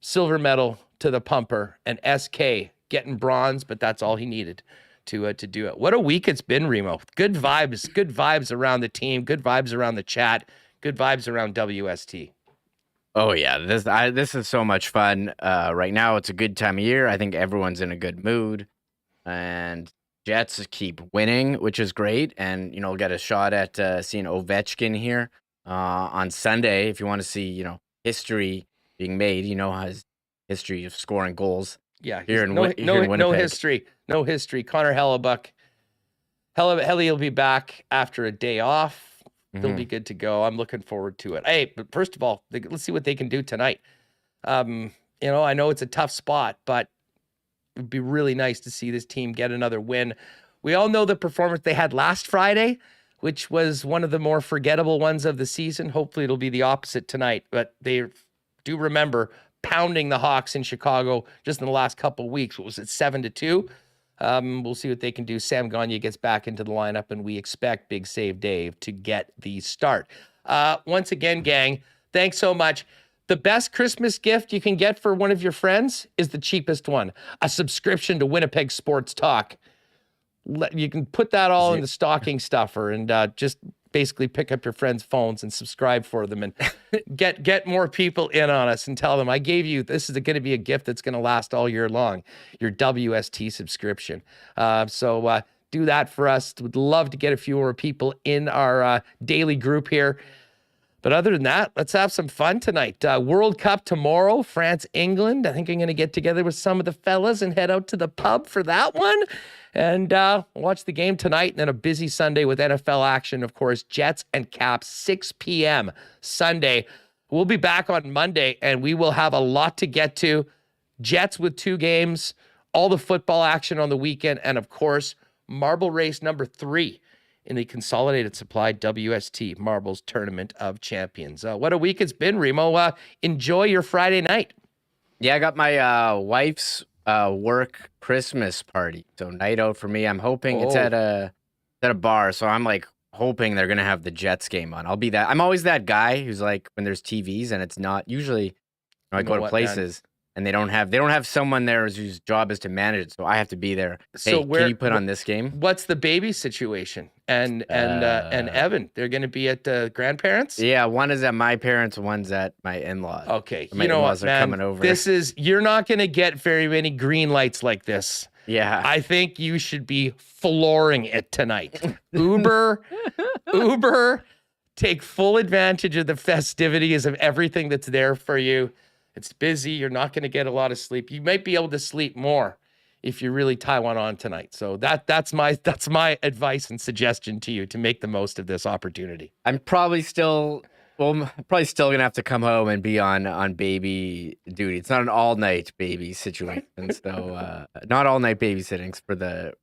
silver medal to the Pumper, and SK getting bronze, but that's all he needed to do it. What a week it's been, Remo. Good vibes around the team, good vibes around the chat, good vibes around WST. Oh yeah, this is so much fun. Right now, it's a good time of year. I think everyone's in a good mood, and Jets keep winning, which is great. And get a shot at seeing Ovechkin here on Sunday if you want to see history being made. His history of scoring goals. Yeah, here in Winnipeg. No history. Connor Hellebuck. Helly will be back after a day off. They'll be good to go. I'm looking forward to it. Hey, but first of all, let's see what they can do tonight. I know it's a tough spot, but would be really nice to see this team get another win. We all know the performance they had last Friday, which was one of the more forgettable ones of the season. Hopefully it'll be the opposite tonight, but they do remember pounding the Hawks in Chicago just in the last couple of weeks. What was it, 7-2? We'll see what they can do. Sam Gagner gets back into the lineup, and we expect Big Save Dave to get the start. Once again, gang, thanks so much. The best Christmas gift you can get for one of your friends is the cheapest one, a subscription to Winnipeg Sports Talk. You can put that all in the stocking stuffer and just basically pick up your friends' phones and subscribe for them and get more people in on us and tell them, I gave you, this is going to be a gift that's going to last all year long, your WST subscription. So do that for us. Would love to get a few more people in our daily group here. But other than that, let's have some fun tonight. World Cup tomorrow, France, England. I think I'm going to get together with some of the fellas and head out to the pub for that one. And watch the game tonight. And then a busy Sunday with NFL action, of course. Jets and Caps, 6 p.m. Sunday. We'll be back on Monday, and we will have a lot to get to. Jets with 2 games, all the football action on the weekend, and, of course, marble race number 3 in the Consolidated Supply WST Marbles Tournament of Champions. What a week it's been, Remo. Enjoy your Friday night. Yeah, I got my wife's work Christmas party. So night out for me. I'm hoping it's at a bar. So I'm like hoping they're going to have the Jets game on. I'll be that. I'm always that guy who's like, when there's TVs and it's not, usually I go to places and they don't have someone there whose job is to manage it. So I have to be there. So hey, can you put on this game? What's the baby situation? And Evan, they're going to be at grandparents? Yeah, one is at my parents, one's at my in-laws. Okay, my in-laws are coming over. You're not going to get very many green lights like this. Yeah. I think you should be flooring it tonight. Uber, take full advantage of the festivities of everything that's there for you. It's busy. You're not going to get a lot of sleep. You might be able to sleep more if you really tie one on tonight. So that's my advice and suggestion to you to make the most of this opportunity. I'm probably still gonna have to come home and be on baby duty. It's not an all night baby situation, so not all night babysitting for the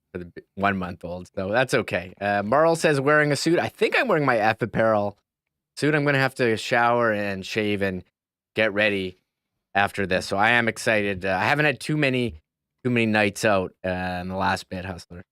1 month old. So that's okay. Marl says wearing a suit. I think I'm wearing my F apparel suit. I'm gonna have to shower and shave and get ready after this. So I am excited. I haven't had too many nights out in the last bit, Hustler.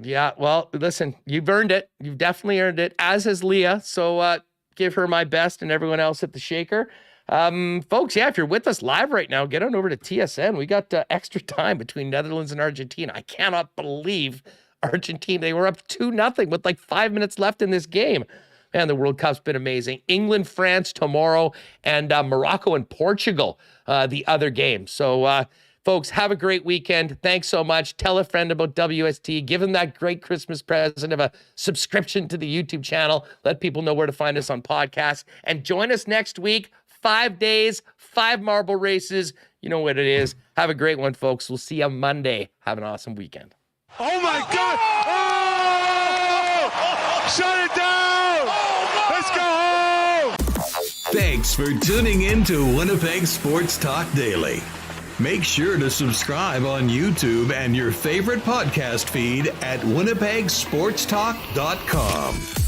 Yeah, well, listen, you've earned it. You've definitely earned it, as has Leah. So give her my best and everyone else at the Shaker. Folks, yeah, if you're with us live right now, get on over to TSN. We got extra time between Netherlands and Argentina. I cannot believe Argentina. They were up 2-0 with like 5 minutes left in this game. Man, the World Cup's been amazing. England, France tomorrow, and Morocco and Portugal the other game. So, folks, have a great weekend. Thanks so much. Tell a friend about WST. Give them that great Christmas present of a subscription to the YouTube channel. Let people know where to find us on podcasts. And join us next week. 5 days, 5 marble races. You know what it is. Have a great one, folks. We'll see you Monday. Have an awesome weekend. Oh, my God. Oh! Shut it down. Let's go home. Thanks for tuning in to Winnipeg Sports Talk Daily. Make sure to subscribe on YouTube and your favorite podcast feed at winnipegsportstalk.com.